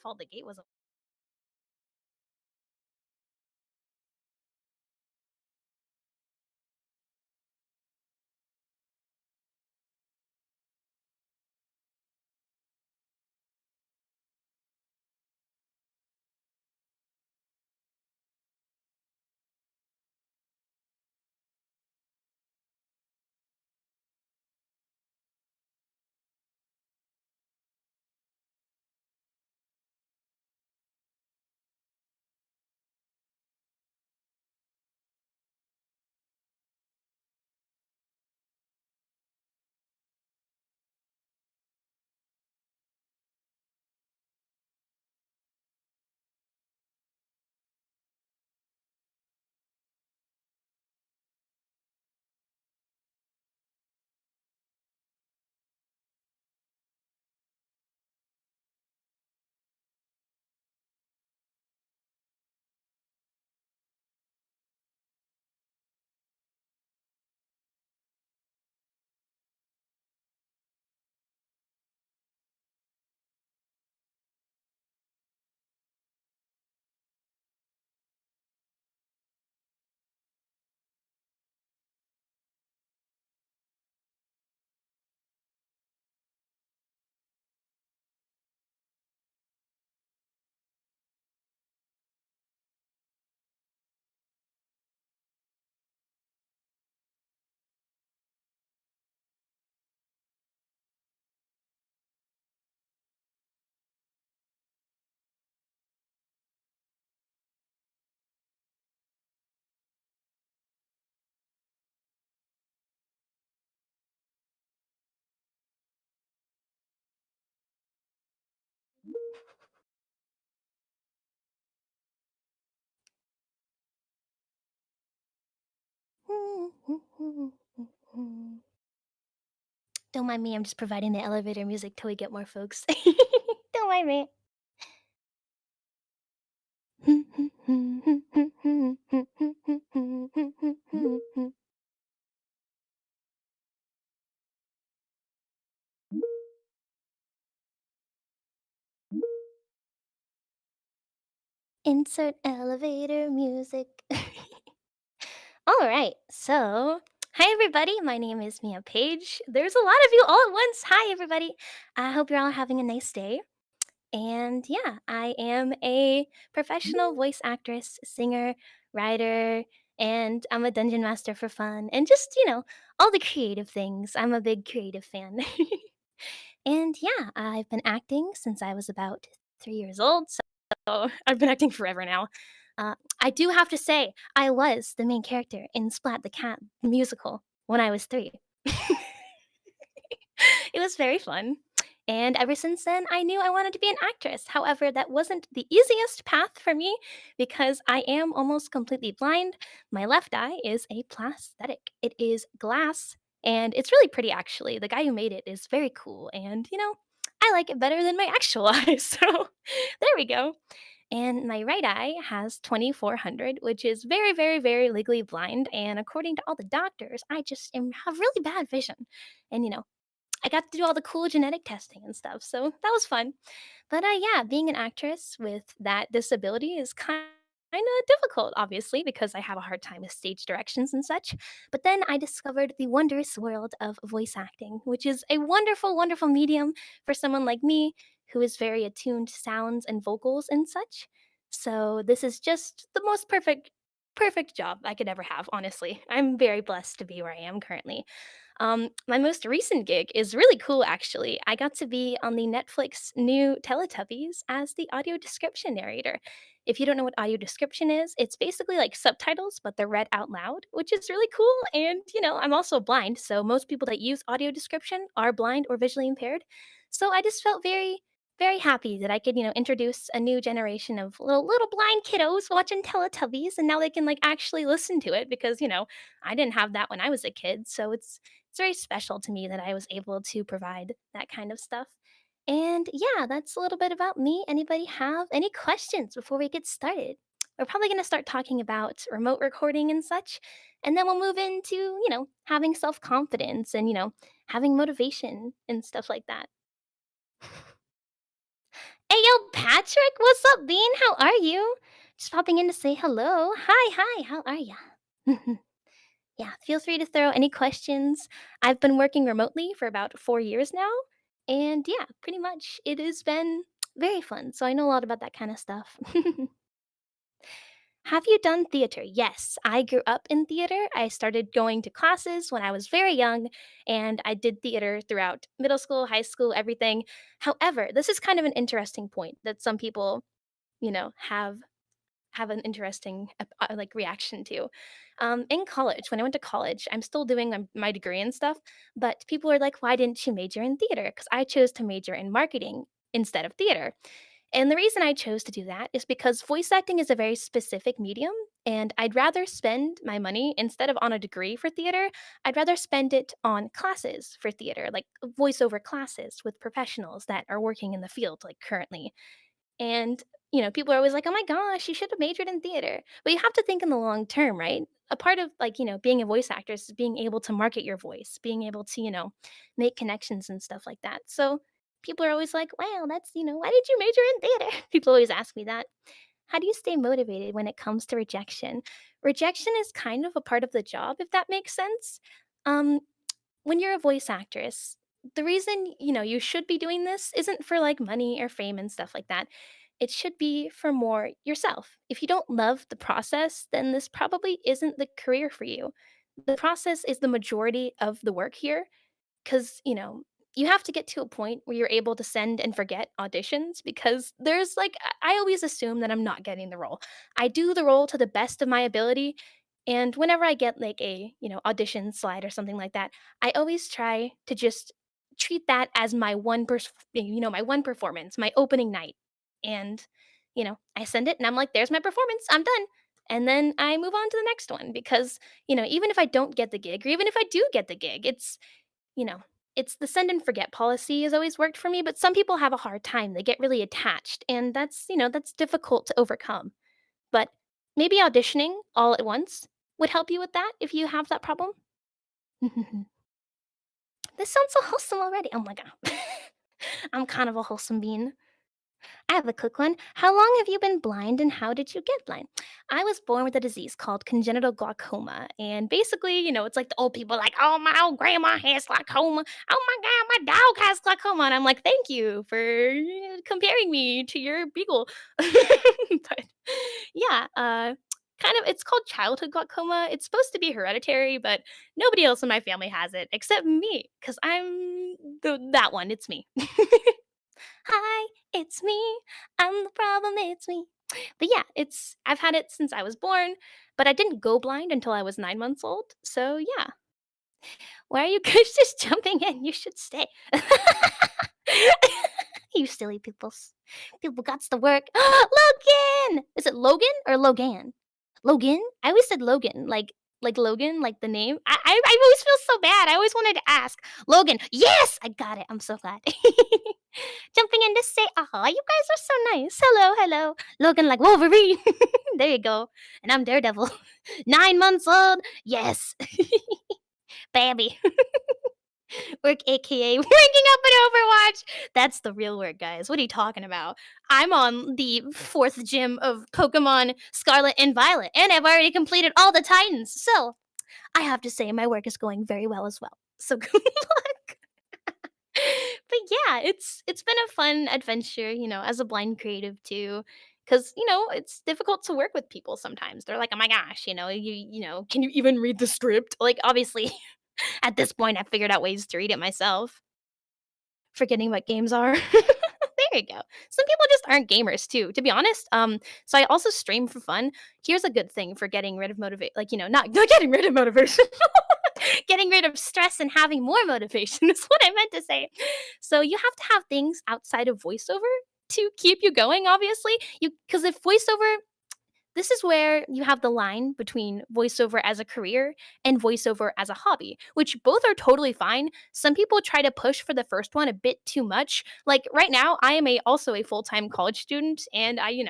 fault the gate wasn't. Don't mind me, I'm just providing the elevator music till we get more folks. Don't mind me. Insert elevator music. All right, so hi everybody. My name is Mia Paige. There's a lot of you all at once. Hi everybody. I hope you're all having a nice day. And yeah, I am a professional voice actress, singer, writer, and I'm a dungeon master for fun and just, all the creative things. I'm a big creative fan. And yeah, I've been acting since I was about 3 years old. So I've been acting forever now. I do have to say, I was the main character in Splat the Cat musical when I was 3. It was very fun. And ever since then, I knew I wanted to be an actress. However, that wasn't the easiest path for me because I am almost completely blind. My left eye is a plasthetic, it is glass, and it's really pretty actually. The guy who made it is very cool, and I like it better than my actual eye. So there we go. And my right eye has 2400, which is very, very, very legally blind. And according to all the doctors, have really bad vision. And I got to do all the cool genetic testing and stuff, so that was fun. But yeah, being an actress with that disability is kind of difficult, obviously, because I have a hard time with stage directions and such. But then I discovered the wondrous world of voice acting, which is a wonderful, wonderful medium for someone like me who is very attuned to sounds and vocals and such. So this is just the most perfect job I could ever have, honestly. I'm very blessed to be where I am currently. My most recent gig is really cool, actually. I got to be on the Netflix new Teletubbies as the audio description narrator. If you don't know what audio description is, it's basically like subtitles, but they're read out loud, which is really cool. And, I'm also blind. So most people that use audio description are blind or visually impaired. So I just felt very, very happy that I could, introduce a new generation of little blind kiddos watching Teletubbies, and now they can like actually listen to it because I didn't have that when I was a kid. So it's very special to me that I was able to provide that kind of stuff. And yeah, that's a little bit about me. Anybody have any questions before we get started? We're probably going to start talking about remote recording and such, and then we'll move into, having self confidence and, having motivation and stuff like that. Hey, yo, Patrick, what's up, Bean? How are you? Just popping in to say hello. Hi, how are ya? Yeah, feel free to throw any questions. I've been working remotely for about 4 years now, and yeah, pretty much it has been very fun. So I know a lot about that kind of stuff. Have you done theater? Yes, I grew up in theater. I started going to classes when I was very young, and I did theater throughout middle school, high school, everything. However, this is kind of an interesting point that some people, have an interesting like reaction to. In college, when I went to college, I'm still doing my degree and stuff, but people are like, "Why didn't you major in theater?" Because I chose to major in marketing instead of theater. And the reason I chose to do that is because voice acting is a very specific medium, and I'd rather spend my money instead of on a degree for theater, I'd rather spend it on classes for theater, like voiceover classes with professionals that are working in the field, like currently. And, people are always like, "Oh my gosh, you should have majored in theater." But you have to think in the long term, right? A part of like, being a voice actor is being able to market your voice, being able to, make connections and stuff like that. So people are always like, "Wow, why did you major in theater?" People always ask me that. How do you stay motivated when it comes to rejection? Rejection is kind of a part of the job, if that makes sense. Um, when you're a voice actress, the reason, you should be doing this isn't for like money or fame and stuff like that. It should be for more yourself. If you don't love the process, then this probably isn't the career for you. The process is the majority of the work here, 'cause, you have to get to a point where you're able to send and forget auditions because there's like I always assume that I'm not getting the role. I do the role to the best of my ability, and whenever I get like a, audition slide or something like that, I always try to just treat that as my one performance, my opening night. And, I send it and I'm like, "There's my performance. I'm done." And then I move on to the next one because, even if I don't get the gig or even if I do get the gig, you know, it's the send and forget policy has always worked for me, but some people have a hard time. They get really attached, and that's difficult to overcome. But maybe auditioning all at once would help you with that if you have that problem. This sounds so wholesome already. Oh my god. I'm kind of a wholesome bean. I have a quick one. How long have you been blind and how did you get blind? I was born with a disease called congenital glaucoma. And basically, it's like the old people like, "Oh, my old grandma has glaucoma. Oh my God, my dog has glaucoma." And I'm like, "Thank you for comparing me to your beagle." But yeah, it's called childhood glaucoma. It's supposed to be hereditary, but nobody else in my family has it except me because I'm that one. It's me. Hi, it's me. I'm the problem, it's me. But yeah, I've had it since I was born, but I didn't go blind until I was 9 months old. So yeah. Why are you guys just jumping in? You should stay. You silly peoples. People gots to work. Logan! Is it Logan or Logan? Logan? I always said Logan, like Logan, like the name. I always feel so bad. I always wanted to ask. Logan. Yes! I got it. I'm so glad. Jumping in to say, "Oh, you guys are so nice. Hello, hello." Logan like Wolverine. There you go. And I'm Daredevil. 9 months old. Yes. Baby. Work AKA ranking up in Overwatch. That's the real work, guys. What are you talking about? I'm on the fourth gym of Pokemon Scarlet and Violet, and I've already completed all the Titans. So I have to say my work is going very well as well. So good luck. But yeah, it's been a fun adventure, as a blind creative too. Cause it's difficult to work with people sometimes. They're like, "Oh my gosh, can you even read the script?" Like obviously at this point I figured out ways to read it myself. Forgetting what games are. There you go. Some people just aren't gamers too, to be honest. So I also stream for fun. Here's a good thing for getting rid of motivate, like not getting rid of motivation, getting rid of stress and having more motivation is what I meant to say. So you have to have things outside of voiceover to keep you going. Obviously, because if voiceover this is where you have the line between voiceover as a career and voiceover as a hobby, which both are totally fine. Some people try to push for the first one a bit too much. Like right now, I am also a full-time college student and I,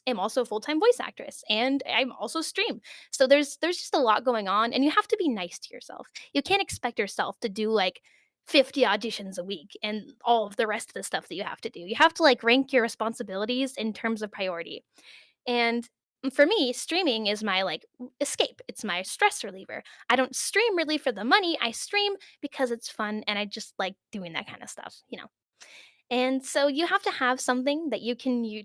am also a full-time voice actress and I'm also stream. So there's just a lot going on and you have to be nice to yourself. You can't expect yourself to do like 50 auditions a week and all of the rest of the stuff that you have to do. You have to like rank your responsibilities in terms of priority. And for me, streaming is my like escape. It's my stress reliever. I don't stream really for the money. I stream because it's fun and I just like doing that kind of stuff. And so you have to have something that you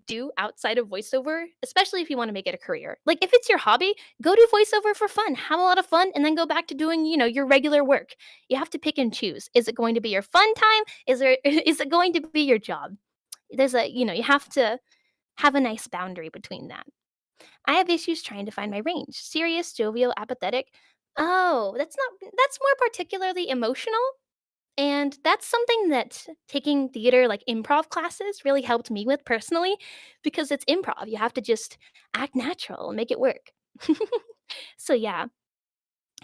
do outside of voiceover, especially if you want to make it a career. Like if it's your hobby, go do voiceover for fun, have a lot of fun, and then go back to doing your regular work. You have to pick and choose. Is it going to be your fun time? Is it going to be your job? You have to have a nice boundary between that. I have issues trying to find my range. Serious, jovial, apathetic. Oh, that's more particularly emotional. And that's something that taking theater, like improv classes, really helped me with personally because it's improv. You have to just act natural and make it work. So, yeah,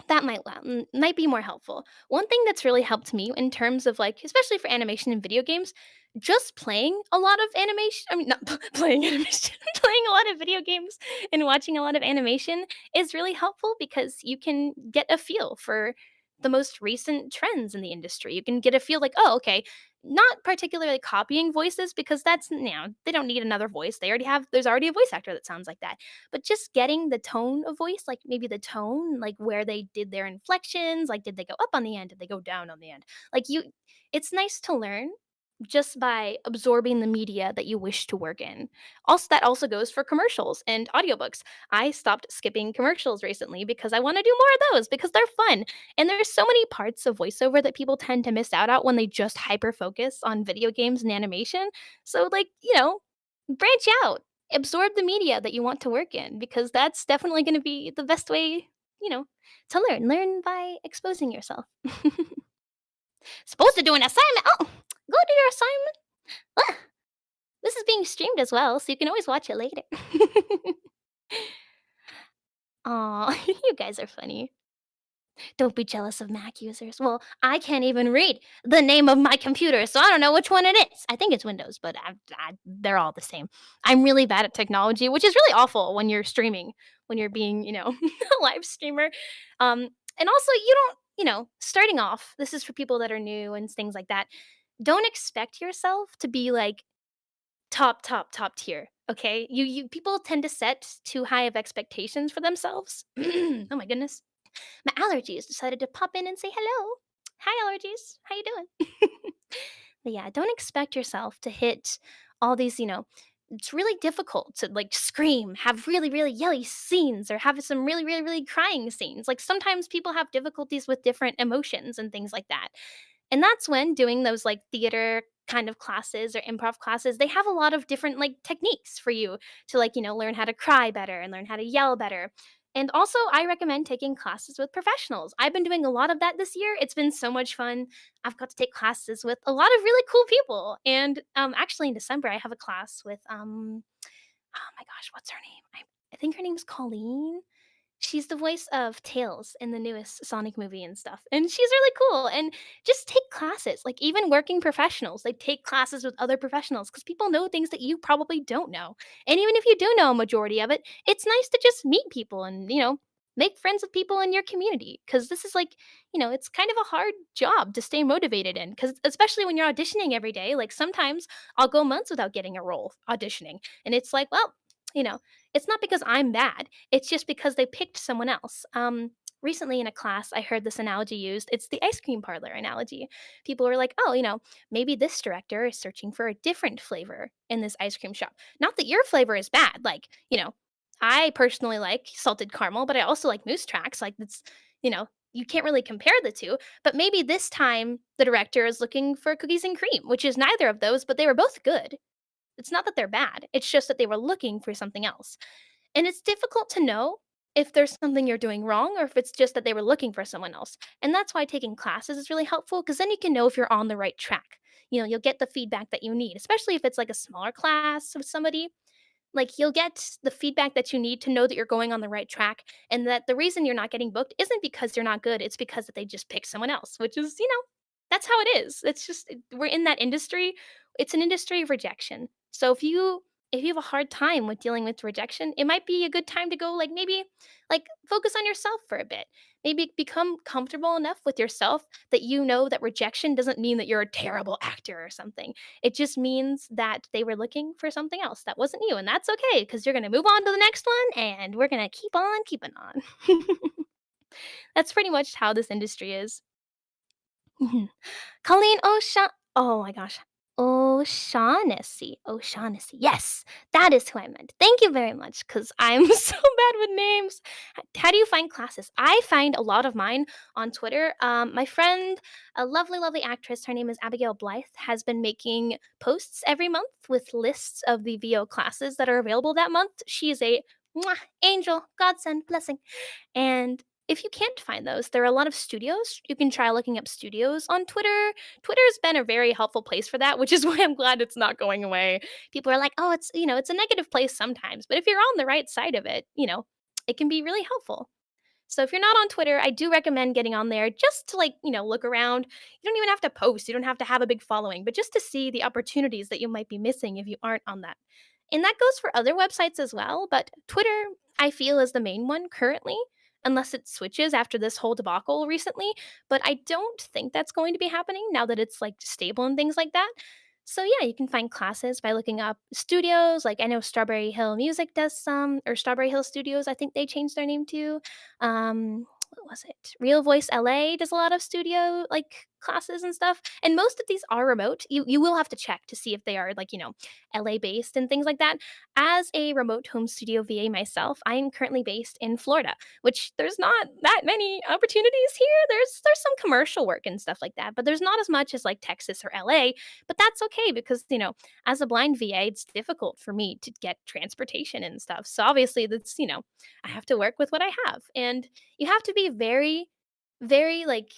that might be more helpful. One thing that's really helped me in terms of like, especially for animation and video games, just playing a lot of animation. I mean, not playing animation, playing a lot of video games and watching a lot of animation is really helpful because you can get a feel for the most recent trends in the industry. You can get a feel like, oh, okay, not particularly copying voices because they don't need another voice. There's already a voice actor that sounds like that, but just getting the tone of voice, like maybe the tone, like where they did their inflections, like did they go up on the end, did they go down on the end? Like it's nice to learn just by absorbing the media that you wish to work in. Also, that also goes for commercials and audiobooks. I stopped skipping commercials recently because I want to do more of those because they're fun. And there's so many parts of voiceover that people tend to miss out on when they just hyper focus on video games and animation. So branch out, absorb the media that you want to work in because that's definitely going to be the best way, you know, to learn. Learn by exposing yourself. Supposed to do an assignment. Oh, go do your assignment. Ah, this is being streamed as well, so you can always watch it later. Aw, you guys are funny. Don't be jealous of Mac users. Well, I can't even read the name of my computer, so I don't know which one it is. I think it's Windows, but they're all the same. I'm really bad at technology, which is really awful when you're streaming, when you're being a live streamer. And also, you don't, starting off, this is for people that are new and things like that. Don't expect yourself to be like top, top, top tier. Okay, you people tend to set too high of expectations for themselves. Oh my goodness, my allergies decided to pop in and say hello. Hi, allergies. How you doing? But yeah, don't expect yourself to hit all these. It's really difficult to like scream, have really, really yelly scenes, or have some really, really, really crying scenes. Like sometimes people have difficulties with different emotions and things like that. And that's when doing those like theater kind of classes or improv classes, they have a lot of different like techniques for you to learn how to cry better and learn how to yell better. And also, I recommend taking classes with professionals. I've been doing a lot of that this year. It's been so much fun. I've got to take classes with a lot of really cool people. And actually, in December, I have a class with oh my gosh, what's her name? I think her name's Colleen. She's the voice of Tails in the newest Sonic movie and stuff, and she's really cool, and just take classes, like, even working professionals, they take classes with other professionals because people know things that you probably don't know, and even if you do know a majority of it, it's nice to just meet people and make friends with people in your community because this is it's kind of a hard job to stay motivated in because especially when you're auditioning every day, like, sometimes I'll go months without getting a role auditioning, and it's like, well, you know, it's not because I'm bad, it's just because they picked someone else. Recently in a class, I heard this analogy used. It's the ice cream parlor analogy. People were like, oh, maybe this director is searching for a different flavor in this ice cream shop. Not that your flavor is bad. I personally like salted caramel, but I also like moose tracks. Like, you can't really compare the two. But maybe this time the director is looking for cookies and cream, which is neither of those, but they were both good. It's not that they're bad. It's just that they were looking for something else. And it's difficult to know if there's something you're doing wrong or if it's just that they were looking for someone else. And that's why taking classes is really helpful because then you can know if you're on the right track. You'll get the feedback that you need, especially if it's like a smaller class with somebody. Like, you'll get the feedback that you need to know that you're going on the right track and that the reason you're not getting booked isn't because you're not good, it's because that they just picked someone else, which is that's how it is. It's just we're in that industry. It's an industry of rejection. So if you if you have a hard time with dealing with rejection, it might be a good time to go, like, maybe, like, focus on yourself for a bit. Maybe become comfortable enough with yourself that you know that rejection doesn't mean that you're a terrible actor or something. It just means that they were looking for something else that wasn't you, and that's okay because you're gonna move on to the next one, and we're gonna keep on keeping on. That's pretty much how this industry is. Mhm. Colleen oh my gosh. O'Shaughnessy. O'Shaughnessy. Yes, that is who I meant. Thank you very much, because I'm so bad with names. How do you find classes? I find a lot of mine on Twitter. My friend, a lovely, lovely actress, her name is Abigail Blythe, has been making posts every month with lists of the VO classes that are available that month. She is a mwah, angel, godsend, blessing. And if you can't find those, there are a lot of studios. You can try looking up studios on Twitter. Twitter's been a very helpful place for that, which is why I'm glad it's not going away. People are like, "Oh, it's a negative place sometimes." But if you're on the right side of it, it can be really helpful. So if you're not on Twitter, I do recommend getting on there just to, like, look around. You don't even have to post. You don't have to have a big following, but just to see the opportunities that you might be missing if you aren't on that. And that goes for other websites as well, but Twitter I feel is the main one currently, unless it switches after this whole debacle recently, but I don't think that's going to be happening now that it's, like, stable and things like that. So yeah, you can find classes by looking up studios. Like, I know Strawberry Hill Music does some, or Strawberry Hill Studios, I think they changed their name to. What was it? Real Voice LA does a lot of studio, like, classes and stuff. And most of these are remote. You will have to check to see if they are, like, LA based and things like that. As a remote home studio VA myself, I am currently based in Florida, which there's not that many opportunities here. There's some commercial work and stuff like that, but there's not as much as, like, Texas or LA. But that's okay because, as a blind VA, it's difficult for me to get transportation and stuff. So obviously I have to work with what I have. And you have to be very, very, like,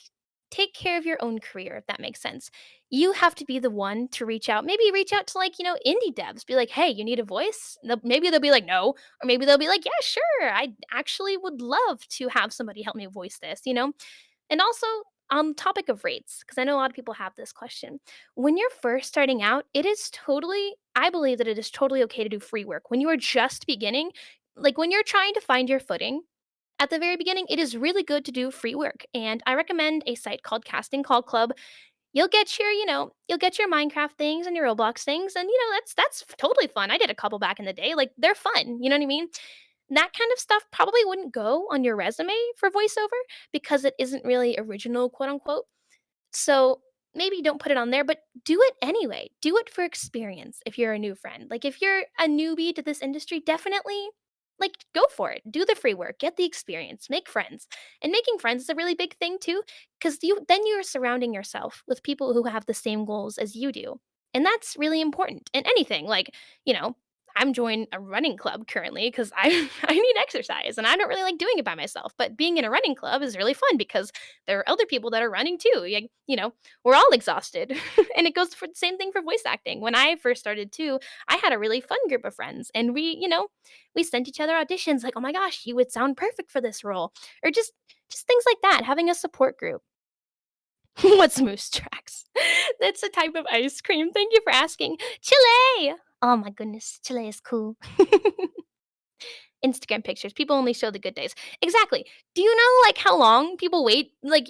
take care of your own career, if that makes sense. You have to be the one to reach out. Maybe reach out to, like, indie devs. Be like, hey, you need a voice? Maybe they'll be like, no. Or maybe they'll be like, yeah, sure. I actually would love to have somebody help me voice this. And also, on topic of rates, because I know a lot of people have this question. When you're first starting out, I believe that it is totally okay to do free work. When you are just beginning, like when you're trying to find your footing, at the very beginning, it is really good to do free work. And I recommend a site called Casting Call Club. You'll get your Minecraft things and your Roblox things, and that's totally fun. I did a couple back in the day. Like, they're fun. You know what I mean? That kind of stuff probably wouldn't go on your resume for voiceover because it isn't really original, quote unquote. So maybe don't put it on there, but do it anyway. Do it for experience if you're a new friend. Like, if you're a newbie to this industry, definitely, like, go for it. Do the free work, get the experience, make friends. And making friends is a really big thing too, because you're surrounding yourself with people who have the same goals as you do. And that's really important in anything. Like, you know, I'm joining a running club currently because I I need exercise and I don't really like doing it by myself. But being in a running club is really fun because there are other people that are running too. We're all exhausted. And it goes for the same thing for voice acting. When I first started too, I had a really fun group of friends and we sent each other auditions like, "Oh my gosh, you would sound perfect for this role." Or just things like that, having a support group. What's moose tracks? That's a type of ice cream. Thank you for asking. Chile! Oh my goodness, Chile is cool. Instagram pictures. People only show the good days. Exactly. Do you know, like, how long people wait? Like,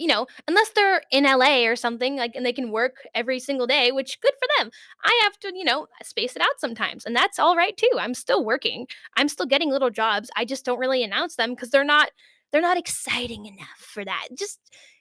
unless they're in LA or something, like, and they can work every single day, which good for them. I have to, space it out sometimes, and that's all right too. I'm still working. I'm still getting little jobs. I just don't really announce them because they're not exciting enough for that. Just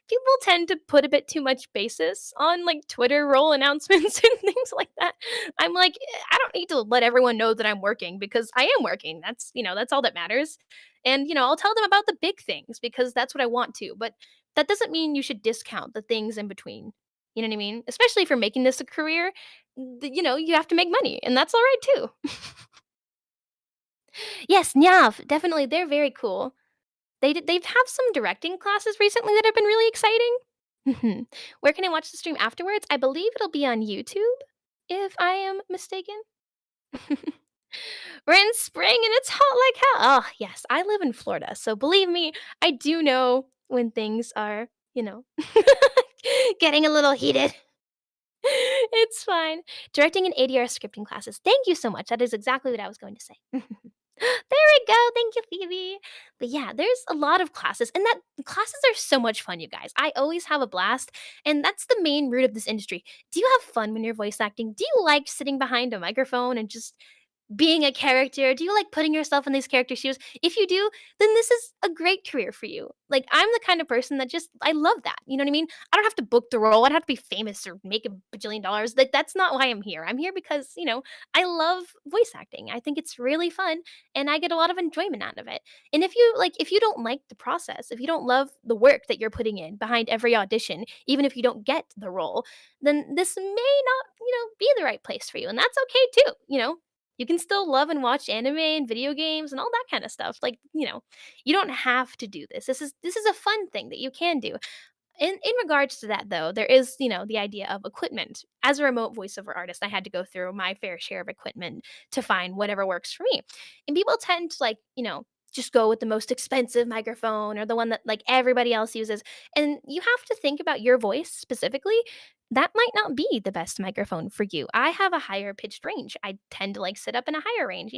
people tend to put a bit too much basis on, like, Twitter role announcements and things like that. I'm like, I don't need to let everyone know that I'm working because I am working. That's all that matters. And, I'll tell them about the big things because that's what I want to. But that doesn't mean you should discount the things in between. You know what I mean? Especially if you're making this a career, you have to make money, and that's all right too. Yes, Nyav, definitely. They're very cool. They've have some directing classes recently that have been really exciting. Mhm. Where can I watch the stream afterwards? I believe it'll be on YouTube, if I am mistaken. We're in spring and it's hot like hell. Oh, yes, I live in Florida, so believe me, I do know when things are, getting a little heated. It's fine. Directing and ADR scripting classes. Thank you so much. That is exactly what I was going to say. There we go. Thank you, Phoebe. But yeah, there's a lot of classes, and that classes are so much fun, you guys. I always have a blast, and that's the main root of this industry. Do you have fun when you're voice acting? Do you like sitting behind a microphone and just being a character? Do you like putting yourself in these character shoes? If you do, then this is a great career for you. Like, I'm the kind of person that just I love that. You know what I mean? I don't have to book the role. I don't have to be famous or make a bajillion dollars. Like, that's not why I'm here. I'm here because, I love voice acting. I think it's really fun and I get a lot of enjoyment out of it. And if you don't like the process, if you don't love the work that you're putting in behind every audition, even if you don't get the role, then this may not, be the right place for you. And that's okay too. You can still love and watch anime and video games and all that kind of stuff. Like, you don't have to do this. This is a fun thing that you can do. In regards to that though, there is, the idea of equipment. As a remote voiceover artist, I had to go through my fair share of equipment to find whatever works for me. And people tend to just go with the most expensive microphone or the one that like everybody else uses. And you have to think about your voice specifically. That might not be the best microphone for you. I have a higher pitched range. I tend to like sit up in a higher range,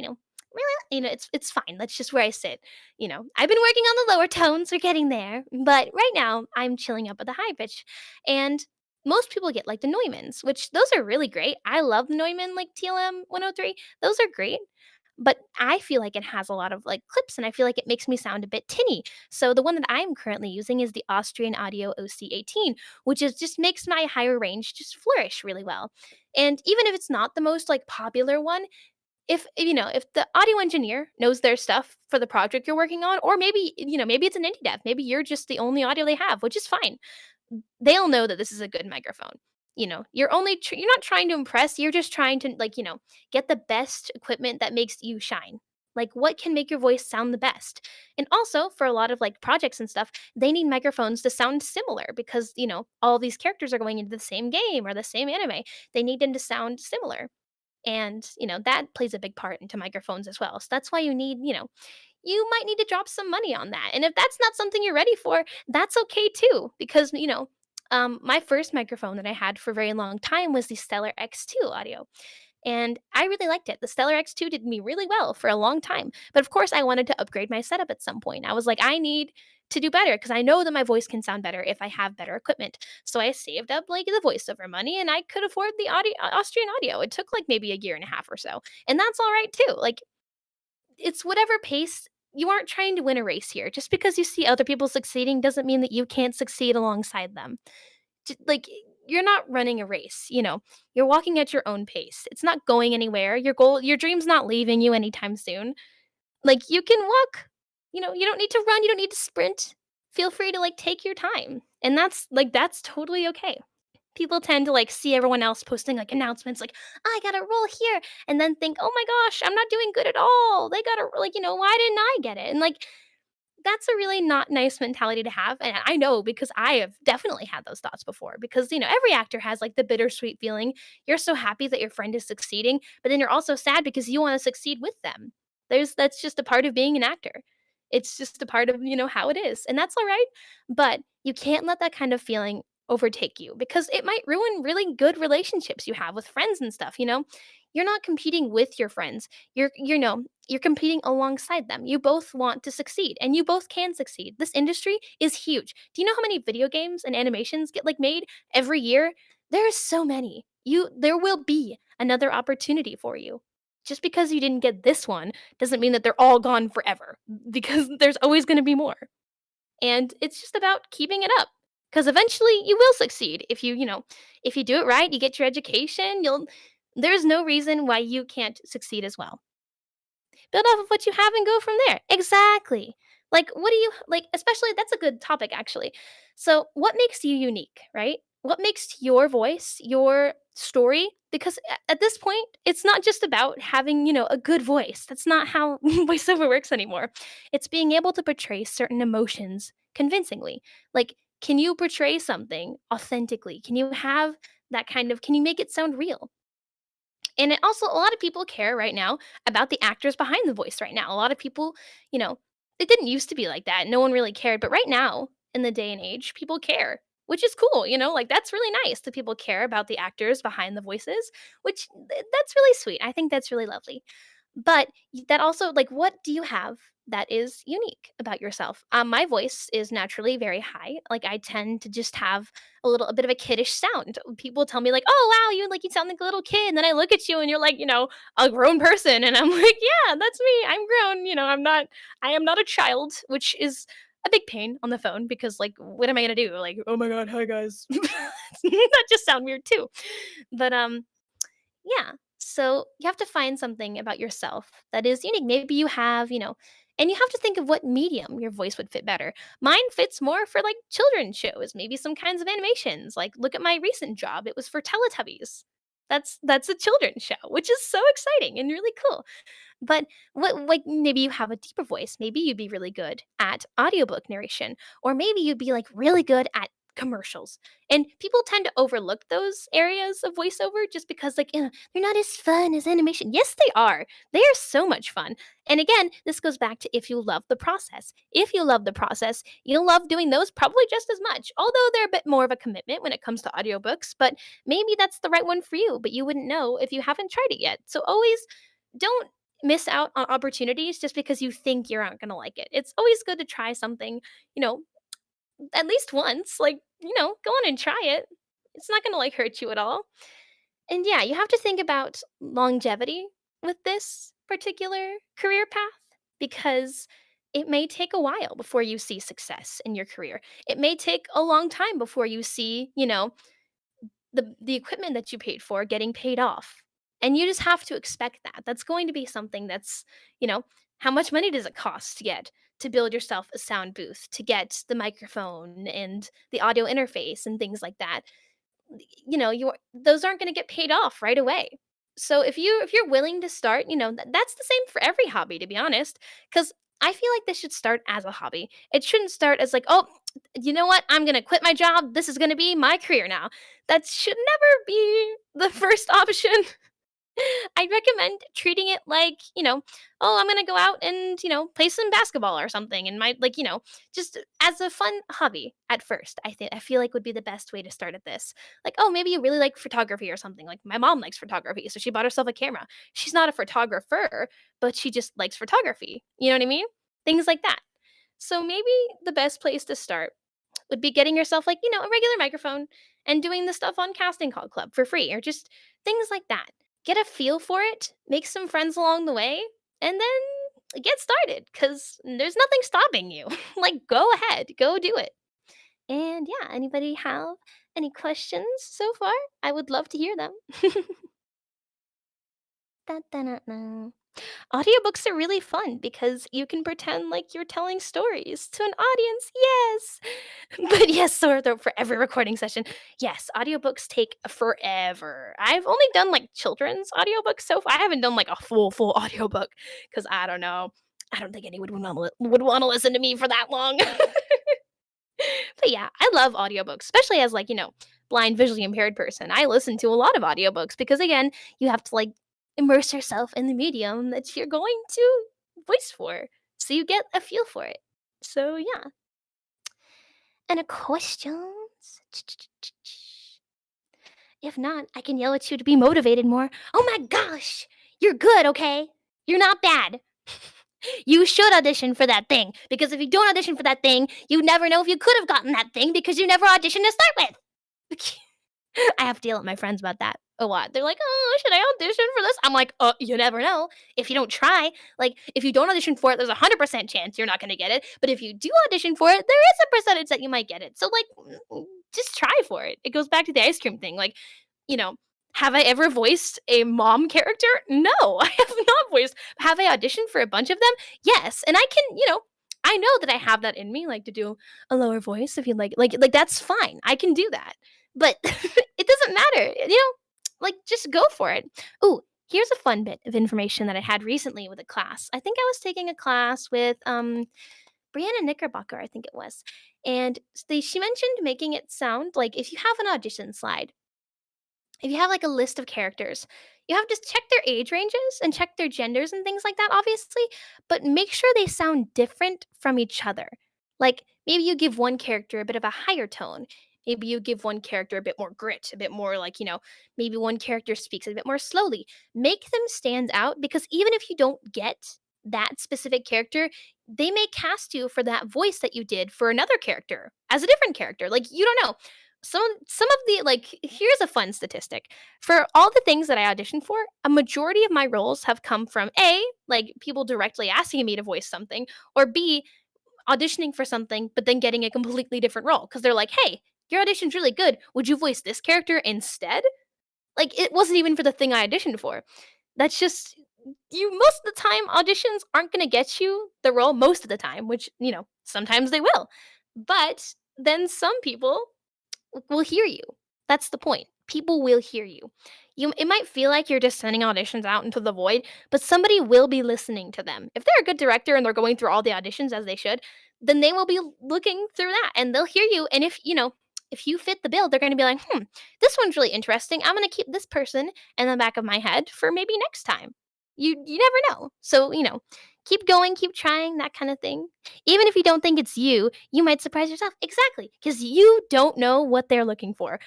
it's fine. That's just where I sit. I've been working on the lower tones, we're getting there, but right now I'm chilling up at the high pitch. And most people get like the Neumanns, which those are really great. I love the Neumann like TLM 103. Those are great. But I feel like it has a lot of like clips and I feel like it makes me sound a bit tinny. So the one that I'm currently using is the Austrian Audio OC18, which is just makes my higher range just flourish really well. And even if it's not the most like popular one, if the audio engineer knows their stuff for the project you're working on, or maybe it's an indie dev, maybe you're just the only audio they have, which is fine. They'll know that this is a good microphone. You're not trying to impress, you're just trying to get the best equipment that makes you shine. Like what can make your voice sound the best? And also for a lot of like projects and stuff, they need microphones to sound similar because, all these characters are going into the same game or the same anime. They need them to sound similar. And, that plays a big part into microphones as well. So that's why you might need to drop some money on that. And if that's not something you're ready for, that's okay too. Because, my first microphone that I had for a very long time was the Stellar X2 audio. And I really liked it. The Stellar X2 did me really well for a long time. But of course, I wanted to upgrade my setup at some point. I was like, I need to do better because I know that my voice can sound better if I have better equipment. So I saved up like the voiceover money and I could afford the Austrian audio. It took like maybe a year and a half or so. And that's all right too. Like it's whatever pace. You aren't trying to win a race here. Just because you see other people succeeding doesn't mean that you can't succeed alongside them. Like you're not running a race, you're walking at your own pace. It's not going anywhere. Your dream's not leaving you anytime soon. Like you can walk, you don't need to run, you don't need to sprint. Feel free to like take your time. And that's totally okay. People tend to like see everyone else posting like announcements like I got a role here and then think, "Oh my gosh, I'm not doing good at all. They got a like, why didn't I get it?" And like that's a really not nice mentality to have, and I know because I have definitely had those thoughts before because, every actor has, like, the bittersweet feeling. You're so happy that your friend is succeeding, but then you're also sad because you wanna succeed with them. That's just a part of being an actor. It's just a part of, how it is, and that's alright, but you can't let that kind of feeling overtake you because it might ruin really good relationships you have with friends and stuff. You're not competing with your friends. You're competing alongside them. You both want to succeed and you both can succeed. This industry is huge. Do you know how many video games and animations get like made every year? There are so many. There will be another opportunity for you. Just because you didn't get this one doesn't mean that they're all gone forever because there's always going to be more. And it's just about keeping it up because eventually you will succeed if you do it right, you get your education, there's no reason why you can't succeed as well. Build off of what you have and go from there. Exactly. Like, what do you like? Especially, that's a good topic, actually. So, what makes you unique, right? What makes your voice, your story? Because at this point, it's not just about having, a good voice. That's not how voiceover works anymore. It's being able to portray certain emotions convincingly. Like, can you portray something authentically? Can you make it sound real? And it also, a lot of people care right now about the actors behind the voice right now. A lot of people, you know, it didn't used to be like that. No one really cared. But right now, in the day and age, people care. which is cool, like that's really nice that people care about the actors behind the voices, which that's really sweet. I think that's really lovely. But that also, like, what do you have that is unique about yourself? My voice is naturally very high. Like, I tend to just have a bit of a kiddish sound. People tell me like, "Oh wow, you sound like a little kid." And then I look at you and you're like, a grown person, and I'm like, "Yeah, that's me. I'm grown. I am not a child," which is a big pain on the phone because like, what am I gonna do? Like, oh my god, hi guys. That just sound weird too. But yeah. So you have to find something about yourself that is unique. Maybe you have, and you have to think of what medium your voice would fit better. Mine fits more for like children's shows, maybe some kinds of animations. Like look at my recent job. It was for Teletubbies. That's a children's show, which is so exciting and really cool. But what like maybe you have a deeper voice. Maybe you'd be really good at audiobook narration, or maybe you'd be like really good at commercials. And people tend to overlook those areas of voiceover just because like they're not as fun as animation. Yes, they are. They are so much fun. And again, this goes back to if you love the process. If you love the process, you'll love doing those probably just as much. Although they're a bit more of a commitment when it comes to audiobooks, but maybe that's the right one for you, but you wouldn't know if you haven't tried it yet. So always don't miss out on opportunities just because you think you're not going to like it. It's always good to try something, you know, at least once. Like, go on and try it. It's not going to like hurt you at all. And yeah, you have to think about longevity with this particular career path because it may take a while before you see success in your career. It may take a long time before you see, the equipment that you paid for getting paid off. And you just have to expect that. That's going to be something that's, how much money does it cost to build yourself a sound booth, to get the microphone and the audio interface and things like that? You those aren't going to get paid off right away. So if you're willing to start, that's the same for every hobby, to be honest, cuz I feel like this should start as a hobby. It shouldn't start as like, "Oh, you know what? I'm going to quit my job. This is going to be my career now." That should never be the first option. I'd recommend treating it like, oh, I'm gonna go out and, play some basketball or something and my like, just as a fun hobby at first. I feel like would be the best way to start at this. Like, oh, maybe you really like photography or something. Like my mom likes photography, so she bought herself a camera. She's not a photographer, but she just likes photography. You know what I mean? Things like that. So maybe the best place to start would be getting yourself like, a regular microphone and doing the stuff on Casting Call Club for free or just things like that. Get a feel for it, make some friends along the way, and then get started because there's nothing stopping you. Like, go ahead, go do it. And yeah, anybody have any questions so far? I would love to hear them. Da, da, da, da. Audiobooks are really fun because you can pretend like you're telling stories to an audience. Yes. But yes, sore throat for every recording session. Yes, audiobooks take forever. I've only done like children's audiobooks so far. I haven't done like a full audiobook because I don't know. I don't think anyone would want to listen to me for that long. But yeah, I love audiobooks, especially as like, blind visually impaired person. I listen to a lot of audiobooks because again, you have to like immerse yourself in the medium that you're going to voice for. So you get a feel for it. So yeah. And a questions? If not, I can yell at you to be motivated more. Oh my gosh! You're good, okay? You're not bad. You should audition for that thing because if you don't audition for that thing, you never know if you could have gotten that thing because you never auditioned to start with. I have to yell at my friends about that a lot. They're like, "Oh, should I audition for this?" I'm like, you never know if you don't try. Like, if you don't audition for it, there's a 100% chance you're not gonna get it. But if you do audition for it, there is a percentage that you might get it. So, like, just try for it. It goes back to the ice cream thing. Like, you know, have I ever voiced a mom character? No, I have not voiced. Have I auditioned for a bunch of them? Yes, and I can, I know that I have that in me, like to do a lower voice if you like that's fine. I can do that. But it doesn't matter, like just go for it. Ooh, here's a fun bit of information that I had recently with a class. I think I was taking a class with Brianna Knickerbocker, I think it was. And she mentioned making it sound like if you have an audition slide, if you have like a list of characters, you have to check their age ranges and check their genders and things like that, obviously, but make sure they sound different from each other. Like maybe you give one character a bit of a higher tone, Maybe you give one character a bit more grit, a bit more like, maybe one character speaks a bit more slowly. Make them stand out because even if you don't get that specific character, they may cast you for that voice that you did for another character as a different character. Like you don't know. Some of the like here's a fun statistic. For all the things that I auditioned for, a majority of my roles have come from A, like people directly asking me to voice something, or B, auditioning for something, but then getting a completely different role because they're like, "Hey, your audition's really good. Would you voice this character instead?" Like it wasn't even for the thing I auditioned for. That's just you most of the time auditions aren't going to get you the role most of the time, which, sometimes they will. But then some people will hear you. That's the point. People will hear you. It might feel like you're just sending auditions out into the void, but somebody will be listening to them. If they're a good director and they're going through all the auditions as they should, then they will be looking through that and they'll hear you. And if you fit the bill, they're going to be like, this one's really interesting. I'm going to keep this person in the back of my head for maybe next time. You never know. So, keep going, keep trying, that kind of thing. Even if you don't think it's you, you might surprise yourself. Exactly, because you don't know what they're looking for.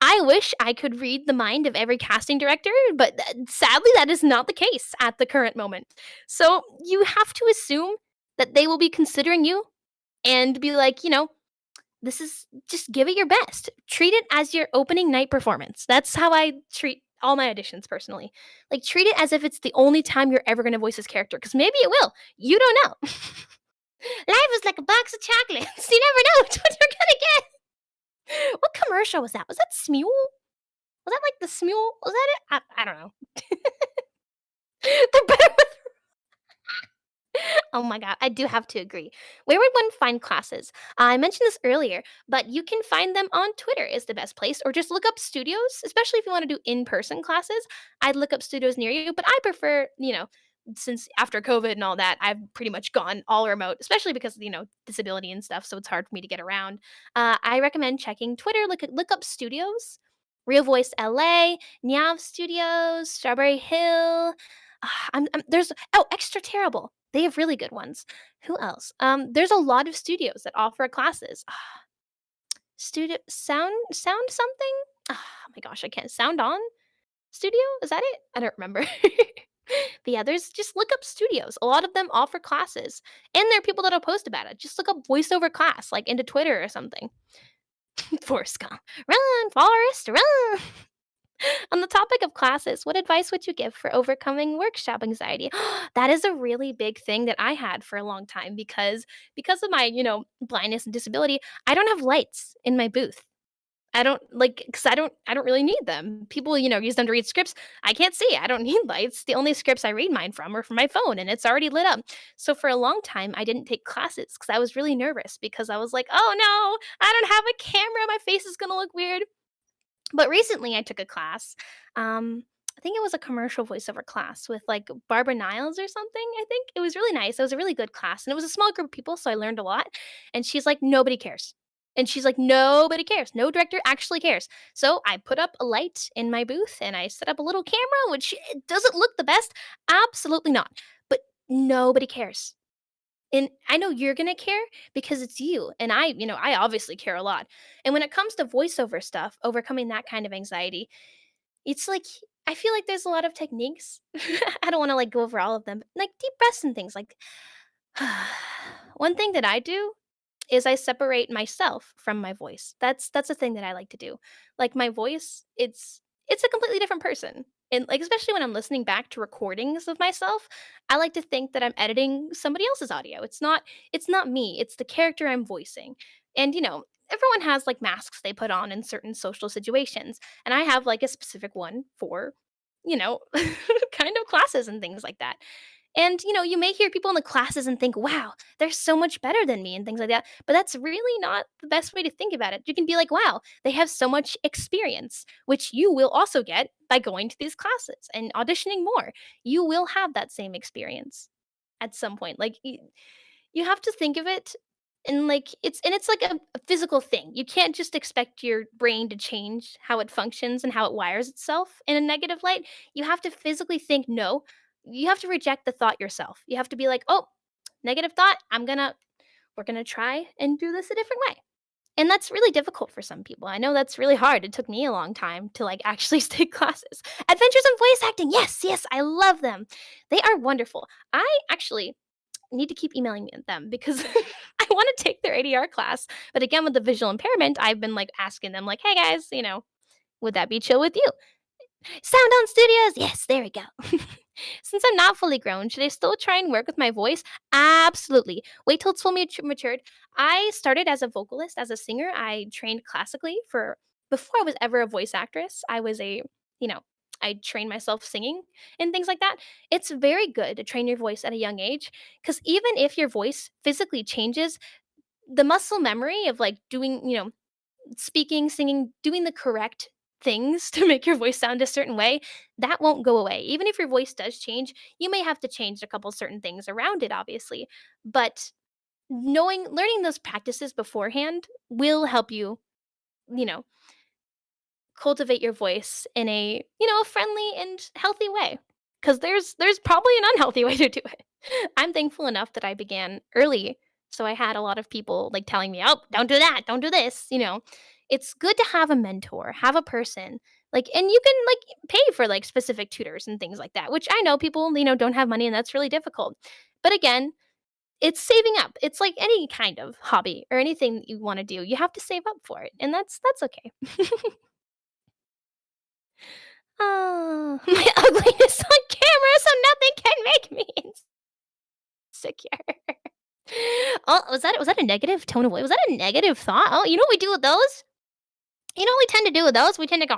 I wish I could read the mind of every casting director, but sadly, that is not the case at the current moment. So you have to assume that they will be considering you and be like, this is just give it your best. Treat it as your opening night performance. That's how I treat all my auditions personally. Like treat it as if it's the only time you're ever going to voice this character because maybe it will. You don't know. Life is like a box of chocolates. You never know what you're gonna get. What commercial was that? Was that Smule? Was that like the Smule? Was that it? I don't know. They're better with oh my god, I do have to agree. Where would one find classes? I mentioned this earlier, but you can find them on Twitter is the best place, or just look up studios, especially if you want to do in-person classes. I'd look up studios near you, but I prefer, since after COVID and all that, I've pretty much gone all remote, especially because of, disability and stuff, so it's hard for me to get around. I recommend checking Twitter, look up studios. Real Voice LA, Nyav Studios, Strawberry Hill, there's Extra Terrible. They have really good ones. Who else? There's a lot of studios that offer classes. Studio sound something? Oh my gosh, I can't. Sound On Studio? Is that it? I don't remember. But yeah, there's just look up studios. A lot of them offer classes, and there are people that'll post about it. Just look up voiceover class, like into Twitter or something. Forrest Gump, run, Forrest, run. On the topic of classes, what advice would you give for overcoming workshop anxiety? That is a really big thing that I had for a long time because of my, blindness and disability, I don't have lights in my booth. I don't like cuz I don't really need them. People, use them to read scripts. I can't see. I don't need lights. The only scripts I read mine from are from my phone and it's already lit up. So for a long time I didn't take classes cuz I was really nervous because I was like, "Oh no, I don't have a camera. My face is going to look weird." But recently I took a class. I think it was a commercial voiceover class with like Barbara Niles or something. I think it was really nice. It was a really good class. And it was a small group of people, so I learned a lot. And she's like, nobody cares. And she's like, nobody cares. No director actually cares. So I put up a light in my booth and I set up a little camera, which does it look the best? Absolutely not. But nobody cares. And I know you're gonna care because it's you. And I obviously care a lot. And when it comes to voiceover stuff, overcoming that kind of anxiety, it's like I feel like there's a lot of techniques. I don't want to like go over all of them. Like deep breaths and things like one thing that I do is I separate myself from my voice. That's a thing that I like to do. Like my voice, it's a completely different person. And like especially when I'm listening back to recordings of myself, I like to think that I'm editing somebody else's audio. It's not me, it's the character I'm voicing. And everyone has like masks they put on in certain social situations, and I have like a specific one for kind of classes and things like that. And, you may hear people in the classes and think, wow, they're so much better than me and things like that. But that's really not the best way to think about it. You can be like, wow, they have so much experience, which you will also get by going to these classes and auditioning more. You will have that same experience at some point. Like, you have to think of it and like it's like a physical thing. You can't just expect your brain to change how it functions and how it wires itself in a negative light. You have to physically think no. You have to reject the thought yourself. You have to be like, "Oh, negative thought. We're going to try and do this a different way." And that's really difficult for some people. I know that's really hard. It took me a long time to like actually take classes. Adventures in voice acting. Yes, yes, I love them. They are wonderful. I actually need to keep emailing them because I want to take their ADR class. But again, with the visual impairment, I've been like asking them, like, hey guys, would that be chill with you? Sound on Studios. Yes, there we go. Since I'm not fully grown, should I still try and work with my voice? Absolutely. Wait till it's fully matured. I started as a vocalist, as a singer. I trained classically for before I was ever a voice actress. I was you know, I trained myself singing and things like that. It's very good to train your voice at a young age because even if your voice physically changes, the muscle memory of like doing, speaking, singing, doing the correct things to make your voice sound a certain way, that won't go away. Even if your voice does change, you may have to change a couple certain things around it, obviously. But learning those practices beforehand will help you, you know, cultivate your voice in a friendly and healthy way. Because there's probably an unhealthy way to do it. I'm thankful enough that I began early, so I had a lot of people like telling me, "Oh, don't do that, don't do this." It's good to have a mentor, have a person like, and you can like pay for like specific tutors and things like that. Which I know people don't have money, and that's really difficult. But again, it's saving up. It's like any kind of hobby or anything that you want to do. You have to save up for it, and that's okay. Oh, my ugliness on camera, so nothing can make me insecure. Oh, was that a negative tone of voice? Was that a negative thought? Oh, you know what we do with those? You know what we tend to do with those? We tend to go,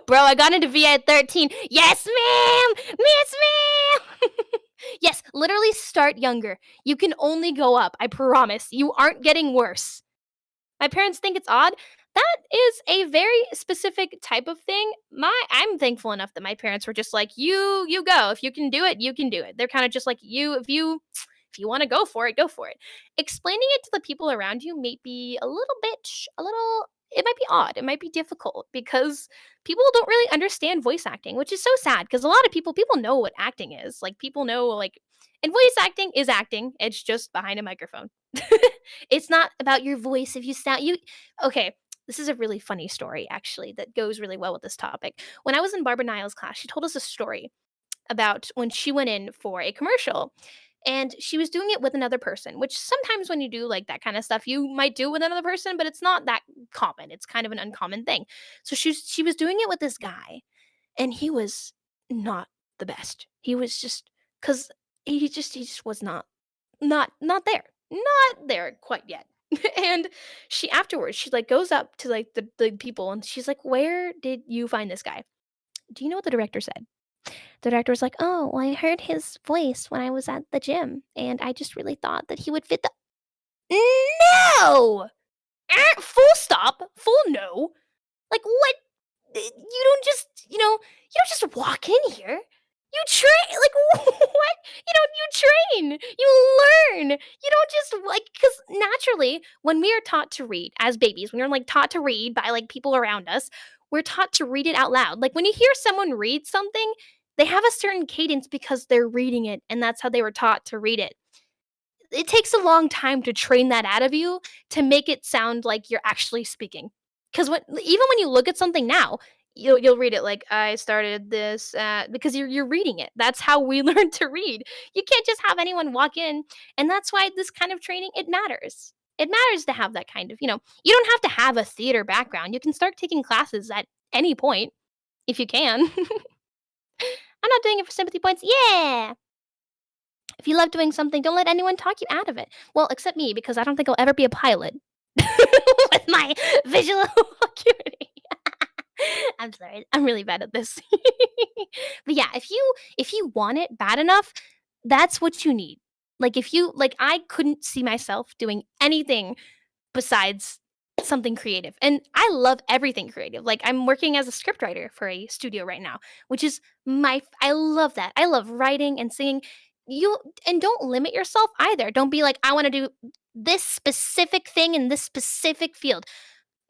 bro. I got into VI at 13. Yes, ma'am. Yes, ma'am. Yes, literally start younger. You can only go up. I promise. You aren't getting worse. My parents think it's odd. That is a very specific type of thing. I'm thankful enough that my parents were just like, "You go. If you can do it, you can do it." They're kind of just like, "You if you want to go for it, go for it." Explaining it to the people around you may be a little it might be odd. It might be difficult because people don't really understand voice acting, which is so sad because a lot of people know what acting is. Like people know like and voice acting is acting. It's just behind a microphone. It's not about your voice if you sound you okay, this is a really funny story actually that goes really well with this topic. When I was in Barbara Niles' class, she told us a story about when she went in for a commercial and she was doing it with another person, which sometimes when you do like that kind of stuff, you might do with another person, but it's not that common. It's kind of an uncommon thing. So she was doing it with this guy and he was not the best. He was just cuz he just was not there. Not there quite yet. And she afterwards, she, like, goes up to, like, the people, and she's like, "Where did you find this guy?" Do you know what the director said? The director was like, "Oh, well, I heard his voice when I was at the gym, and I just really thought that he would fit the." No! Full stop, full no. Like, what? You don't just, you don't just walk in here. You train, like, what? You train, you learn. You don't just, like, because naturally, when we are taught to read as babies, when you're, like, taught to read by, like, people around us, we're taught to read it out loud. Like, when you hear someone read something, they have a certain cadence because they're reading it, and that's how they were taught to read it. It takes a long time to train that out of you to make it sound like you're actually speaking. Because even when you look at something now, you'll read it like I started this because you're reading it. That's how we learn to read. You can't just have anyone walk in, and that's why this kind of training it matters. It matters to have that kind of you don't have to have a theater background. You can start taking classes at any point if you can. I'm not doing it for sympathy points. Yeah. If you love doing something, don't let anyone talk you out of it. Well, except me, because I don't think I'll ever be a pilot with my visual acuity. I'm sorry. I'm really bad at this. But yeah, if you want it bad enough, that's what you need. Like if you like I couldn't see myself doing anything besides something creative. And I love everything creative. Like I'm working as a scriptwriter for a studio right now, which is I love that. I love writing and singing. You and don't limit yourself either. Don't be like I want to do this specific thing in this specific field.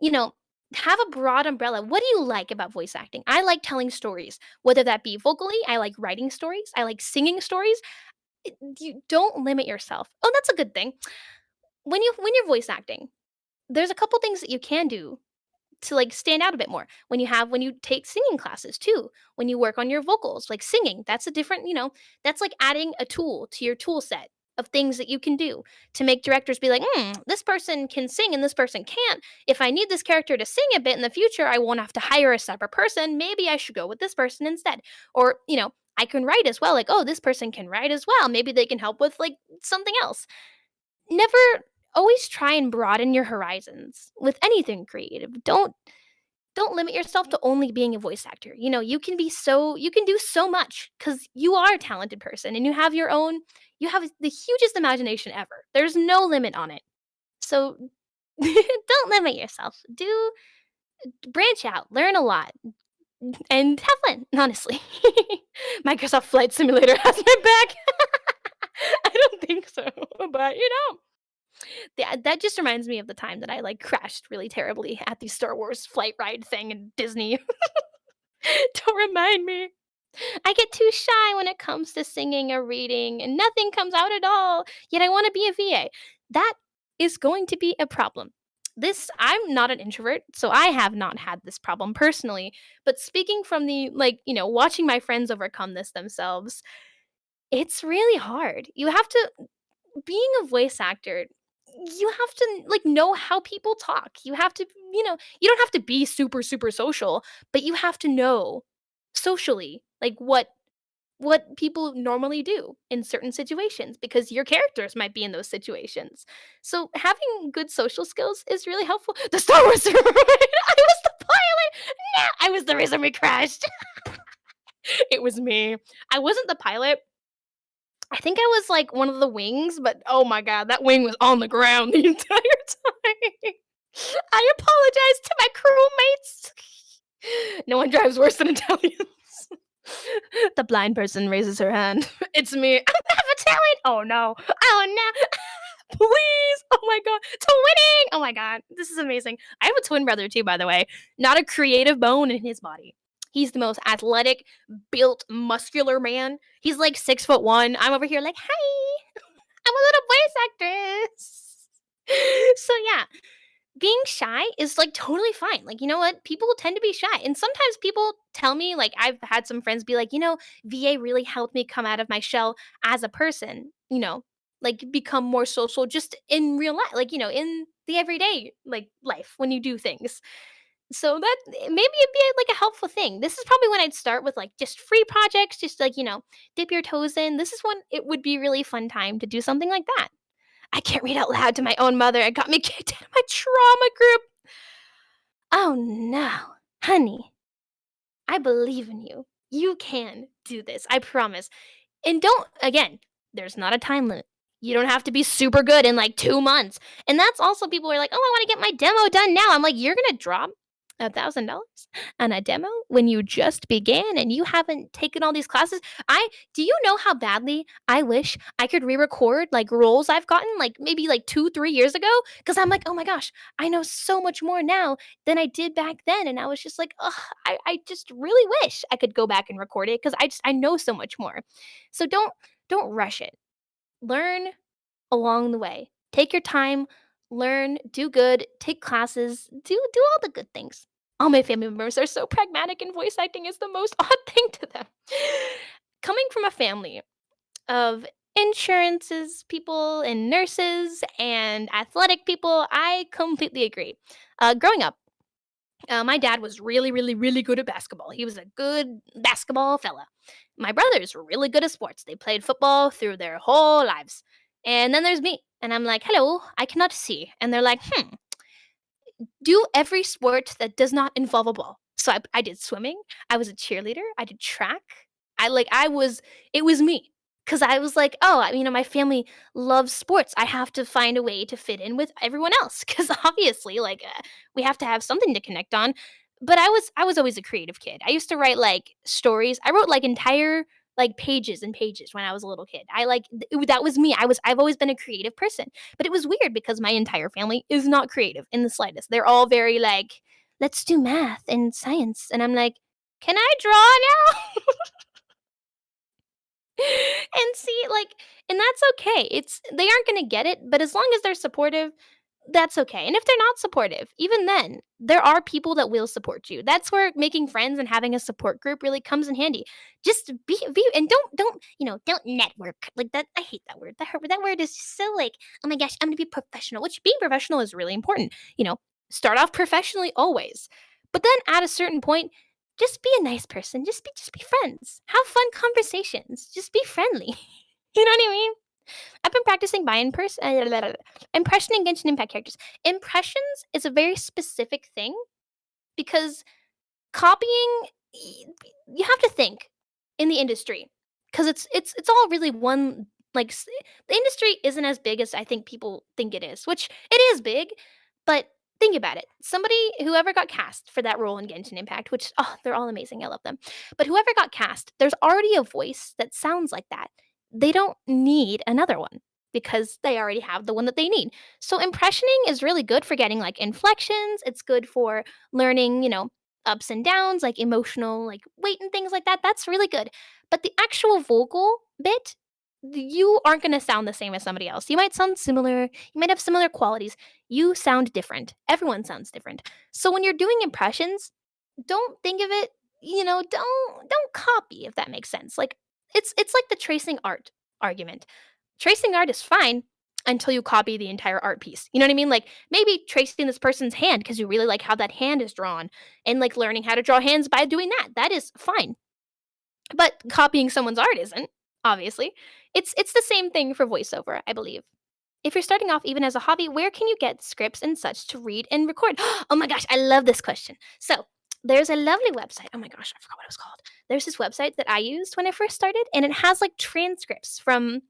You know, have a broad umbrella. What do you like about voice acting? I like telling stories, whether that be vocally, I like writing stories, I like singing stories. You don't limit yourself. Oh, that's a good thing. When you're voice acting, there's a couple things that you can do to like stand out a bit more when you take singing classes too, when you work on your vocals, like singing, that's a different, that's like adding a tool to your tool set of things that you can do to make directors be like, this person can sing and this person can't. If I need this character to sing a bit in the future, I won't have to hire a separate person. Maybe I should go with this person instead. Or, I can write as well. Like, oh, this person can write as well. Maybe they can help with like something else. Never Always try and broaden your horizons with anything creative. Don't limit yourself to only being a voice actor. You can do so much cuz you are a talented person and you have the hugest imagination ever. There's no limit on it. So don't limit yourself. Do branch out, learn a lot, and have fun, honestly. Microsoft Flight Simulator has my back. I don't think so, but that just reminds me of the time that I like crashed really terribly at the Star Wars flight ride thing in Disney. Don't remind me. I get too shy when it comes to singing or reading, and nothing comes out at all. Yet I want to be a VA. That is going to be a problem. I'm not an introvert, so I have not had this problem personally. But speaking from watching my friends overcome this themselves, it's really hard. Being a voice actor, you have to like know how people talk. You don't have to be super super social, but you have to know socially like what people normally do in certain situations because your characters might be in those situations. So having good social skills is really helpful. The Star Wars I was the pilot. No, I was the reason we crashed. It was me. I wasn't the pilot. I think I was, like, one of the wings, but oh my god, that wing was on the ground the entire time. I apologize to my crewmates. No one drives worse than Italians. The blind person raises her hand. It's me. I have a talent. Oh, no. Oh, no. Please. Oh my god. Twinning. Oh my god. This is amazing. I have a twin brother too, by the way. Not a creative bone in his body. He's the most athletic, built, muscular man. He's like 6'1". I'm over here like, hi, I'm a little voice actress. So yeah, being shy is like totally fine. Like, you know what? People tend to be shy. And sometimes people tell me, like, I've had some friends be like, VA really helped me come out of my shell as a person, like become more social just in real life, like, in the everyday like life when you do things. So maybe it'd be like a helpful thing. This is probably when I'd start with like just free projects, just like, dip your toes in. This is when it would be really fun time to do something like that. I can't read out loud to my own mother. It got me kicked out of my trauma group. Oh no, honey, I believe in you. You can do this. I promise. And again, there's not a time limit. You don't have to be super good in like 2 months. And that's also people are like, oh, I want to get my demo done now. I'm like, you're going to drop $1,000 on a demo when you just began and you haven't taken all these classes. Do you know how badly I wish I could re-record like roles I've gotten like maybe like 2, 3 years ago? Because I'm like, oh my gosh, I know so much more now than I did back then. And I was just like, ugh, I just really wish I could go back and record it because I know so much more. So don't rush it. Learn along the way. Take your time, learn, do good, take classes, do all the good things. All my family members are so pragmatic and voice acting is the most odd thing to them. Coming from a family of insurances people and nurses and athletic people, I completely agree. Growing up, my dad was really, really, really good at basketball. He was a good basketball fella. My brothers were really good at sports. They played football through their whole lives. And then there's me. And I'm like, hello, I cannot see. And they're like, do every sport that does not involve a ball. So I did swimming. I was a cheerleader. I did track. It was me. Cause I was like, oh, my family loves sports. I have to find a way to fit in with everyone else. Cause obviously, like, we have to have something to connect on. But I was always a creative kid. I used to write like stories. I wrote like entire like pages and pages when I was a little kid. That was me. I've always been a creative person. But it was weird because my entire family is not creative in the slightest. They're all very like, let's do math and science. And I'm like, can I draw now? And see, Like, and that's okay. It's they aren't gonna get it, but as long as they're supportive, that's okay. And if they're not supportive, even then, there are people that will support you. That's where making friends and having a support group really comes in handy. Just be and don't network. Like that I hate that word. That word is so like, oh my gosh, I'm gonna be professional, which being professional is really important. Start off professionally always. But then at a certain point, just be a nice person. Just be friends. Have fun conversations. Just be friendly. You know what I mean? I've been practicing my impression and Genshin Impact characters. Impressions is a very specific thing because copying you have to think in the industry because it's all really one the industry isn't as big as I think people think it is, which it is big, but think about it. Somebody whoever got cast for that role in Genshin Impact, which they're all amazing, I love them. But whoever got cast, there's already a voice that sounds like that. They don't need another one because they already have the one that they need. So impressioning is really good for getting like inflections. It's good for learning, ups and downs, like emotional, like weight and things like that. That's really good. But the actual vocal bit, you aren't going to sound the same as somebody else. You might sound similar, you might have similar qualities. You sound different. Everyone sounds different. So when you're doing impressions, don't think of it, don't copy if that makes sense. Like it's like the tracing art argument. Tracing art is fine until you copy the entire art piece. You know what I mean? Like maybe tracing this person's hand because you really like how that hand is drawn and like learning how to draw hands by doing that. That is fine. But copying someone's art isn't, obviously. It's the same thing for voiceover, I believe. If you're starting off even as a hobby, where can you get scripts and such to read and record? Oh my gosh, I love this question. So, there's a lovely website. Oh my gosh, I forgot what it was called. There's this website that I used when I first started, and it has like transcripts from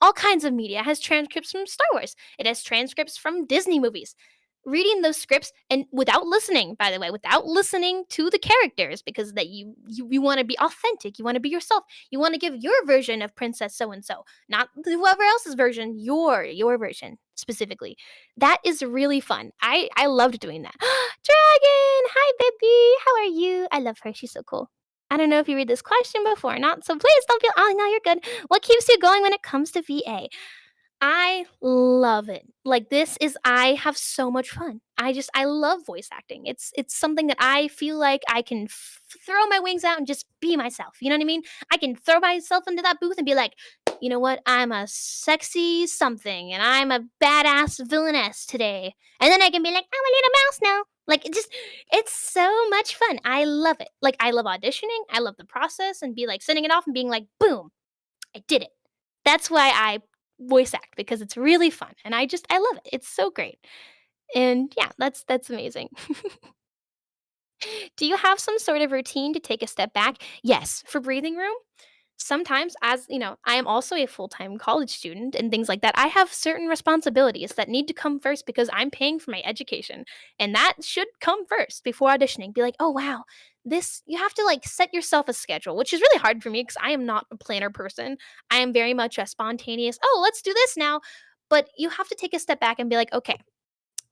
all kinds of media. It has transcripts from Star Wars. It has transcripts from Disney movies. Reading those scripts and without listening, by the way, without listening to the characters, because that you want to be authentic, you want to be yourself, you want to give your version of Princess so and so, not whoever else's version, your version specifically. That is really fun. I loved doing that. Dragon, hi baby, how are you? I love her. She's so cool. I don't know if you read this question before or not, so please don't feel. Oh no, you're good. What keeps you going when it comes to VA? I love it. Like I have so much fun. I love voice acting. It's something that I feel like I can throw my wings out and just be myself. You know what I mean? I can throw myself into that booth and be like, you know what? I'm a sexy something and I'm a badass villainess today. And then I can be like, I'm a little mouse now. Like it's so much fun. I love it. Like I love auditioning. I love the process and be like sending it off and being like, boom, I did it. That's why I voice act because it's really fun and I love it. It's so great. And yeah, that's amazing. Do you have some sort of routine to take a step back? Yes, for breathing room. Sometimes, as I am also a full time college student and things like that. I have certain responsibilities that need to come first because I'm paying for my education. And that should come first before auditioning. Be like, oh, wow, you have to like set yourself a schedule, which is really hard for me because I am not a planner person. I am very much a spontaneous, oh, let's do this now. But you have to take a step back and be like, okay,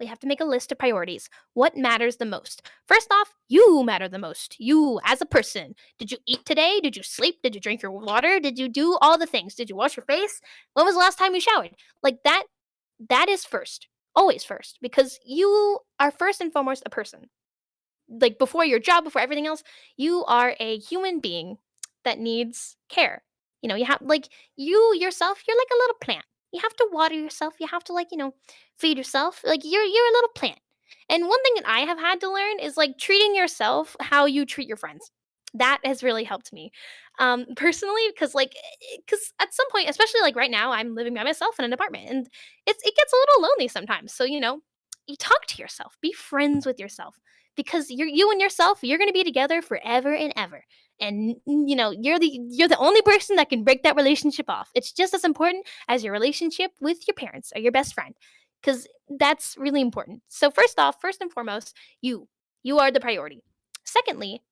we have to make a list of priorities. What matters the most? First off, you matter the most. You as a person. Did you eat today? Did you sleep? Did you drink your water? Did you do all the things? Did you wash your face? When was the last time you showered? Like that is first. Always first because you are first and foremost a person. Like before your job, before everything else, you are a human being that needs care. You have like you yourself, you're like a little plant. You have to water yourself. You have to like, feed yourself. Like you're a little plant. And one thing that I have had to learn is like treating yourself how you treat your friends. That has really helped me. Personally, because at some point, especially like right now, I'm living by myself in an apartment and it gets a little lonely sometimes. So, you talk to yourself, be friends with yourself because you and yourself, you're going to be together forever and ever. And you're the only person that can break that relationship off. It's just as important as your relationship with your parents or your best friend because that's really important. So first and foremost, you are the priority. Secondly,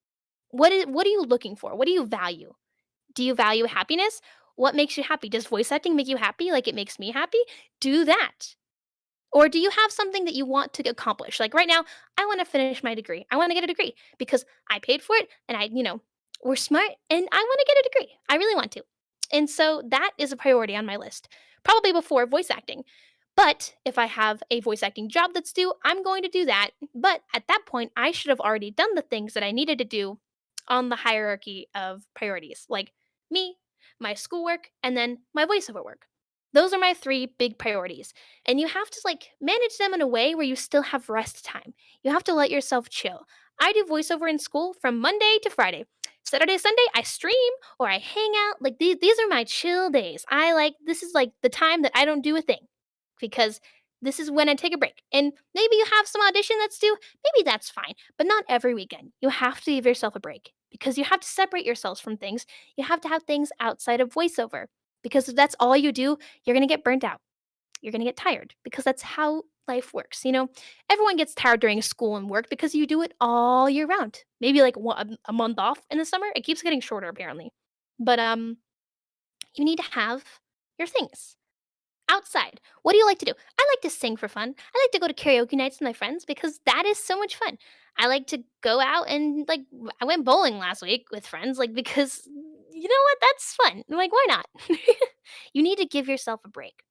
what are you looking for? What do you value? Do you value happiness? What makes you happy? Does voice acting make you happy like it makes me happy? Do that. Or do you have something that you want to accomplish? Like right now, I want to finish my degree. I want to get a degree because I paid for it and we're smart and I want to get a degree. I really want to. And so that is a priority on my list, probably before voice acting. But if I have a voice acting job that's due, I'm going to do that. But at that point, I should have already done the things that I needed to do on the hierarchy of priorities, like me, my schoolwork, and then my voiceover work. Those are my three big priorities. And you have to like manage them in a way where you still have rest time. You have to let yourself chill. I do voiceover in school from Monday to Friday. Saturday, Sunday, I stream or I hang out. Like these are my chill days. I like this is like the time that I don't do a thing because this is when I take a break. And maybe you have some audition that's due. Maybe that's fine, but not every weekend. You have to give yourself a break because you have to separate yourselves from things. You have to have things outside of voiceover because if that's all you do, you're going to get burnt out. You're going to get tired because that's how life works. Everyone gets tired during school and work because you do it all year round. Maybe like a month off in the summer. It keeps getting shorter apparently. But you need to have your things outside. What do you like to do? I like to sing for fun. I like to go to karaoke nights with my friends because that is so much fun. I like to go out and like I went bowling last week with friends like because you know what? That's fun. Like why not? You need to give yourself a break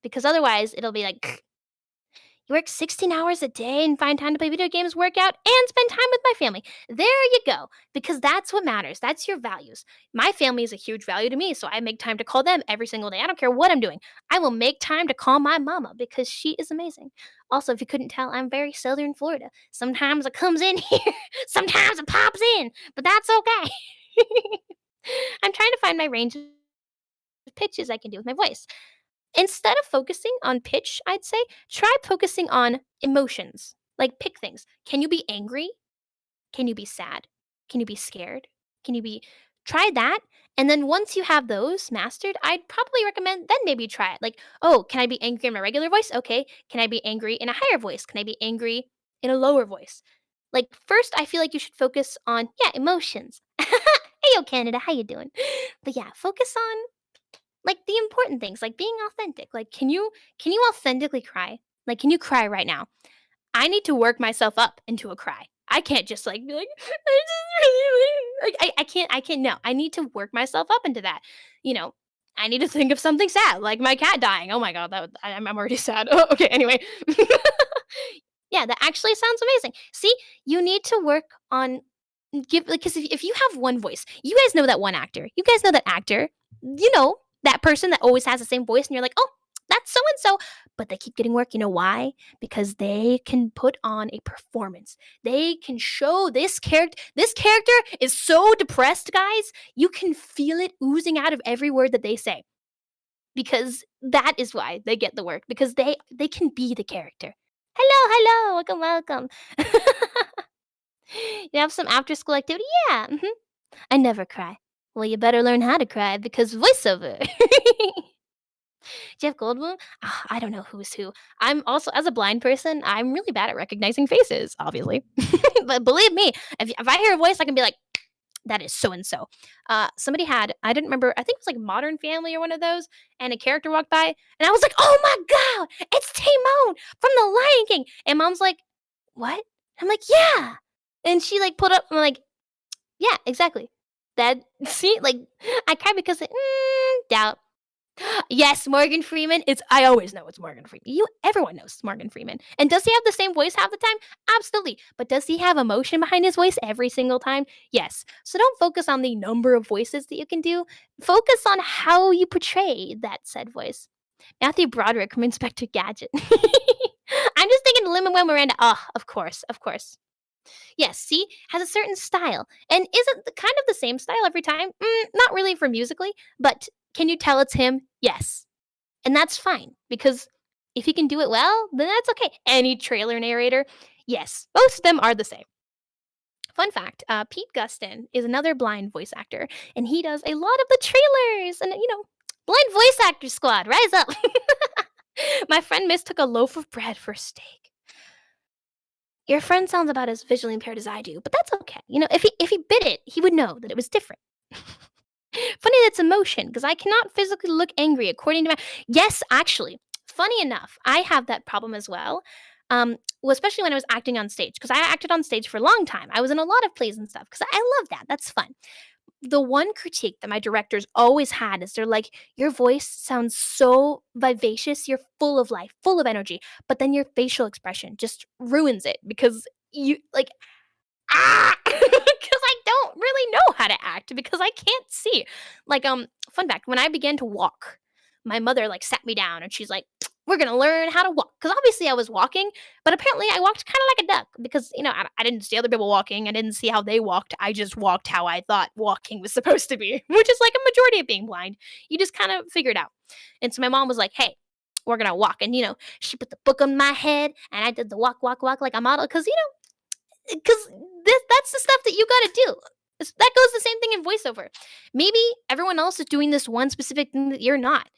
because otherwise it'll be like you work 16 hours a day and find time to play video games, work out, and spend time with my family. There you go. Because that's what matters. That's your values. My family is a huge value to me, so I make time to call them every single day. I don't care what I'm doing. I will make time to call my mama because she is amazing. Also, if you couldn't tell, I'm very southern Florida. Sometimes it comes in here, sometimes it pops in, but that's okay. I'm trying to find my range of pitches I can do with my voice. Instead of focusing on pitch, I'd say try focusing on emotions. Like pick things. Can you be angry? Can you be sad? Can you be scared? Can you be try that? And then once you have those mastered, I'd probably recommend then maybe try it. Like, oh, can I be angry in my regular voice? Okay. Can I be angry in a higher voice? Can I be angry in a lower voice? Like first, I feel like you should focus on emotions. Hey yo, Canada, how you doing? But yeah, focus on like the important things, like being authentic. Like, can you authentically cry? Like, can you cry right now? I need to work myself up into a cry. I can't just like be like, I just really like I can't no. I need to work myself up into that. You know, I need to think of something sad, like my cat dying. Oh my god, I'm already sad. Oh, okay, anyway. Yeah, that actually sounds amazing. See, you need to work on give because if you have one voice, you guys know that one actor. You guys know that actor. You know that person that always has the same voice, and you're like, oh, that's so and so. But they keep getting work. You know why? Because they can put on a performance. They can show this character. This character is so depressed, guys. You can feel it oozing out of every word that they say. Because that is why they get the work. Because they can be the character. Hello, hello, welcome, welcome. You have some after school activity? Yeah. I never cry. Well, you better learn how to cry because voiceover. Jeff Goldblum? Ah, I don't know who's who. I'm also, as a blind person, I'm really bad at recognizing faces, obviously. But believe me, if I hear a voice, I can be like, that is so and so. Somebody had, I didn't remember, I think it was like Modern Family or one of those, and a character walked by, and I was like, oh my God, it's Timon from The Lion King. And mom's like, what? I'm like, yeah. And she like put up, I'm like, yeah, exactly. That see, like I cried because doubt. Yes, Morgan Freeman. I always know it's Morgan Freeman. Everyone knows it's Morgan Freeman. And does he have the same voice half the time? Absolutely. But does he have emotion behind his voice every single time? Yes. So don't focus on the number of voices that you can do. Focus on how you portray that said voice. Matthew Broderick from Inspector Gadget. I'm just thinking Lin-Manuel Miranda. Oh, of course, of course. Yes, see, has a certain style. And isn't kind of the same style every time? Not really for musically, but can you tell it's him? Yes. And that's fine because if he can do it well, then that's okay. Any trailer narrator? Yes, most of them are the same. Fun fact, Pete Gustin is another blind voice actor, and he does a lot of the trailers. And, blind voice actor squad, rise up. My friend mistook a loaf of bread for steak. Your friend sounds about as visually impaired as I do, but that's okay. If he bit it, he would know that it was different. Funny that's emotion, because I cannot physically look angry according to my yes, actually. Funny enough, I have that problem as well. Well, especially when I was acting on stage, because I acted on stage for a long time. I was in a lot of plays and stuff, because I love that. That's fun. The one critique that my directors always had is they're like, "Your voice sounds so vivacious, you're full of life, full of energy, but then your facial expression just ruins it because you like, ah, because I don't really know how to act because I can't see." Like, fun fact, when I began to walk, my mother, like, sat me down and she's like, "We're gonna learn how to walk." Because obviously I was walking, but apparently I walked kinda like a duck because, I didn't see other people walking, I didn't see how they walked, I just walked how I thought walking was supposed to be, which is like a majority of being blind. You just kind of figure it out. And so my mom was like, "Hey, we're gonna walk." And, she put the book on my head and I did the walk, walk, walk like a model because, because that's the stuff that you gotta do. That goes the same thing in voiceover. Maybe everyone else is doing this one specific thing that you're not.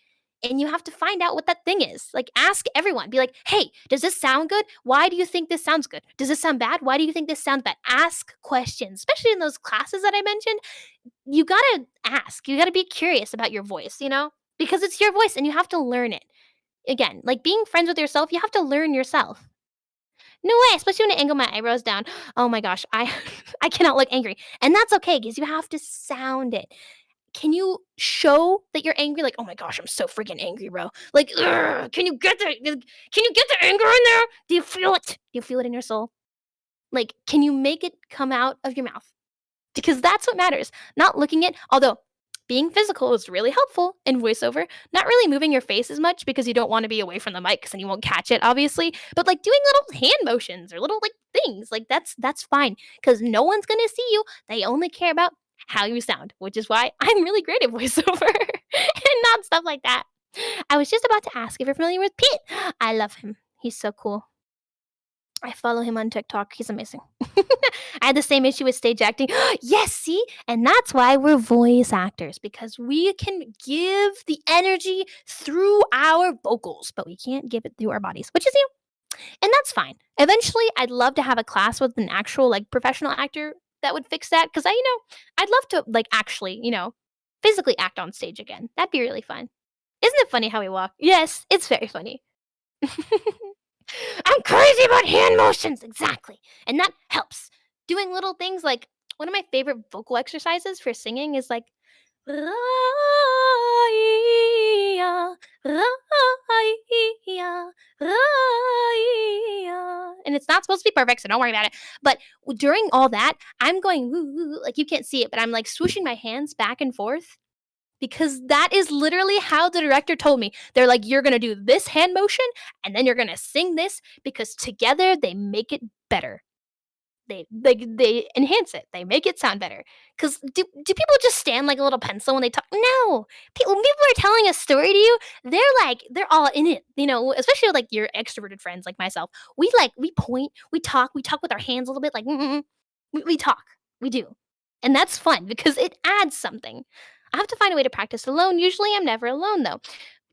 And you have to find out what that thing is. Like, ask everyone. Be like, hey, does this sound good? Why do you think this sounds good? Does this sound bad? Why do you think this sounds bad? Ask questions, especially in those classes that I mentioned. You gotta ask. You gotta be curious about your voice, because it's your voice and you have to learn it. Again, like being friends with yourself, you have to learn yourself. No way, especially when I angle my eyebrows down. Oh my gosh, I I cannot look angry. And that's okay because you have to sound it. Can you show that you're angry? Like, "Oh my gosh, I'm so freaking angry, bro." Like, "Ugh, can you get the anger in there? Do you feel it? Do you feel it in your soul?" Like, can you make it come out of your mouth? Because that's what matters, not looking it although being physical is really helpful in voiceover, not really moving your face as much because you don't wanna be away from the mic because then you won't catch it, obviously, but, like, doing little hand motions or little, like, things, like, that's fine because no one's gonna see you, they only care about how you sound, which is why I'm really great at voiceover and not stuff like that. I was just about to ask if you're familiar with Pete. I love him. He's so cool. I follow him on TikTok. He's amazing. I had the same issue with stage acting. Yes, see? And that's why we're voice actors because we can give the energy through our vocals, but we can't give it through our bodies, which is and that's fine. Eventually, I'd love to have a class with an actual like professional actor that would fix that because I'd love to like actually, physically act on stage again. That'd be really fun. Isn't it funny how we walk? Yes, it's very funny. I'm crazy about hand motions, exactly. And that helps. Doing little things like one of my favorite vocal exercises for singing is like "Ra-ia, ra-ia, ra-ia." And it's not supposed to be perfect, so don't worry about it. But during all that, I'm going woo, woo, woo, like you can't see it, but I'm like swooshing my hands back and forth because that is literally how the director told me. They're like, "You're gonna do this hand motion, and then you're gonna sing this because together they make it better. They enhance it. They make it sound better." Because do people just stand like a little pencil when they talk? No. When people are telling a story to you, they're all in it. Especially with, like your extroverted friends like myself. We point, we talk with our hands a little bit, like we talk, we do, and that's fun because it adds something. I have to find a way to practice alone. Usually, I'm never alone though.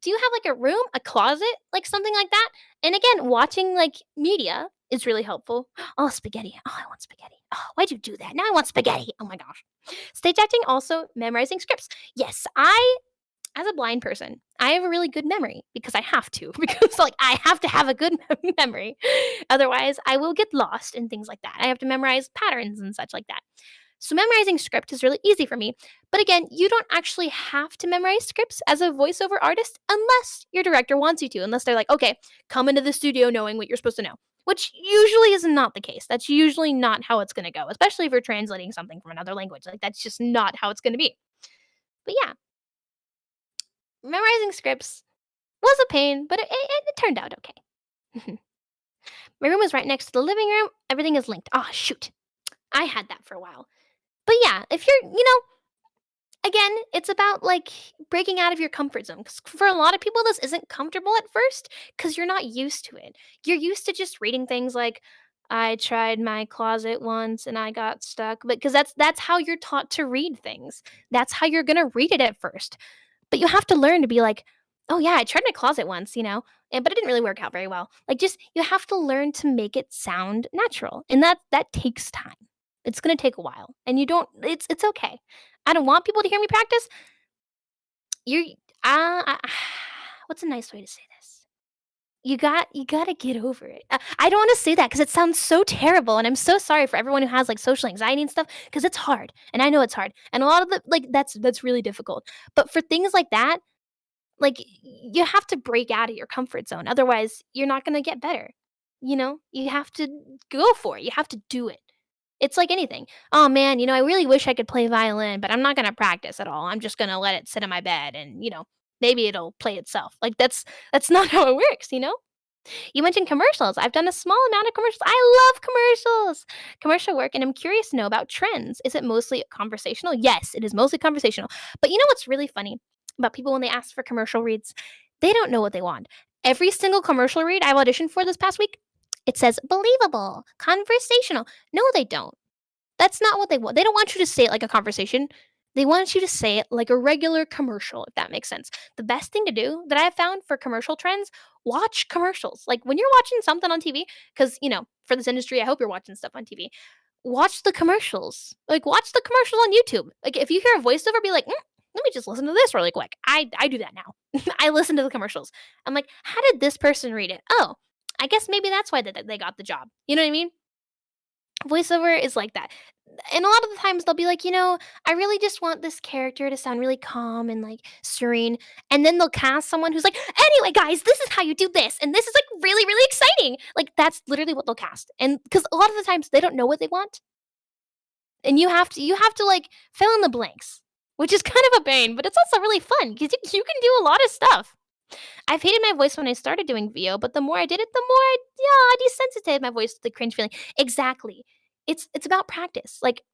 Do you have like a room, a closet, like something like that? And again, watching like media is really helpful. Oh, spaghetti. Oh, I want spaghetti. Oh, why'd you do that? Now I want spaghetti. Oh my gosh. Stage acting, also memorizing scripts. Yes, as a blind person, I have a really good memory because I have to, because like I have to have a good memory. Otherwise, I will get lost and things like that. I have to memorize patterns and such like that. So memorizing script is really easy for me. But again, you don't actually have to memorize scripts as a voiceover artist unless your director wants you to, unless they're like, okay, come into the studio knowing what you're supposed to know, which usually is not the case. That's usually not how it's going to go, especially if you're translating something from another language. Like, that's just not how it's going to be. But yeah, memorizing scripts was a pain, but it turned out okay. My room was right next to the living room. Everything is linked. Oh, shoot. I had that for a while. But yeah, if you're, again, it's about like breaking out of your comfort zone. 'Cause for a lot of people, this isn't comfortable at first because you're not used to it. You're used to just reading things like, I tried my closet once and I got stuck. But because that's how you're taught to read things. That's how you're gonna read it at first. But you have to learn to be like, oh yeah, I tried my closet once, but it didn't really work out very well. Like just you have to learn to make it sound natural. And that takes time. It's gonna take a while. And you don't it's okay. I don't want people to hear me practice. You're what's a nice way to say this? You gotta get over it. I don't wanna say that because it sounds so terrible, and I'm so sorry for everyone who has, like, social anxiety and stuff, because it's hard, and I know it's hard, and a lot of the like, that's really difficult. But for things like that, like, you have to break out of your comfort zone, otherwise, you're not gonna get better, you know? You have to go for it, you have to do it. It's like anything. "Oh, man, I really wish I could play violin, but I'm not gonna practice at all. I'm just gonna let it sit in my bed and, maybe it'll play itself." Like, that's not how it works, you know? You mentioned commercials. I've done a small amount of commercials. I love commercials. Commercial work, and I'm curious to know about trends. Is it mostly conversational? Yes, it is mostly conversational. But you know what's really funny about people when they ask for commercial reads? They don't know what they want. Every single commercial read I've auditioned for this past week, it says believable, conversational. No, they don't. That's not what they want. They don't want you to say it like a conversation. They want you to say it like a regular commercial, if that makes sense. The best thing to do that I've found for commercial trends, watch commercials. Like when you're watching something on TV, because, for this industry, I hope you're watching stuff on TV. Watch the commercials. Like, watch the commercials on YouTube. Like, if you hear a voiceover, be like, let me just listen to this really quick. I do that now. I listen to the commercials. I'm like, how did this person read it? Oh, I guess maybe that's why they got the job. You know what I mean? Voiceover is like that. And a lot of the times they'll be like, I really just want this character to sound really calm and like serene. And then they'll cast someone who's like, anyway, guys, this is how you do this. And this is like really, really exciting. Like that's literally what they'll cast. And because a lot of the times they don't know what they want. And you have to like fill in the blanks, which is kind of a pain, but it's also really fun because you can do a lot of stuff. I've hated my voice when I started doing VO, but the more I did it, the more I desensitized my voice to the cringe feeling. Exactly. It's about practice. Like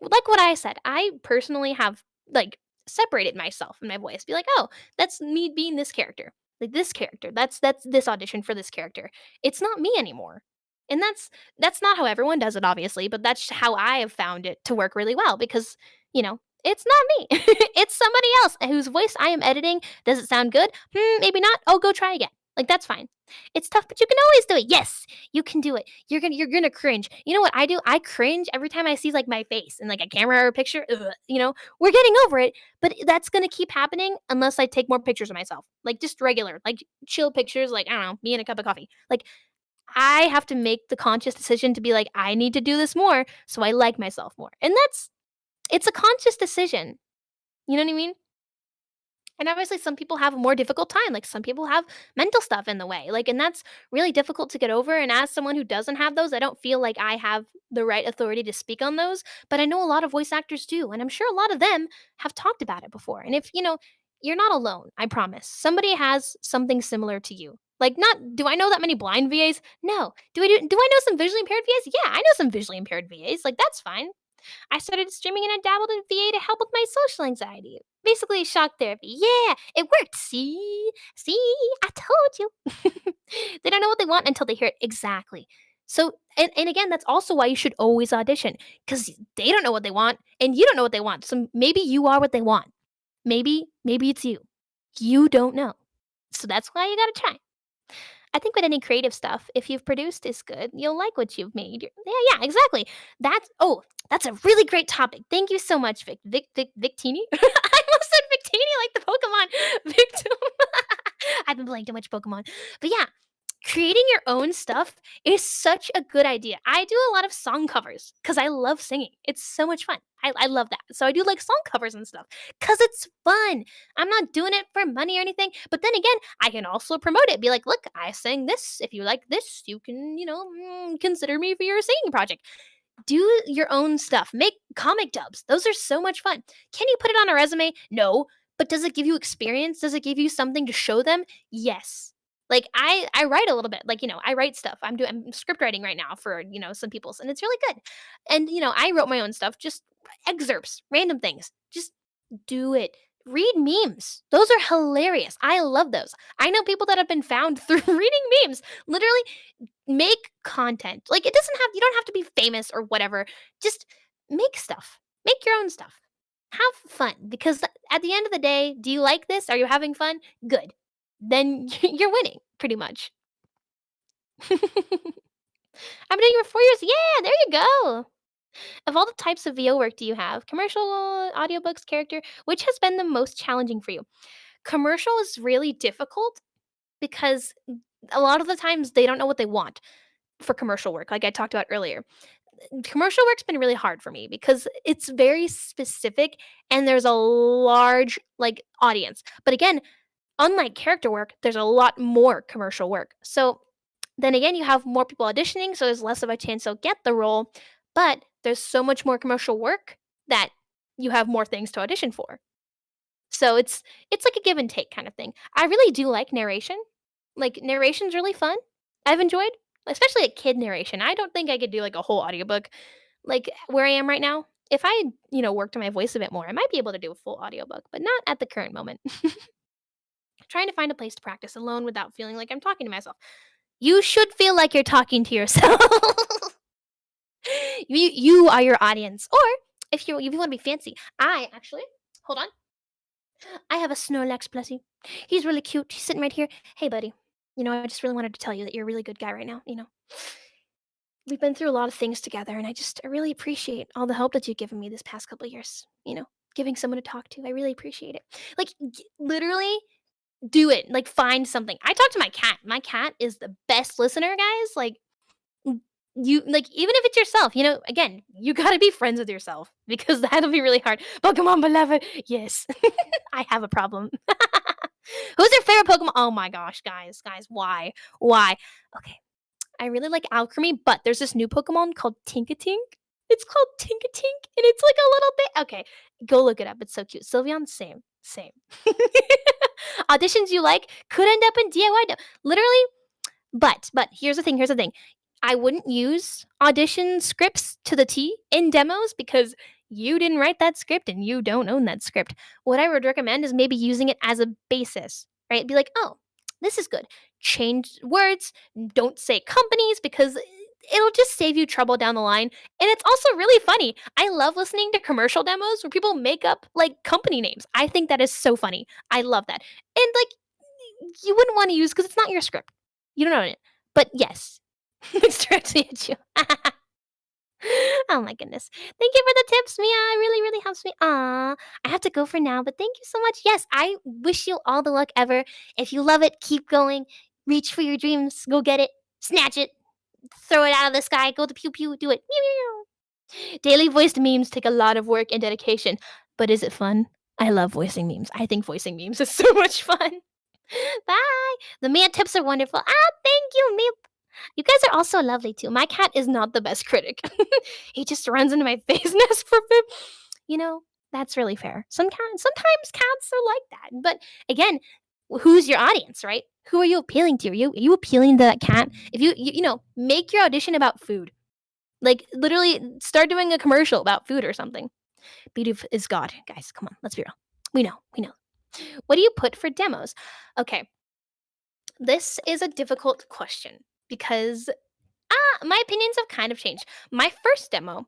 what I said. I personally have like separated myself in my voice. Be like, oh, that's me being this character. Like this character. That's this audition for this character. It's not me anymore. And that's not how everyone does it, obviously, but that's how I have found it to work really well because, it's not me. It's somebody else whose voice I am editing. Does it sound good? Maybe not. Oh, go try again. Like that's fine. It's tough, but you can always do it. Yes, you can do it. You're gonna cringe. You know what I do? I cringe every time I see like my face in like a camera or a picture. Ugh, we're getting over it, but that's gonna keep happening unless I take more pictures of myself, like just regular, like chill pictures, like I don't know, me and a cup of coffee. Like I have to make the conscious decision to be like, I need to do this more, so I like myself more, and it's a conscious decision. You know what I mean? And obviously some people have a more difficult time, like, some people have mental stuff in the way, like, and that's really difficult to get over, and as someone who doesn't have those, I don't feel like I have the right authority to speak on those, but I know a lot of voice actors do, and I'm sure a lot of them have talked about it before, and if you're not alone, I promise. Somebody has something similar to you. Like, not do I know that many blind VAs? No. Do I know some visually impaired VAs? Yeah, I know some visually impaired VAs, like, that's fine. I started streaming and I dabbled in VA to help with my social anxiety. Basically, shock therapy. Yeah, it worked. See, I told you. They don't know what they want until they hear it exactly. So, and again, that's also why you should always audition because they don't know what they want and you don't know what they want. So maybe you are what they want. Maybe it's you. You don't know. So that's why you gotta try. I think with any creative stuff, if you've produced is good, you'll like what you've made. Yeah, exactly. That's a really great topic. Thank you so much, Victini. I almost said Victini like the Pokemon. Victum. I've been playing too much Pokemon. But yeah, creating your own stuff is such a good idea. I do a lot of song covers because I love singing. It's so much fun. I love that. So I do like song covers and stuff because it's fun. I'm not doing it for money or anything. But then again, I can also promote it. Be like, look, I sang this. If you like this, you can, consider me for your singing project. Do your own stuff. Make comic dubs. Those are so much fun. Can you put it on a resume? No. But does it give you experience? Does it give you something to show them? Yes. Like I write a little bit. Like, I write stuff. I'm script writing right now for, some people's and it's really good. And I wrote my own stuff, just excerpts, random things. Just do it. Read memes. Those are hilarious. I love those. I know people that have been found through reading memes. Literally make content. Like you don't have to be famous or whatever. Just make stuff. Make your own stuff. Have fun because at the end of the day, do you like this? Are you having fun? Good. Then you're winning pretty much. I've been doing it for 4 years. Yeah, there you go. Of all the types of VO work do you have? Commercial, audiobooks, character, which has been the most challenging for you? Commercial is really difficult because a lot of the times they don't know what they want for commercial work, like I talked about earlier. Commercial work's been really hard for me because it's very specific and there's a large like audience. But again, unlike character work, there's a lot more commercial work. So then again, you have more people auditioning, so there's less of a chance they'll get the role, but there's so much more commercial work that you have more things to audition for. So it's like a give and take kind of thing. I really do like narration. Like narration's really fun. I've enjoyed, especially a kid narration. I don't think I could do like a whole audiobook like where I am right now. If I, worked on my voice a bit more, I might be able to do a full audiobook, but not at the current moment. Trying to find a place to practice alone without feeling like I'm talking to myself. You should feel like you're talking to yourself. You are your audience. Or if you want to be fancy, I actually hold on. I have a Snorlax Plessy. He's really cute. He's sitting right here. Hey, buddy. I just really wanted to tell you that you're a really good guy right now. We've been through a lot of things together, and I really appreciate all the help that you've given me this past couple of years. Giving someone to talk to. I really appreciate it. Like, literally, do it. Like, find something. I talk to my cat. My cat is the best listener, guys. Like, you like even if it's yourself, again, you gotta be friends with yourself because that'll be really hard. Pokemon beloved, yes. I have a problem. Who's your favorite Pokemon? Oh my gosh, guys, why? Okay, I really like Alchemy, but there's this new Pokemon called Tinkatink. It's called Tinkatink, and it's like a little bit. Okay, go look it up. It's so cute. Sylveon, same. Auditions you like could end up in DIY. Literally, but here's the thing. I wouldn't use audition scripts to the T in demos because you didn't write that script and you don't own that script. What I would recommend is maybe using it as a basis, right? Be like, oh, this is good. Change words, don't say companies because it'll just save you trouble down the line. And it's also really funny. I love listening to commercial demos where people make up like company names. I think that is so funny. I love that. And like, you wouldn't want to use because it's not your script. You don't own it. But yes, looks directly at you. Oh my goodness. Thank you for the tips, Mia. It really, really helps me. I have to go for now, but thank you so much. Yes, I wish you all the luck ever. If you love it, keep going. Reach for your dreams. Go get it. Snatch it. Throw it out of the sky. Go to pew pew. Do it. Meow, meow. Daily voiced memes take a lot of work and dedication, but is it fun? I love voicing memes. I think voicing memes is so much fun. Bye. The Mia tips are wonderful. Thank you, Mia. You guys are also lovely too. My cat is not the best critic. He just runs into my face and asks for food. That's really fair. Sometimes cats are like that. But again, who's your audience, right? Who are you appealing to? Are you appealing to that cat? If make your audition about food. Like literally start doing a commercial about food or something. Beauty is God. Guys, come on, let's be real. We know. What do you put for demos? Okay. This is a difficult question because my opinions have kind of changed. My first demo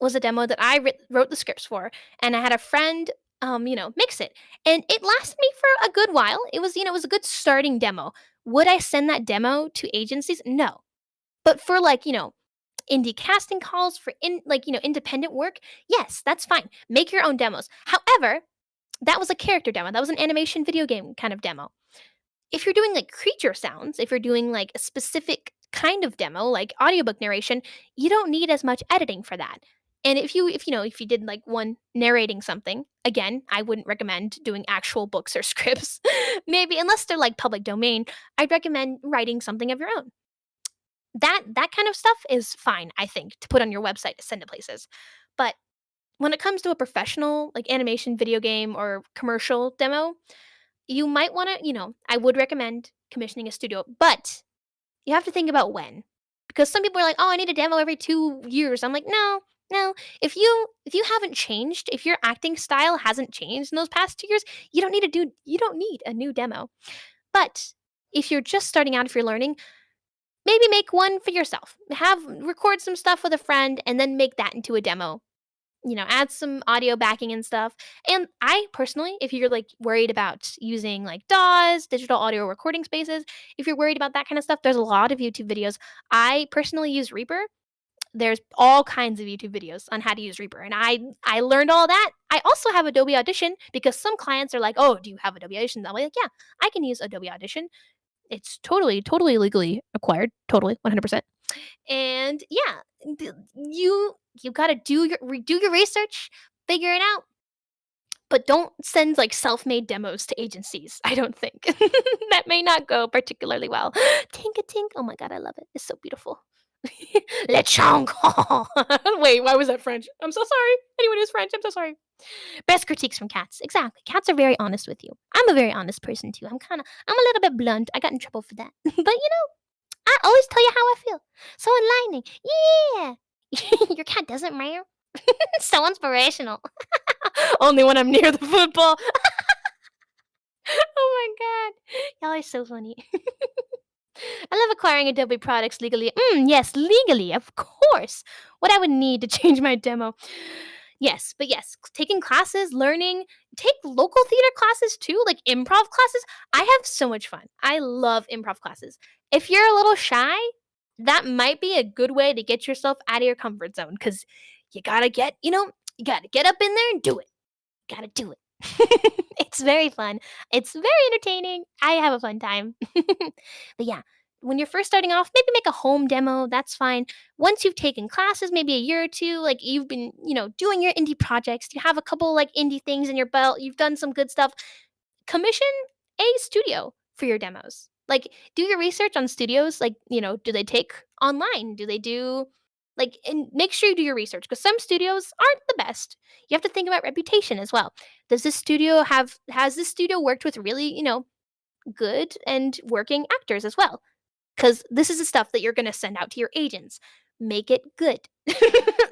was a demo that I wrote the scripts for, and I had a friend, mix it, and it lasted me for a good while. It was a good starting demo. Would I send that demo to agencies? No, but for indie casting calls for independent work, yes, that's fine. Make your own demos. However, that was a character demo. That was an animation video game kind of demo. If you're doing like creature sounds, if you're doing like a specific kind of demo, like audiobook narration, you don't need as much editing for that. And if you did like one narrating something, again, I wouldn't recommend doing actual books or scripts. Maybe unless they're like public domain, I'd recommend writing something of your own. That kind of stuff is fine, I think, to put on your website to send to places. But when it comes to a professional like animation video game or commercial demo, you might want to, I would recommend commissioning a studio, but you have to think about when. Because some people are like, "Oh, I need a demo every 2 years." I'm like, "No. No. If you haven't changed, if your acting style hasn't changed in those past 2 years, you don't need a new demo." But if you're just starting out, if you're learning, maybe make one for yourself. Record some stuff with a friend and then make that into a demo. Add some audio backing and stuff. And I personally, if you're like worried about using like DAWs, digital audio recording spaces, if you're worried about that kind of stuff, there's a lot of YouTube videos. I personally use Reaper. There's all kinds of YouTube videos on how to use Reaper. And I learned all that. I also have Adobe Audition because some clients are like, "Oh, do you have Adobe Audition?" I'm like, "Yeah, I can use Adobe Audition." It's totally legally acquired, totally, 100%. And yeah, you gotta do your research, figure it out, but don't send like self-made demos to agencies. I don't think that may not go particularly well. Tink a tink. Oh my god, I love it. It's so beautiful. Le chonk. Wait, why was that French? I'm so sorry. Anyone who's French, I'm so sorry. Best critiques from cats. Exactly. Cats are very honest with you. I'm a very honest person too. I'm a little bit blunt. I got in trouble for that. But I always tell you how I feel. So enlightening. Yeah. Your cat doesn't meow. So inspirational. Only when I'm near the football. Oh my god. Y'all are so funny. I love acquiring Adobe products legally. Yes, legally, of course. What I would need to change my demo. Yes, but yes, taking classes, learning, take local theater classes too, like improv classes. I have so much fun. I love improv classes. If you're a little shy, that might be a good way to get yourself out of your comfort zone because you gotta get up in there and do it. Gotta do it. It's very fun. It's very entertaining. I have a fun time. But yeah, when you're first starting off, maybe make a home demo. That's fine. Once you've taken classes, maybe a year or two, like you've been, doing your indie projects, you have a couple like indie things in your belt, you've done some good stuff, commission a studio for your demos. Like, do your research on studios. Like, do they take online? Do they do and make sure you do your research because some studios aren't the best. You have to think about reputation as well. Has this studio worked with really, good and working actors as well? Because this is the stuff that you're going to send out to your agents. Make it good.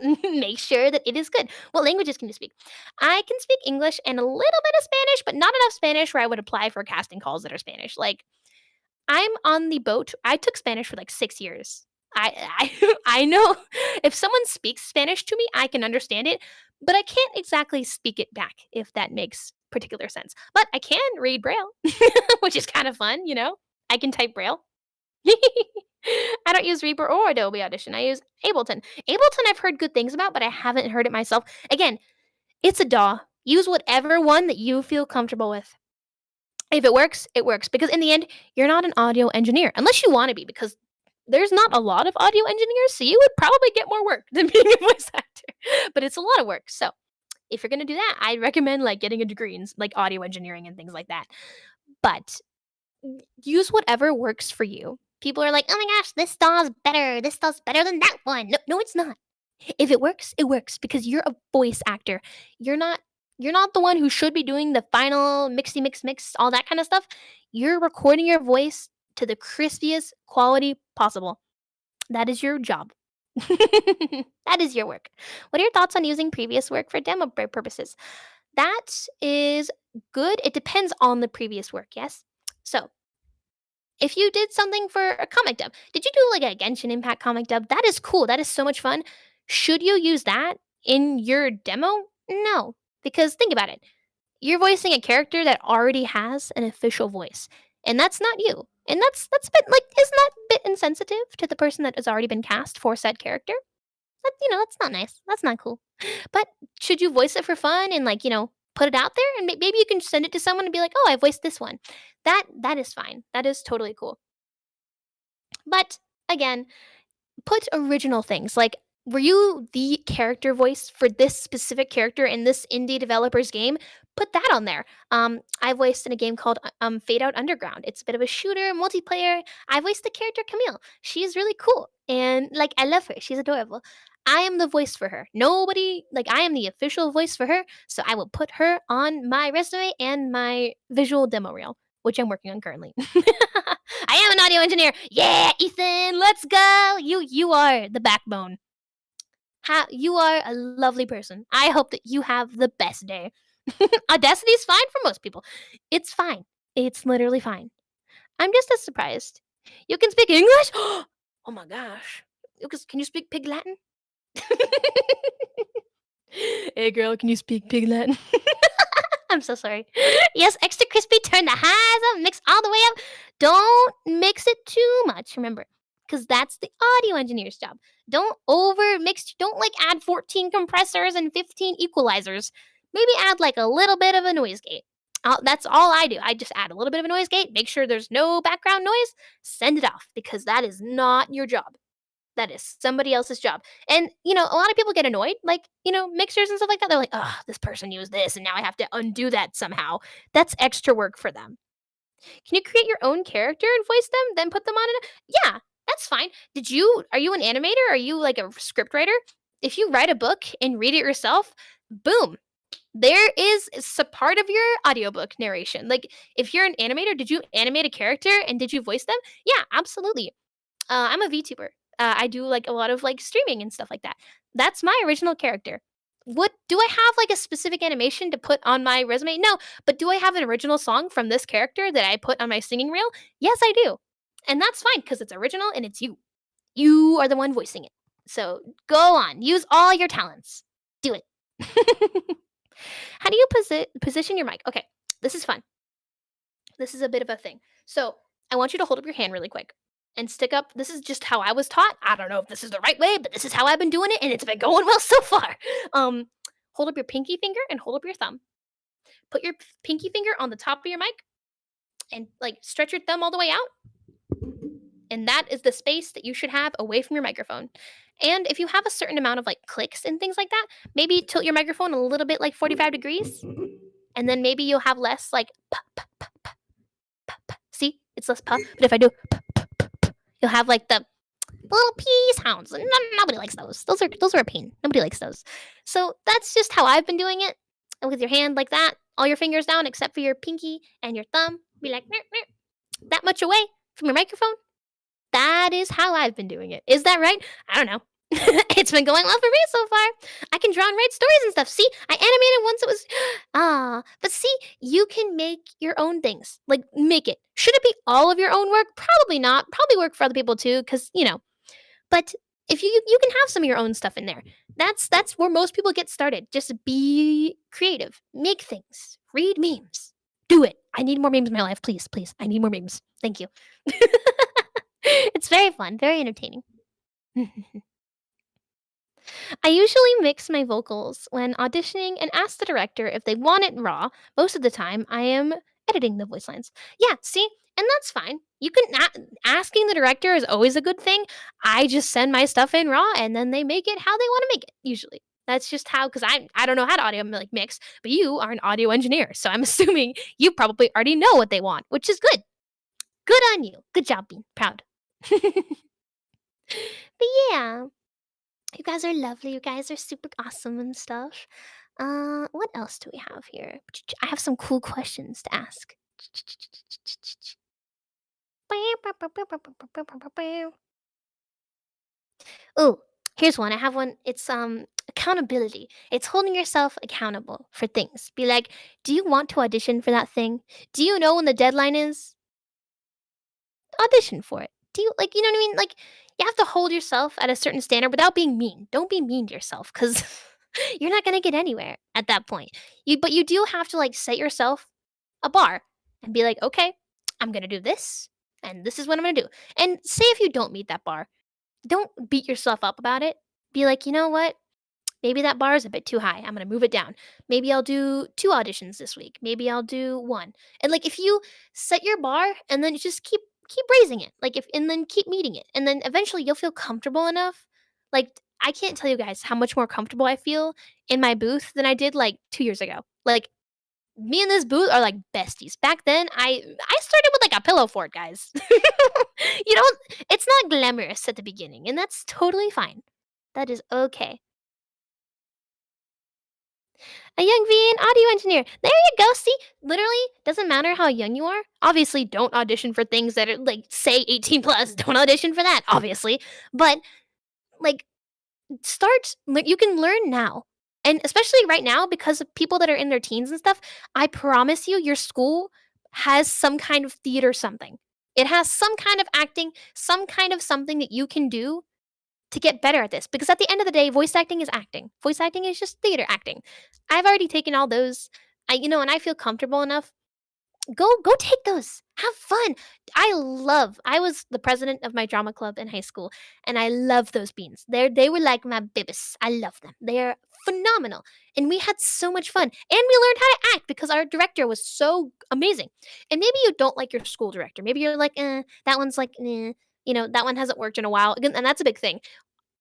Make sure that it is good. What languages can you speak? I can speak English and a little bit of Spanish, but not enough Spanish where I would apply for casting calls that are Spanish. Like, I'm on the boat. I took Spanish for like 6 years. I know if someone speaks Spanish to me, I can understand it, but I can't exactly speak it back if that makes particular sense. But I can read Braille, which is kind of fun. I can type Braille. I don't use Reaper or Adobe Audition. I use Ableton. Ableton I've heard good things about, but I haven't heard it myself. Again, it's a DAW. Use whatever one that you feel comfortable with. If it works, it works. Because in the end, you're not an audio engineer, unless you want to be, because there's not a lot of audio engineers, so you would probably get more work than being a voice actor. But it's a lot of work. So if you're gonna do that, I'd recommend like getting a degree in like audio engineering and things like that. But use whatever works for you. People are like, oh my gosh, this styl's better. This styl's better than that one. No, it's not. If it works because you're a voice actor. You're not you're not the one who should be doing the final mixy mix, all that kind of stuff. You're recording your voice to the crispiest quality possible. That is your job. That is your work. What are your thoughts on using previous work for demo purposes? That is good. It depends on the previous work, yes? So, if you did something for a comic dub, did you do like a Genshin Impact comic dub? That is cool. That is so much fun. Should you use that in your demo? No, because think about it. You're voicing a character that already has an official voice, and that's not you. And that's been like isn't that a bit insensitive to the person that has already been cast for said character? That's not nice. That's not cool. But should you voice it for fun and put it out there and maybe you can send it to someone and be like, "Oh, I voiced this one." That is fine. That is totally cool. But again, put original things. Like, were you the character voice for this specific character in this indie developer's game? Put that on there. I voiced in a game called Fadeout Underground. It's a bit of a shooter, multiplayer. I voiced the character Camille. She's really cool, and I love her. She's adorable. I am the voice for her. Nobody I am the official voice for her, so I will put her on my resume and my visual demo reel, which I'm working on currently. I am an audio engineer. Yeah, Ethan, let's go. You are the backbone. You are a lovely person. I hope that you have the best day. Audacity is fine for most people. It's fine. It's literally fine. I'm just as surprised. You can speak English? Oh my gosh. Can you speak Pig Latin? Hey girl, can you speak Pig Latin? I'm so sorry. Yes, extra crispy, turn the highs up, mix all the way up. Don't mix it too much, remember, because that's the audio engineer's job. Don't over mix, don't add 14 compressors and 15 equalizers. Maybe add a little bit of a noise gate. That's all I do. I just add a little bit of a noise gate, make sure there's no background noise, send it off because that is not your job. That is somebody else's job. And, a lot of people get annoyed, like, mixers and stuff like that. They're like, oh, this person used this and now I have to undo that somehow. That's extra work for them. Can you create your own character and voice them, then put them on it? Yeah, that's fine. Are you an animator? Are you like a script writer? If you write a book and read it yourself, boom, there is a part of your audiobook narration. Like, if you're an animator, did you animate a character and did you voice them? Yeah, absolutely. I'm a VTuber. I do like a lot of like streaming and stuff like that. That's my original character. What do I have like a specific animation to put on my resume? No, but do I have an original song from this character that I put on my singing reel? Yes, I do. And that's fine because it's original and it's you. You are the one voicing it. So go on, use all your talents. Do it. How do you position your mic? Okay, this is fun. This is a bit of a thing. So I want you to hold up your hand really quick and stick up. This is just how I was taught. I don't know if this is the right way, but this is how I've been doing it, and it's been going well so far. Hold up your pinky finger and hold up your thumb. Put your pinky finger on the top of your mic and like stretch your thumb all the way out. And that is the space that you should have away from your microphone. And if you have a certain amount of like clicks and things like that, maybe tilt your microphone a little bit like 45 degrees. And then maybe you'll have less like puh, puh, puh, puh, puh, puh. See, it's less puh. But if I do puh, puh, puh, puh, you'll have like the little pee sounds. Nobody likes those. Those are a pain. Nobody likes those. So that's just how I've been doing it. And with your hand like that, all your fingers down except for your pinky and your thumb, be like that much away from your microphone. That is how I've been doing it. Is that right? I don't know. It's been going well for me so far. I can draw and write stories and stuff. See, I animated once it was but see, you can make your own things. Like make it. Should it be all of your own work? Probably not. Probably work for other people too cuz, but if you can have some of your own stuff in there. That's where most people get started. Just be creative. Make things. Read memes. Do it. I need more memes in my life, please, please. I need more memes. Thank you. It's very fun, very entertaining. I usually mix my vocals when auditioning and ask the director if they want it raw. Most of the time, I am editing the voice lines. Yeah, see? And that's fine. You can asking the director is always a good thing. I just send my stuff in raw and then they make it how they want to make it, usually. That's just how, because I don't know how to audio like mix, but you are an audio engineer, so I'm assuming you probably already know what they want, which is good. Good on you. Good job being proud. But yeah, you guys are lovely. You guys are super awesome and stuff. What else do we have here? I have some cool questions to ask. Oh, here's one. I have one. It's accountability. It's holding yourself accountable for things. Be like, do you want to audition for that thing? Do you know when the deadline is? Audition for it. Do you like, you know what I mean? Like, you have to hold yourself at a certain standard without being mean. Don't be mean to yourself because you're not gonna get anywhere at that point. But you do have to like set yourself a bar and be like, okay, I'm gonna do this, and this is what I'm gonna do. And say if you don't meet that bar, don't beat yourself up about it. Be like, you know what? Maybe that bar is a bit too high. I'm gonna move it down. Maybe I'll do 2 auditions this week. Maybe I'll do 1. And like if you set your bar and then just keep raising it. Like if and then keep meeting it. And then eventually you'll feel comfortable enough. Like I can't tell you guys how much more comfortable I feel in my booth than I did like 2 years ago. Like me and this booth are like besties. Back then I started with like a pillow fort, guys. You don't it's not glamorous at the beginning, and that's totally fine. That is okay. A young VN audio engineer. There you go. See, literally doesn't matter how young you are. Obviously, don't audition for things that are like say 18 plus. Don't audition for that, obviously. But like start like you can learn now. And especially right now because of people that are in their teens and stuff, I promise you your school has some kind of theater something. It has some kind of acting, some kind of something that you can do to get better at this because at the end of the day voice acting is acting. Voice acting is just theater acting. I've already taken all those. And I feel comfortable enough. Go take those. Have fun. I was the president of my drama club in high school, and I love those beans. They were like my babies. I love them. They're phenomenal. And we had so much fun. And we learned how to act because our director was so amazing. And maybe you don't like your school director. Maybe you're like, that one's like, that one hasn't worked in a while. Again, and that's a big thing.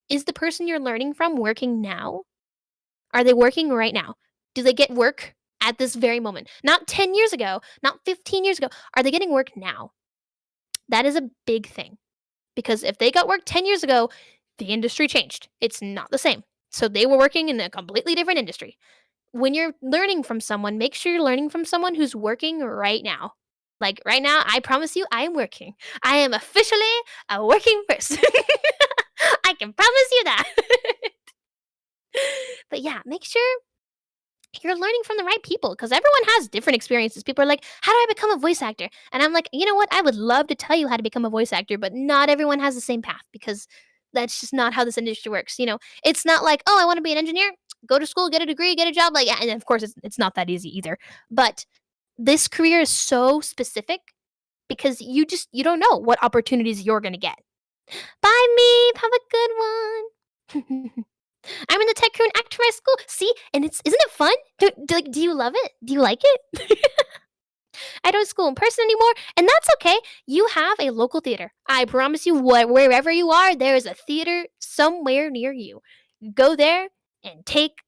Is the person you're learning from working now? Are they working right now? Do they get work at this very moment? Not 10 years ago, not 15 years ago. Are they getting work now? That is a big thing because if they got work 10 years ago, the industry changed. It's not the same. So they were working in a completely different industry. When you're learning from someone, make sure you're learning from someone who's working right now. Like right now, I promise you, I am working. I am officially a working person. I can promise you that. But yeah, make sure you're learning from the right people because everyone has different experiences. People are like, how do I become a voice actor? And I'm like, you know what? I would love to tell you how to become a voice actor, but not everyone has the same path because that's just not how this industry works. It's not like, oh, I want to be an engineer, go to school, get a degree, get a job. Like, and of course, it's not that easy either. But this career is so specific because you don't know what opportunities you're going to get. Bye, me. Have a good one. I'm in the tech crew and act for my school. See, and isn't it fun? Do you love it? Do you like it? I don't school in person anymore, and that's okay. You have a local theater. I promise you, wherever you are, there is a theater somewhere near you. Go there and take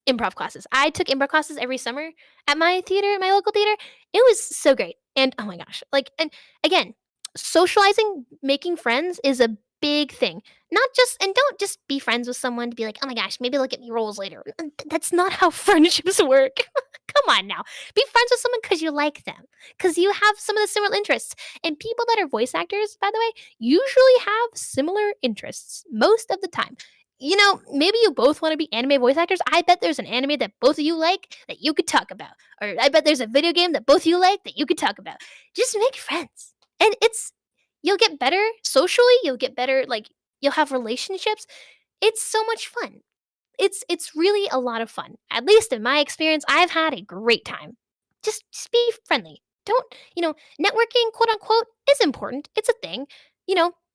improv classes. I took improv classes every summer at my theater, my local theater. It was so great. And oh my gosh, and again, socializing, making friends is a big thing. Not just and don't just be friends with someone to be like, "Oh my gosh, maybe they'll get me roles later." That's not how friendships work. Come on now. Be friends with someone because you like them, because you have some of the similar interests. And people that are voice actors, by the way, usually have similar interests most of the time. Maybe you both want to be anime voice actors. I bet there's an anime that both of you like that you could talk about. Or I bet there's a video game that both of you like that you could talk about. Just make friends. And you'll get better socially, you'll get better, like, you'll have relationships. It's so much fun. It's really a lot of fun. At least in my experience, I've had a great time. Just be friendly. Don't, networking, quote unquote, is important. It's a thing.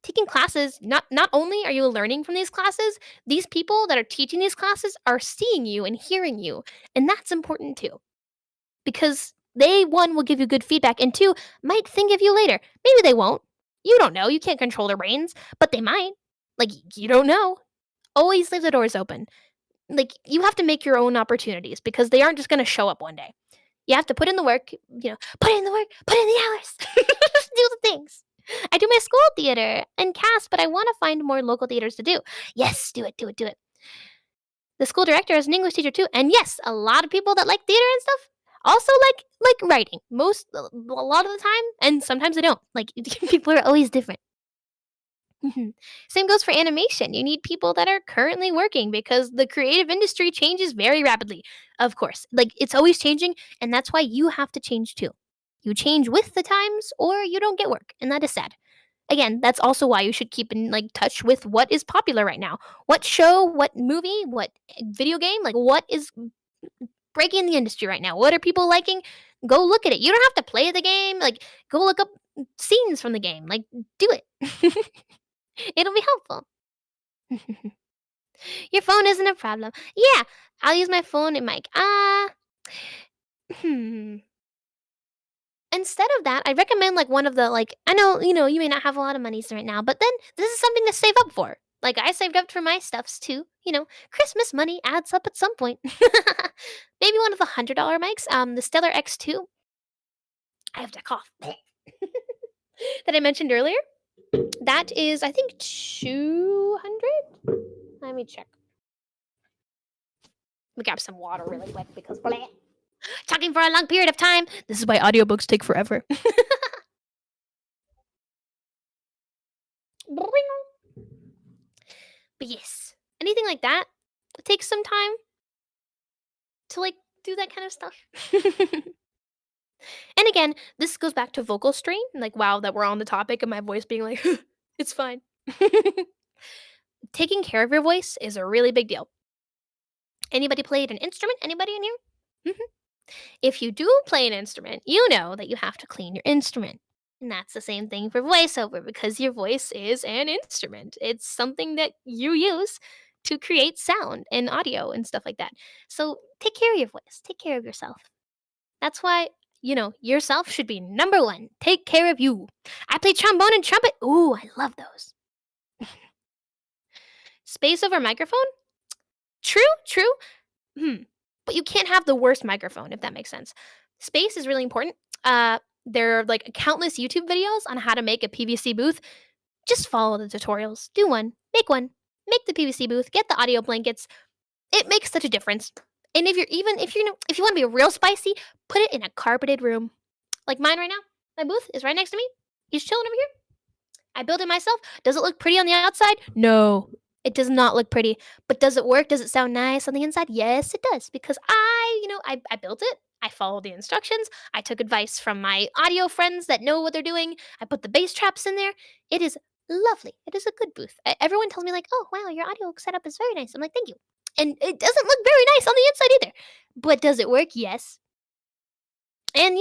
Taking classes, not only are you learning from these classes, these people that are teaching these classes are seeing you and hearing you. And that's important too. Because they, one, will give you good feedback, and two, might think of you later. Maybe they won't. You don't know. You can't control their brains, but they might. Like, you don't know. Always leave the doors open. Like, you have to make your own opportunities because they aren't just going to show up one day. You have to put in the work, put in the work, put in the hours, do the things. I do my school theater and cast, but I want to find more local theaters to do. Yes, do it, do it, do it. The school director is an English teacher too, and yes, a lot of people that like theater and stuff also like writing. A lot of the time, and sometimes they don't. Like, people are always different. Same goes for animation. You need people that are currently working because the creative industry changes very rapidly. Of course, like, it's always changing, and that's why you have to change too. You change with the times or you don't get work, and that is sad. Again, that's also why you should keep in touch with what is popular right now. What show, what movie, what video game, like, what is breaking the industry right now? What are people liking? Go look at it. You don't have to play the game. Like, go look up scenes from the game. Like, do it. It'll be helpful. Your phone isn't a problem. Yeah, I'll use my phone and mic. Hmm. Instead of that, I recommend one of the I know, you may not have a lot of monies right now, but then this is something to save up for. Like, I saved up for my stuffs too. Christmas money adds up at some point. Maybe one of the $100 mics, the Stellar X2. I have to cough. That I mentioned earlier. That is, I think, 200. Let me check. Let me grab some water really quick because talking for a long period of time. This is why audiobooks take forever. But yes, anything like that, it takes some time to do that kind of stuff. And again, this goes back to vocal strain. Like, wow, that we're on the topic of my voice being like, it's fine. Taking care of your voice is a really big deal. Anybody played an instrument? Anybody in here? If you do play an instrument, you know that you have to clean your instrument. And that's the same thing for voiceover because your voice is an instrument. It's something that you use to create sound and audio and stuff like that. So take care of your voice, take care of yourself. That's why, yourself should be number one. Take care of you. I play trombone and trumpet. Ooh, I love those. Space over microphone? True, true. Hmm. But you can't have the worst microphone, if that makes sense. Space is really important. There are like countless YouTube videos on how to make a PVC booth. Just follow the tutorials. Do one. Make one. Make the PVC booth. Get the audio blankets. It makes such a difference. And if you want to be real spicy, put it in a carpeted room. Like mine right now. My booth is right next to me. He's chilling over here. I built it myself. Does it look pretty on the outside? No. It does not look pretty. But does it work? Does it sound nice on the inside? Yes, it does. Because I built it. I followed the instructions. I took advice from my audio friends that know what they're doing. I put the bass traps in there. It is lovely. It is a good booth. Everyone tells me like, "Oh, wow, your audio setup is very nice." I'm like, "Thank you." And it doesn't look very nice on the inside either. But does it work? Yes. And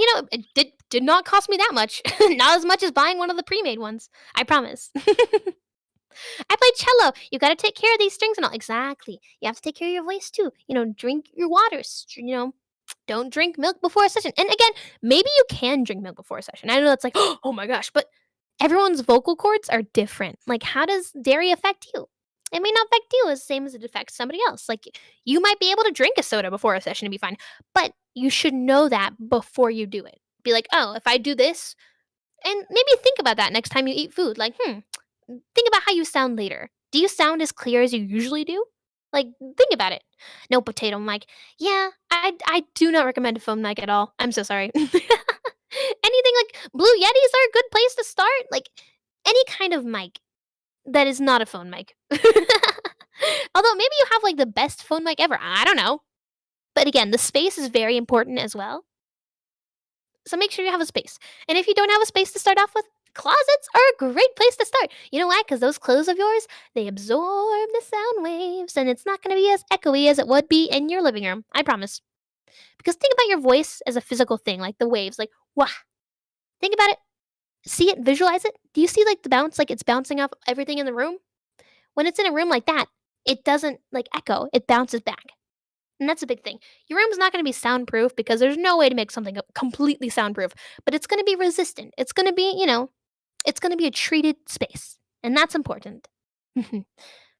it did not cost me that much. Not as much as buying one of the pre-made ones. I promise. I play cello. You got to take care of these strings and all. Exactly. You have to take care of your voice too. Drink your waters. Don't drink milk before a session. And again, maybe you can drink milk before a session. I know that's like, oh my gosh, but everyone's vocal cords are different. Like, how does dairy affect you? It may not affect you as the same as it affects somebody else. Like, you might be able to drink a soda before a session and be fine, but you should know that before you do it. Be like, oh, if I do this, and maybe think about that next time you eat food. Like, think about how you sound later. Do you sound as clear as you usually do? Like, think about it. No potato mic. Yeah, I do not recommend a phone mic at all. I'm so sorry. Anything like Blue Yetis are a good place to start. Like, any kind of mic that is not a phone mic. Although maybe you have like the best phone mic ever. I don't know. But again, the space is very important as well. So make sure you have a space. And if you don't have a space to start off with, closets are a great place to start. You know why? Because those clothes of yours, they absorb the sound waves, and it's not going to be as echoey as it would be in your living room. I promise. Because think about your voice as a physical thing, like the waves, like wah. Think about it. See it, visualize it. Do you see like the bounce, like it's bouncing off everything in the room? When it's in a room like that, it doesn't like echo. It bounces back. And that's a big thing. Your room's not going to be soundproof because there's no way to make something completely soundproof, but it's going to be resistant. It's going to be, it's going to be a treated space. And that's important. But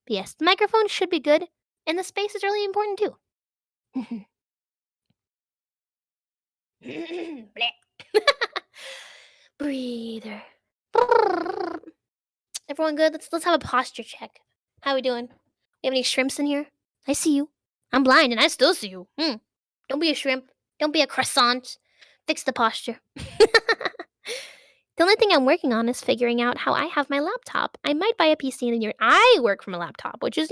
yes, the microphone should be good, and the space is really important too. Bleh. Breather. Everyone good? Let's have a posture check. How we doing? We have any shrimps in here? I see you. I'm blind and I still see you. Don't be a shrimp. Don't be a croissant. Fix the posture. The only thing I'm working on is figuring out how I have my laptop. I might buy a PC in a year. I work from a laptop, which is,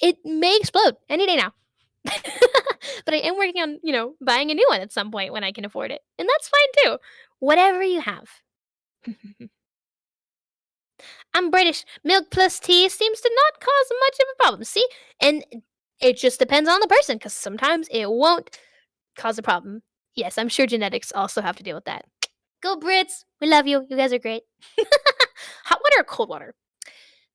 it may explode any day now. But I am working on, buying a new one at some point when I can afford it. And that's fine too. Whatever you have. I'm British. Milk plus tea seems to not cause much of a problem. See? And it just depends on the person because sometimes it won't cause a problem. Yes, I'm sure genetics also have to deal with that. Go Brits! We love you. You guys are great. Hot water or cold water?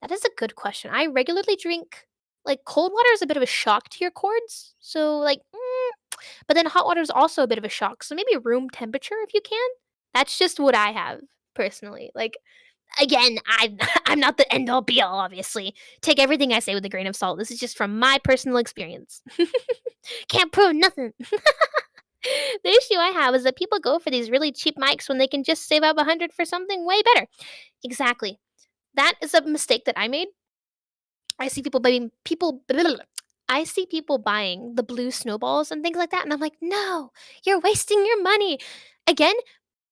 That is a good question. I regularly drink, like, cold water is a bit of a shock to your cords. So, like, but then hot water is also a bit of a shock. So maybe room temperature if you can. That's just what I have personally. Like, again, I'm not the end all be all, obviously. Take everything I say with a grain of salt. This is just from my personal experience. Can't prove nothing. The issue I have is that people go for these really cheap mics when they can just save up 100 for something way better. Exactly. That is a mistake that I made. I see I see people buying the blue snowballs and things like that, and I'm like, no, you're wasting your money. Again,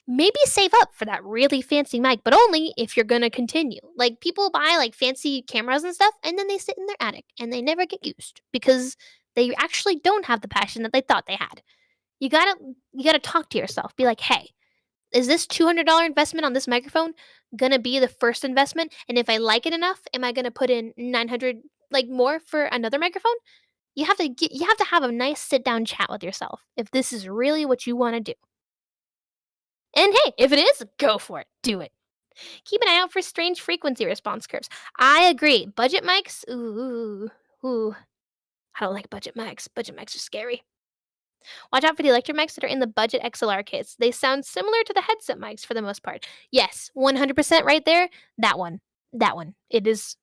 maybe save up for that really fancy mic, but only if you're gonna continue. Like people buy like fancy cameras and stuff, and then they sit in their attic and they never get used because they actually don't have the passion that they thought they had. You gotta talk to yourself. Be like, hey, is this $200 investment on this microphone gonna be the first investment? And if I like it enough, am I gonna put in 900 like more for another microphone? You have to have a nice sit down chat with yourself if this is really what you want to do. And hey, if it is, go for it. Do it. Keep an eye out for strange frequency response curves. I agree. Budget mics, ooh. I don't like budget mics. Budget mics are scary. Watch out for the electro mics that are in the budget XLR kits. They sound similar to the headset mics for the most part. Yes, 100% right there. That one. That one. It is.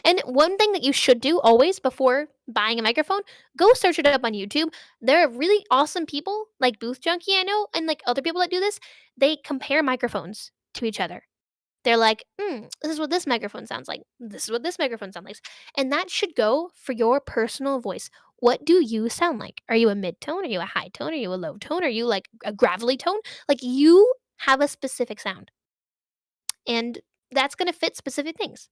And one thing that you should do always before buying a microphone, go search it up on YouTube. There are really awesome people like Booth Junkie, I know, and like other people that do this. They compare microphones to each other. They're like, this is what this microphone sounds like. This is what this microphone sounds like. And that should go for your personal voice. What do you sound like? Are you a mid tone? Are you a high tone? Are you a low tone? Are you like a gravelly tone? Like you have a specific sound. And that's going to fit specific things.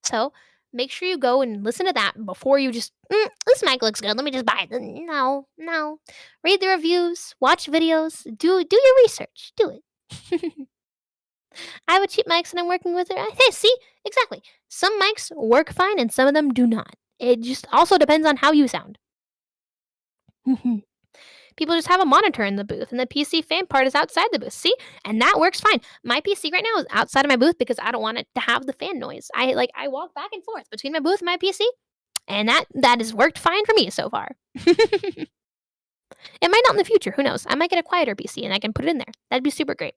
So make sure you go and listen to that before you just, this mic looks good. Let me just buy it. No. Read the reviews, watch videos, do your research. Do it. I have a cheap mics and I'm working with it. Hey, see? Exactly. Some mics work fine and some of them do not. It just also depends on how you sound. People just have a monitor in the booth and the PC fan part is outside the booth. See? And that works fine. My PC right now is outside of my booth because I don't want it to have the fan noise. I walk back and forth between my booth and my PC, and that has worked fine for me so far. It might not in the future. Who knows? I might get a quieter PC and I can put it in there. That'd be super great.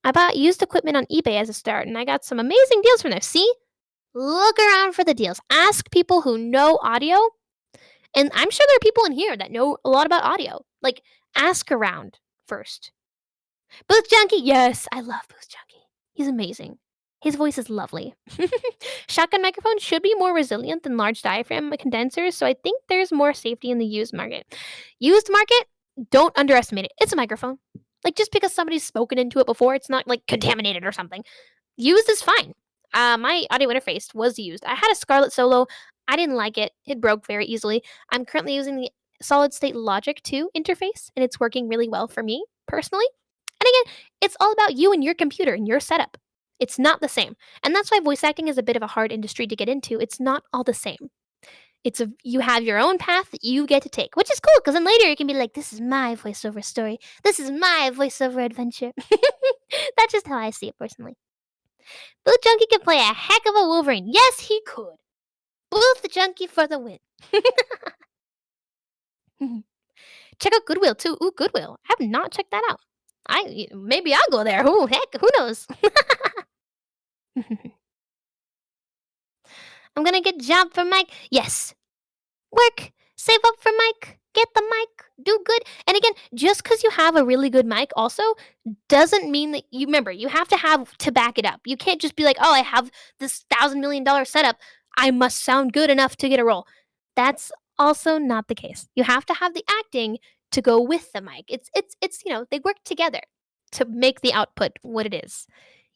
I bought used equipment on eBay as a start, and I got some amazing deals from there. See? Look around for the deals. Ask people who know audio, and I'm sure there are people in here that know a lot about audio. Like, ask around first. Booth Junkie, yes, I love Booth Junkie. He's amazing. His voice is lovely. Shotgun microphones should be more resilient than large diaphragm condensers, so I think there's more safety in the used market. Used market, don't underestimate it. It's a microphone. Like, just because somebody's spoken into it before, it's not like contaminated or something. Used is fine. My audio interface was used. I had a Scarlett Solo. I didn't like it. It broke very easily. I'm currently using the Solid State Logic 2 interface, and it's working really well for me personally. And again, it's all about you and your computer and your setup. It's not the same. And that's why voice acting is a bit of a hard industry to get into. It's not all the same. You have your own path that you get to take, which is cool because then later you can be like, this is my voiceover story. This is my voiceover adventure. That's just how I see it personally. Booth Junkie can play a heck of a Wolverine. Yes, he could. Booth Junkie for the win. Check out Goodwill too. Ooh, Goodwill. I have not checked that out. Maybe I'll go there. Ooh, heck, who knows? I'm gonna get job for Mike. Yes. Work. Save up for Mike. Get the mic. Do good. And again, just because you have a really good mic also doesn't mean that you remember, you have to have to back it up. You can't just be like, oh, I have this $1,000,000 setup. I must sound good enough to get a role. That's also not the case. You have to have the acting to go with the mic. It's they work together to make the output what it is.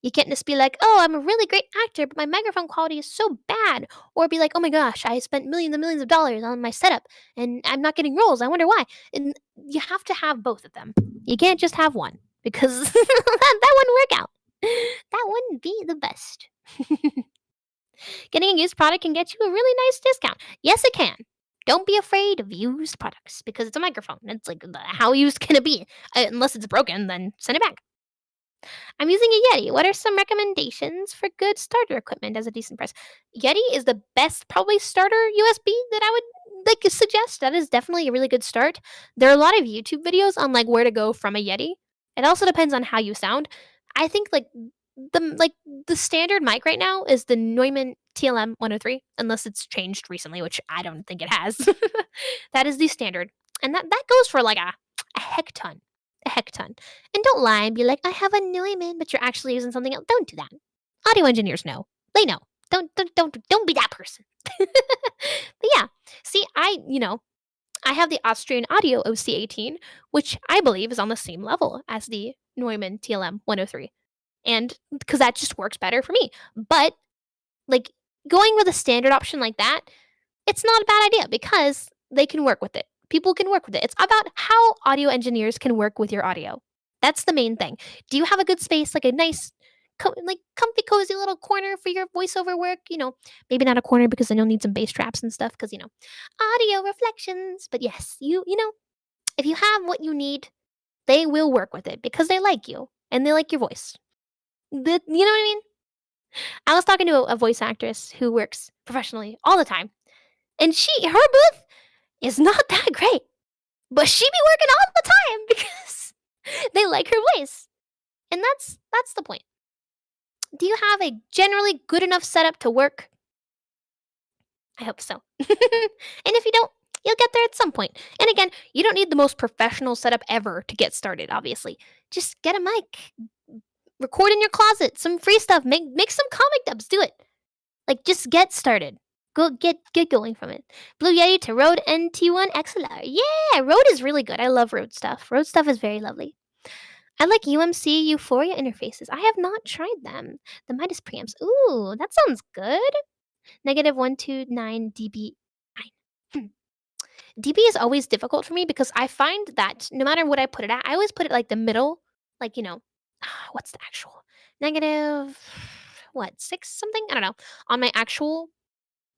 You can't just be like, oh, I'm a really great actor, but my microphone quality is so bad. Or be like, oh my gosh, I spent millions and millions of dollars on my setup and I'm not getting roles. I wonder why. And you have to have both of them. You can't just have one because that wouldn't work out. That wouldn't be the best. Getting a used product can get you a really nice discount. Yes, it can. Don't be afraid of used products because it's a microphone. It's like, how used can it be? Unless it's broken, then send it back. I'm using a Yeti. What are some recommendations for good starter equipment as a decent price? Yeti is the best, probably starter USB that I would like suggest. That is definitely a really good start. There are a lot of YouTube videos on like where to go from a Yeti. It also depends on how you sound. I think the standard mic right now is the Neumann TLM 103, unless it's changed recently, which I don't think it has. That is the standard, and that goes for like a heck ton. A heck ton. And don't lie and be like, I have a Neumann, but you're actually using something else. Don't do that. Audio engineers know. They know. Don't be that person. But yeah. See, I have the Austrian Audio OC18, which I believe is on the same level as the Neumann TLM 103. And because that just works better for me. But like going with a standard option like that, it's not a bad idea because they can work with it. People can work with it. It's about how audio engineers can work with your audio. That's the main thing. Do you have a good space, like a nice, comfy, cozy little corner for your voiceover work? Maybe not a corner because then you'll need some bass traps and stuff because audio reflections. But yes, if you have what you need, They will work with it because they like you and they like your voice. You know what I mean? I was talking to a voice actress who works professionally all the time, and her booth is not that great, but she be working all the time because they like her voice, and that's the point. Do you have a generally good enough setup to work? I hope so. And if you don't, you'll get there at some point. And again, you don't need the most professional setup ever to get started, obviously. Just get a mic, record in your closet, some free stuff, make some comic dubs, do it. Like just get started. Go get going from it. Blue Yeti to Rode NT1 XLR. Yeah, Rode is really good. I love Rode stuff. Rode stuff is very lovely. I like UMC Euphoria interfaces. I have not tried them. The Midas preamps. Ooh, that sounds good. Negative 129 dB. Hmm. dB is always difficult for me because I find that no matter what I put it at, I always put it like the middle, like, what's the actual negative, what, six something? I don't know, on my actual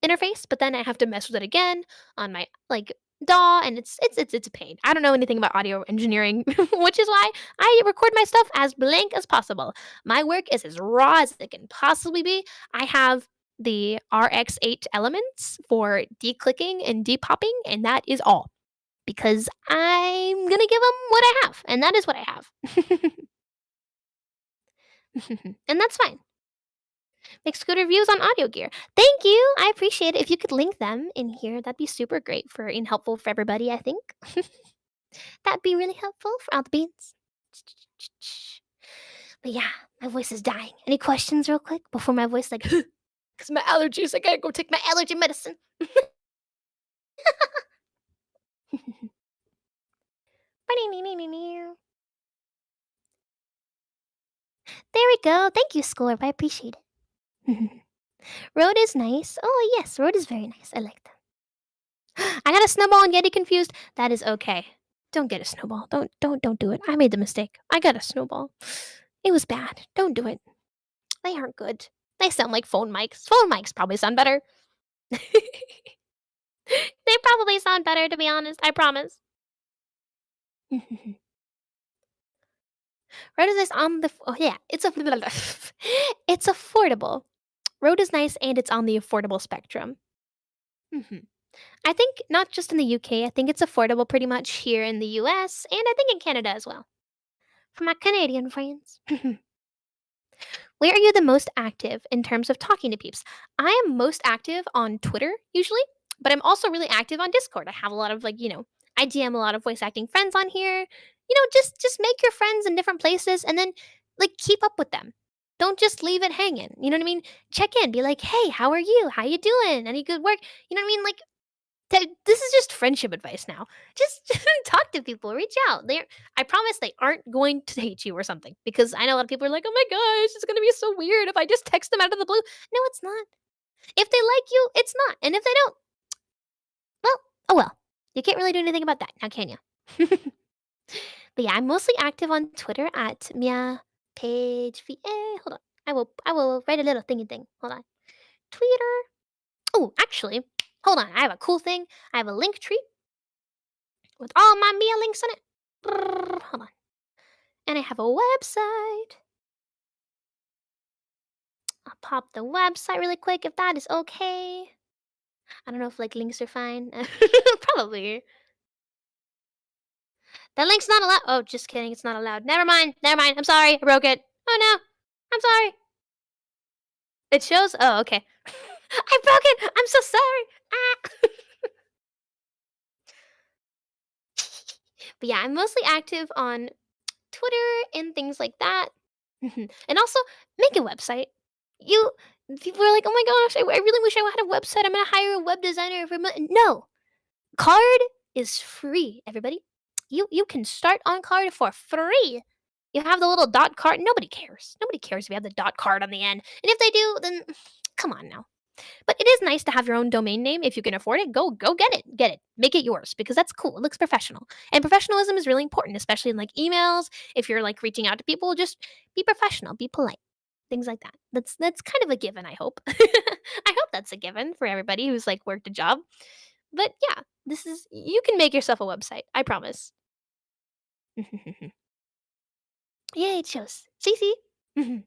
interface, but then I have to mess with it again on my like DAW, and it's a pain. I don't know anything about audio engineering, which is why I record my stuff as blank as possible. My work is as raw as it can possibly be. I have the RX8 elements for declicking and depopping, and that is all. Because I'm gonna give them what I have, and that is what I have. And that's fine. Make good reviews on audio gear. Thank you. I appreciate it. If you could link them in here, that'd be super great and helpful for everybody, I think. That'd be really helpful for all the beans. But yeah, my voice is dying. Any questions real quick before my voice like because my allergies, I gotta go take my allergy medicine. There we go. Thank you, Scorp. I appreciate it. Road is nice. Oh yes, road is very nice. I like that. I got a snowball and Yeti confused. That is okay. Don't get a snowball. Don't do it. I made the mistake. I got a snowball. It was bad. Don't do it. They aren't good. They sound like phone mics. Phone mics probably sound better. They probably sound better, to be honest. I promise. Road is nice on the. Oh yeah, it's affordable. Road is nice and it's on the affordable spectrum. I think not just in the UK. I think it's affordable pretty much here in the US and I think in Canada as well. For my Canadian friends. Where are you the most active in terms of talking to peeps? I am most active on Twitter usually, but I'm also really active on Discord. I have a lot of I DM a lot of voice acting friends on here. Just make your friends in different places and then keep up with them. Don't just leave it hanging. You know what I mean? Check in, be like, "Hey, how are you? How you doing? Any good work?" You know what I mean? This is just friendship advice now. Just talk to people, reach out. I promise they aren't going to hate you or something because I know a lot of people are like, "Oh my gosh, it's going to be so weird if I just text them out of the blue." No, it's not. If they like you, it's not. And if they don't, well, oh well. You can't really do anything about that, now can you? But yeah, I'm mostly active on Twitter at Mia Paige VA. Hold on. I will write a little thingy thing. Hold on. Twitter. Oh, actually, hold on. I have a cool thing. I have a link tree with all my Mia links on it. Hold on. And I have a website. I'll pop the website really quick if that is okay. I don't know if links are fine. Probably. That link's not allowed. Oh, just kidding. It's not allowed. Never mind. Never mind. I'm sorry. I broke it. Oh no. I'm sorry. It shows. Oh, okay. I broke it. I'm so sorry. Ah. But yeah, I'm mostly active on Twitter and things like that. And also, make a website. You People are like, "Oh my gosh, I really wish I had a website. I'm gonna hire a web designer for no." Card is free, everybody. You can start on Card for free. You have the little dot card. Nobody cares. Nobody cares if you have the dot card on the end. And if they do, then come on now. But it is nice to have your own domain name if you can afford it. Go get it. Get it. Make it yours because that's cool. It looks professional. And professionalism is really important, especially in emails. If you're reaching out to people, just be professional, be polite. Things like that. That's kind of a given, I hope. I hope that's a given for everybody who's worked a job. But yeah, you can make yourself a website. I promise. Yay, it shows. See, see? Mhm.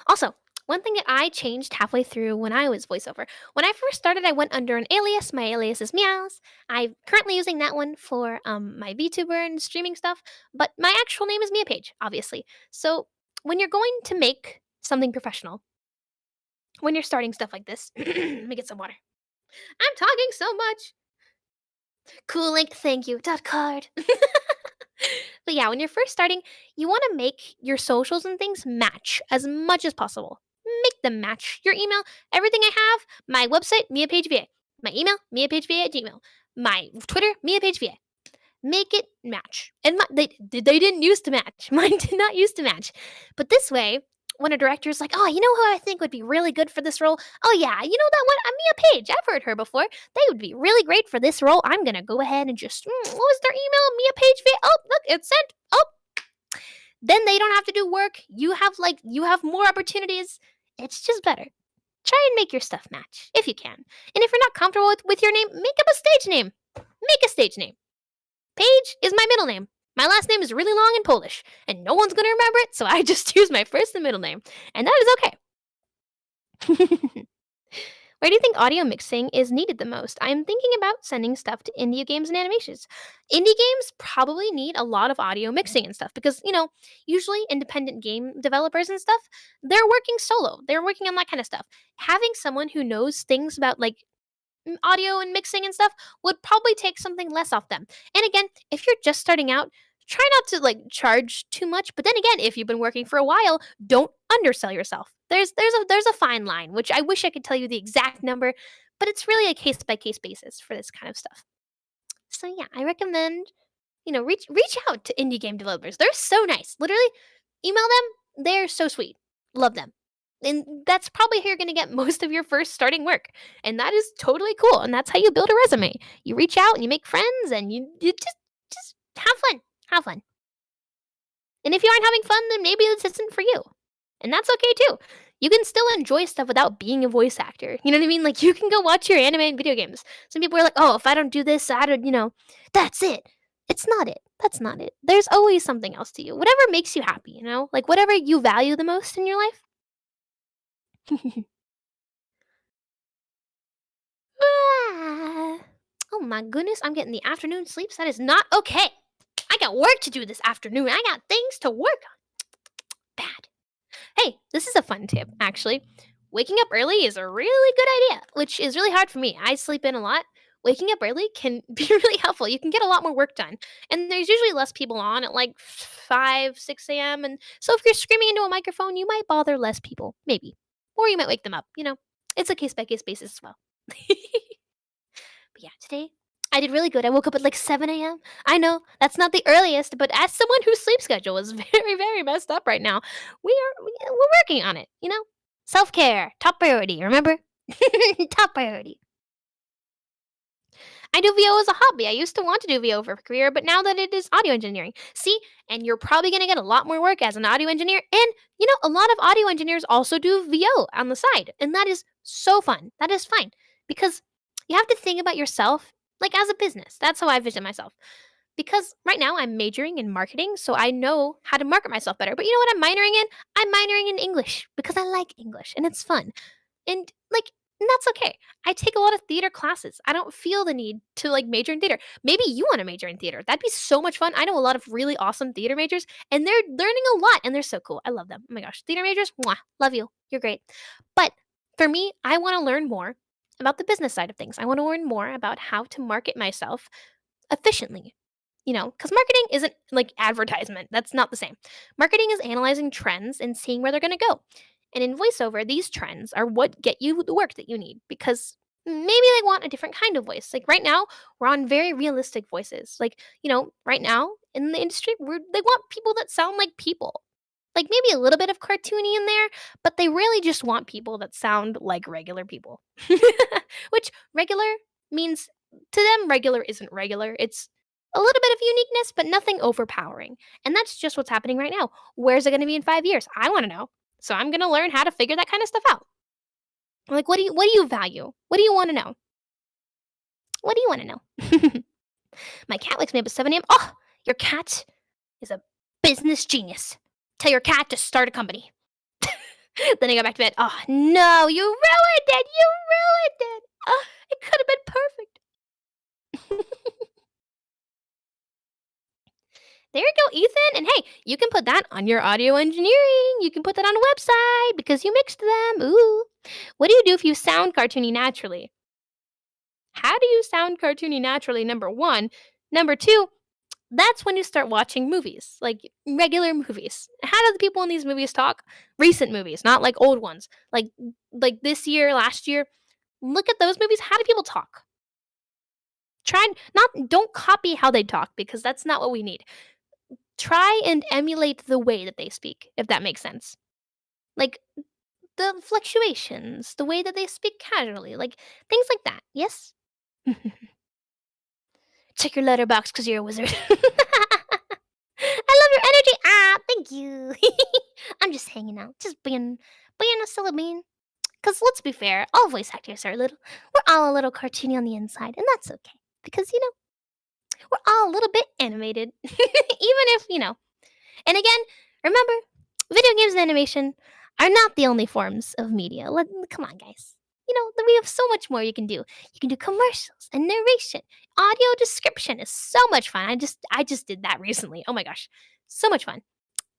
Also, one thing that I changed halfway through when I was voiceover. When I first started, I went under an alias. My alias is Meows. I'm currently using that one for my VTuber and streaming stuff, but my actual name is Mia Paige, obviously. So when you're going to make something professional, when you're starting stuff like this, let me get some water. I'm talking so much. Cool link, thank you. Dot card. But yeah, when you're first starting, you want to make your socials and things match as much as possible. Make them match. Your email, everything I have, my website, Mia Page VA. My email, Mia Page VA at Gmail. My Twitter, Mia Page VA. Make it match. And they didn't used to match. Mine did not used to match. But this way, when a director is like, oh, you know who I think would be really good for this role? Oh, yeah, you know that one? Mia Page. I've heard her before. They would be really great for this role. I'm going to go ahead and just, what was their email? Mia Page VA. Oh, look, it's sent. Oh, then they don't have to do work. You have more opportunities. It's just better. Try and make your stuff match if you can. And if you're not comfortable with your name, make up a stage name. Make a stage name. Paige is my middle name. My last name is really long in Polish, and no one's gonna remember it, so I just use my first and middle name. And that is okay. Where do you think audio mixing is needed the most? I'm thinking about sending stuff to indie games and animations. Indie games probably need a lot of audio mixing and stuff because, usually independent game developers and stuff, they're working solo. They're working on that kind of stuff. Having someone who knows things about audio and mixing and stuff would probably take something less off them. And again, if you're just starting out, try not to charge too much. But then again, if you've been working for a while, don't undersell yourself. There's a fine line, which I wish I could tell you the exact number, but it's really a case by case basis for this kind of stuff. So yeah, I recommend reach out to indie game developers. They're so nice. Literally, email them. They're so sweet. Love them. And that's probably how you're going to get most of your first starting work. And that is totally cool. And that's how you build a resume. You reach out and you make friends and you just have fun. Have fun. And if you aren't having fun, then maybe this isn't for you. And that's okay too. You can still enjoy stuff without being a voice actor. You know what I mean? Like you can go watch your anime and video games. Some people are like, oh, if I don't do this, I don't, that's it. It's not it. That's not it. There's always something else to you. Whatever makes you happy, Like whatever you value the most in your life. Ah. Oh my goodness, I'm getting the afternoon sleeps. That is not okay. I got work to do this afternoon. I got things to work on. Bad. Hey, this is a fun tip, actually. Waking up early is a really good idea, which is really hard for me. I sleep in a lot. Waking up early can be really helpful. You can get a lot more work done. And there's usually less people on at like 5, 6 a.m. And so if you're screaming into a microphone, you might bother less people, maybe. Or you might wake them up, It's a case by case basis as well. But yeah, today I did really good. I woke up at like 7 a.m. I know that's not the earliest, but as someone whose sleep schedule is very, very messed up right now, we're working on it. Self care, top priority. Remember, top priority. I do VO as a hobby. I used to want to do VO for a career, but now that it is audio engineering, see, and you're probably going to get a lot more work as an audio engineer. And a lot of audio engineers also do VO on the side, and that is so fun. That is fine because you have to think about yourself like as a business. That's how I vision myself. Because right now I'm majoring in marketing, so I know how to market myself better. But you know what I'm minoring in? I'm minoring in English because I like English and it's fun. And that's okay. I take a lot of theater classes. I don't feel the need to major in theater. Maybe you want to major in theater. That'd be so much fun. I know a lot of really awesome theater majors and they're learning a lot and they're so cool. I love them. Oh my gosh. Theater majors, mwah, love you. You're great. But for me, I want to learn more about the business side of things. I want to learn more about how to market myself efficiently. Because marketing isn't like advertisement. That's not the same. Marketing is analyzing trends and seeing where they're going to go. And in voiceover, these trends are what get you the work that you need because maybe they want a different kind of voice. Like right now, we're on very realistic voices. Right now in the industry, they want people that sound like people. Like maybe a little bit of cartoony in there, but they really just want people that sound like regular people. Which regular means to them, regular isn't regular. It's a little bit of uniqueness, but nothing overpowering. And that's just what's happening right now. Where's it going to be in 5 years? I want to know. So I'm going to learn how to figure that kind of stuff out. Like, what do you value? What do you want to know? What do you want to know? My cat wakes me up at 7 a.m. Oh, your cat? is a business genius. Tell your cat to start a company. Then I go back to bed. Oh no, you ruined it! You ruined it! It could have been perfect. There you go, Ethan. And hey, you can put that on your audio engineering. You can put that on a website because you mixed them. Ooh. What do you do if you sound cartoony naturally? How do you sound cartoony naturally? Number one. Number two, that's when you start watching movies, like regular movies. How do the people in these movies talk? Recent movies, not like old ones. Like this year, last year. Look at those movies. How do people talk? Don't copy how they talk because that's not what we need. Try and emulate the way that they speak, if that makes sense. Like the fluctuations, the way that they speak casually, like things like that. Yes? Check your letterbox because you're a wizard. I love your energy. Ah, thank you. I'm just hanging out, just being a silly bean. Because let's be fair, all voice actors are we're all a little cartoony on the inside, and that's okay. Because, we're all a little bit animated. Even if, And again, remember, video games and animation are not the only forms of media. Come on, guys. We have so much more you can do. You can do commercials and narration. Audio description is so much fun. I just did that recently. Oh my gosh. So much fun.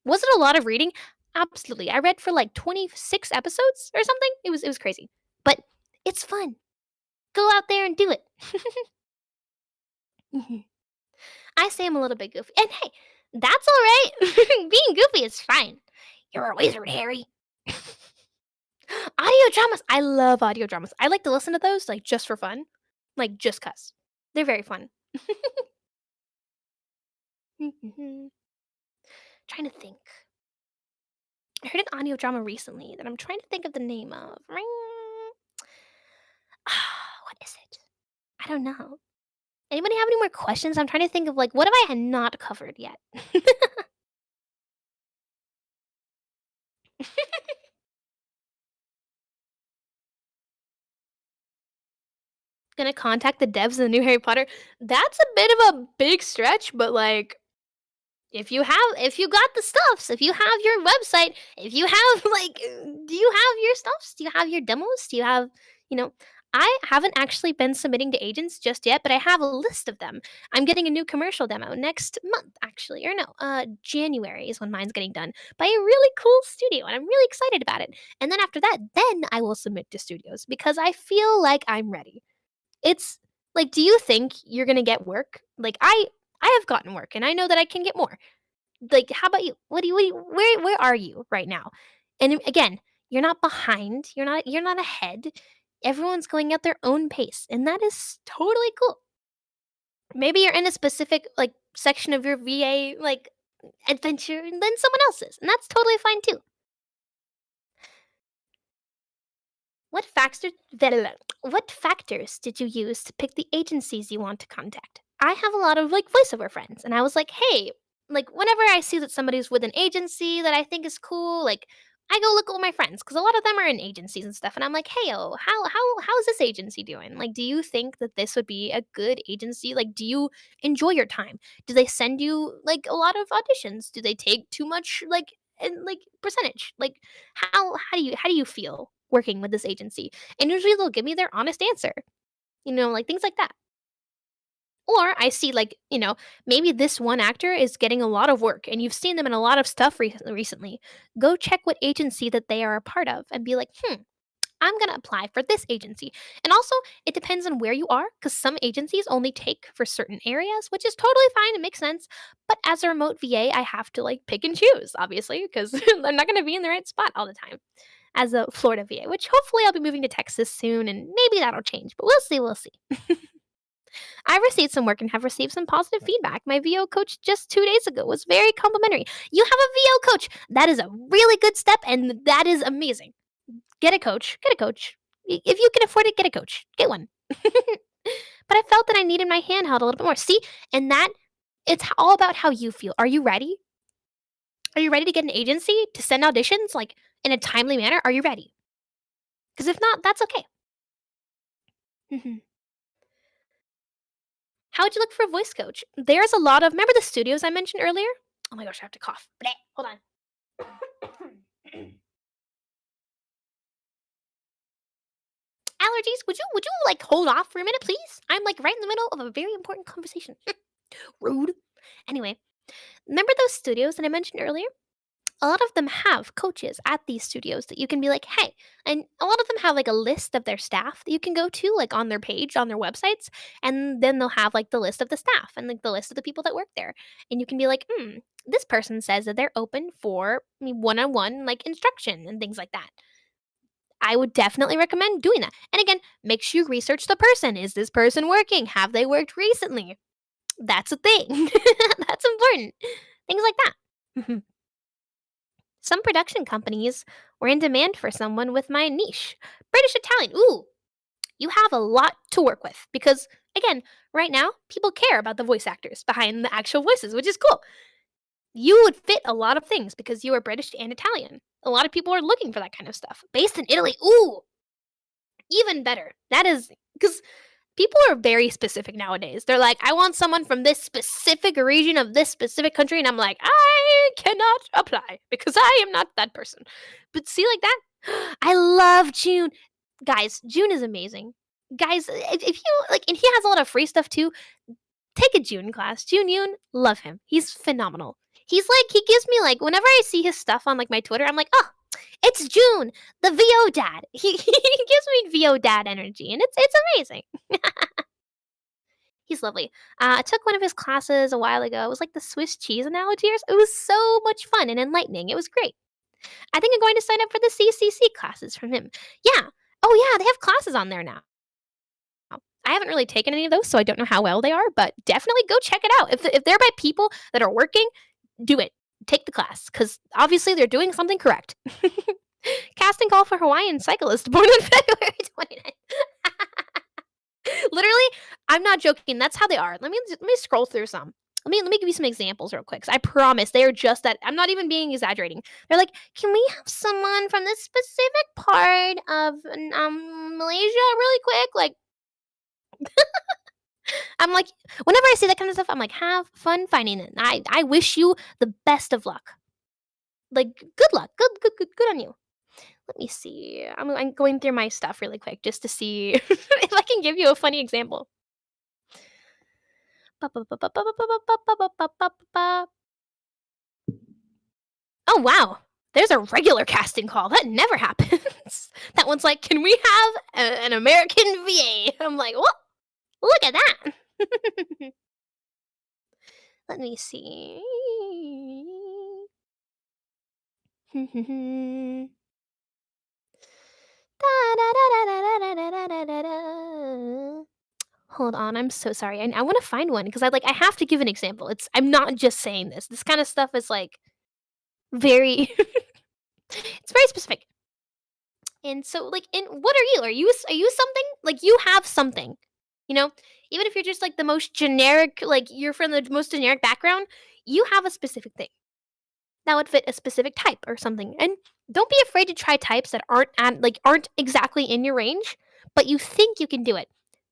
Was it a lot of reading? Absolutely. I read for like 26 episodes or something. It was crazy. But it's fun. Go out there and do it. I say I'm a little bit goofy. And hey, that's all right. Being goofy is fine. You're a wizard, Harry. Audio dramas. I love audio dramas. I like to listen to those like just for fun. Like just cuz. They're very fun. Trying to think. I heard an audio drama recently that I'm trying to think of the name of. What is it? I don't know. Anybody have any more questions? I'm trying to think of like what have I not covered yet? Gonna contact the devs of the new Harry Potter. That's a bit of a big stretch, but like if you got the stuffs, if you have your website, if you have do you have your stuffs? Do you have your demos? Do you have, you know, I haven't actually been submitting to agents just yet, but I have a list of them. I'm getting a new commercial demo next month, actually, or no, January is when mine's getting done by a really cool studio, and I'm really excited about it. And then after that, then I will submit to studios because I feel like I'm ready. It's like, do you think you're gonna get work? Like I have gotten work, and I know that I can get more. Like, how about you? Where are you right now? And again, you're not behind. You're not ahead. Everyone's going at their own pace, and that is totally cool. Maybe you're in a specific section of your VA adventure than someone else's, and that's totally fine too. What factors what factors did you use to pick the agencies you want to contact? I have a lot of voiceover friends, and I was like, "Hey, whenever I see that somebody's with an agency that I think is cool, I go look at my friends because a lot of them are in agencies and stuff, and I'm like, "Hey, how's this agency doing? Like, do you think that this would be a good agency? Like, do you enjoy your time? Do they send you a lot of auditions? Do they take too much percentage? How do you feel working with this agency?" And usually they'll give me their honest answer, things like that. Or I see maybe this one actor is getting a lot of work and you've seen them in a lot of stuff recently. Go check what agency that they are a part of and be like, I'm going to apply for this agency. And also, it depends on where you are because some agencies only take for certain areas, which is totally fine. It makes sense. But as a remote VA, I have to pick and choose, obviously, because I'm not going to be in the right spot all the time as a Florida VA, which hopefully I'll be moving to Texas soon and maybe that'll change, but we'll see. We'll see. I received some work and have received some positive feedback. My VO coach just 2 days ago was very complimentary. You have a VO coach. That is a really good step, and that is amazing. Get a coach. Get a coach. If you can afford it, get a coach. Get one. But I felt that I needed my hand held a little bit more. See, and it's all about how you feel. Are you ready? Are you ready to get an agency to send auditions in a timely manner? Are you ready? Because if not, that's okay. How would you look for a voice coach? There's a lot of remember the studios I mentioned earlier? Oh my gosh, I have to cough. Bleh. Hold on. Allergies, would you like hold off for a minute, please? I'm like right in the middle of a very important conversation. Rude. Anyway, remember those studios that I mentioned earlier? A lot of them have coaches at these studios that you can be like, hey, and a lot of them have like a list of their staff that you can go to, like on their page, on their websites, and then they'll have like the list of the staff and like the list of the people that work there. And you can be like, this person says that they're open for one on one like instruction and things like that. I would definitely recommend doing that. And again, make sure you research the person. Is this person working? Have they worked recently? That's a thing. That's important. Things like that. Some production companies were in demand for someone with my niche. British Italian. Ooh, you have a lot to work with because, again, right now, people care about the voice actors behind the actual voices, which is cool. You would fit a lot of things because you are British and Italian. A lot of people are looking for that kind of stuff. Based in Italy. Ooh, even better. That is because people are very specific nowadays. They're like, I want someone from this specific region of this specific country. And I'm like, I cannot apply because I am not that person. But see, like that, I love June. Guys, June is amazing. Guys, if you like, and he has a lot of free stuff too. Take a June class. June Yoon, love him. He's phenomenal. He's like, he gives me like, whenever I see his stuff on like my Twitter, I'm like, oh, it's June, the VO dad. He gives me VO dad energy, and it's amazing. He's lovely. I took one of his classes a while ago. It was like the Swiss cheese analogy. It was so much fun and enlightening. It was great. I think I'm going to sign up for the CCC classes from him. Yeah. Oh yeah, they have classes on there now. I haven't really taken any of those, so I don't know how well they are, but definitely go check it out. If they're by people that are working, do it. Take the class, because obviously they're doing something correct. Casting call for Hawaiian cyclist born on February 29th. Literally, I'm not joking. That's how they are. Let me scroll through some. Let me give you some examples real quick. I promise they are just that. I'm not even being exaggerating. They're like, can we have someone from this specific part of Malaysia really quick? Like, I'm like, whenever I see that kind of stuff, I'm like, have fun finding it. I wish you the best of luck. Like, good luck. Good on you. Let me see. I'm going through my stuff really quick just to see if I can give you a funny example. Oh, wow. There's a regular casting call. That never happens. That one's like, can we have an American VA? I'm like, what? Look at that. Let me see. Hold on, I'm so sorry. I want to find one because I have to give an example. I'm not just saying this. This kind of stuff is like very it's very specific. And so like and what are you? Are you something? Like you have something. You know? Even if you're just like the most generic, like you're from the most generic background, you have a specific thing that would fit a specific type or something. And don't be afraid to try types that aren't exactly in your range, but you think you can do it.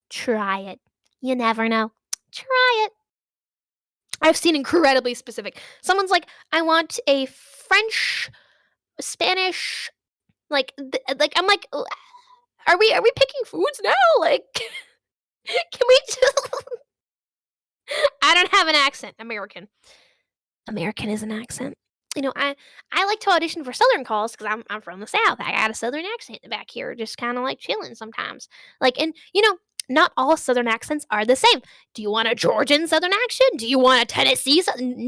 Try it. You never know. Try it. I've seen incredibly specific. Someone's like, I want a French, Spanish, like I'm like, are we picking foods now? Like, can we? I don't have an accent. American. American is an accent. You know, I like to audition for Southern calls because I'm from the South. I got a Southern accent in the back here, just kind of like chilling sometimes. Like, and you know, not all Southern accents are the same. Do you want a Georgian Southern accent? Do you want a Tennessee?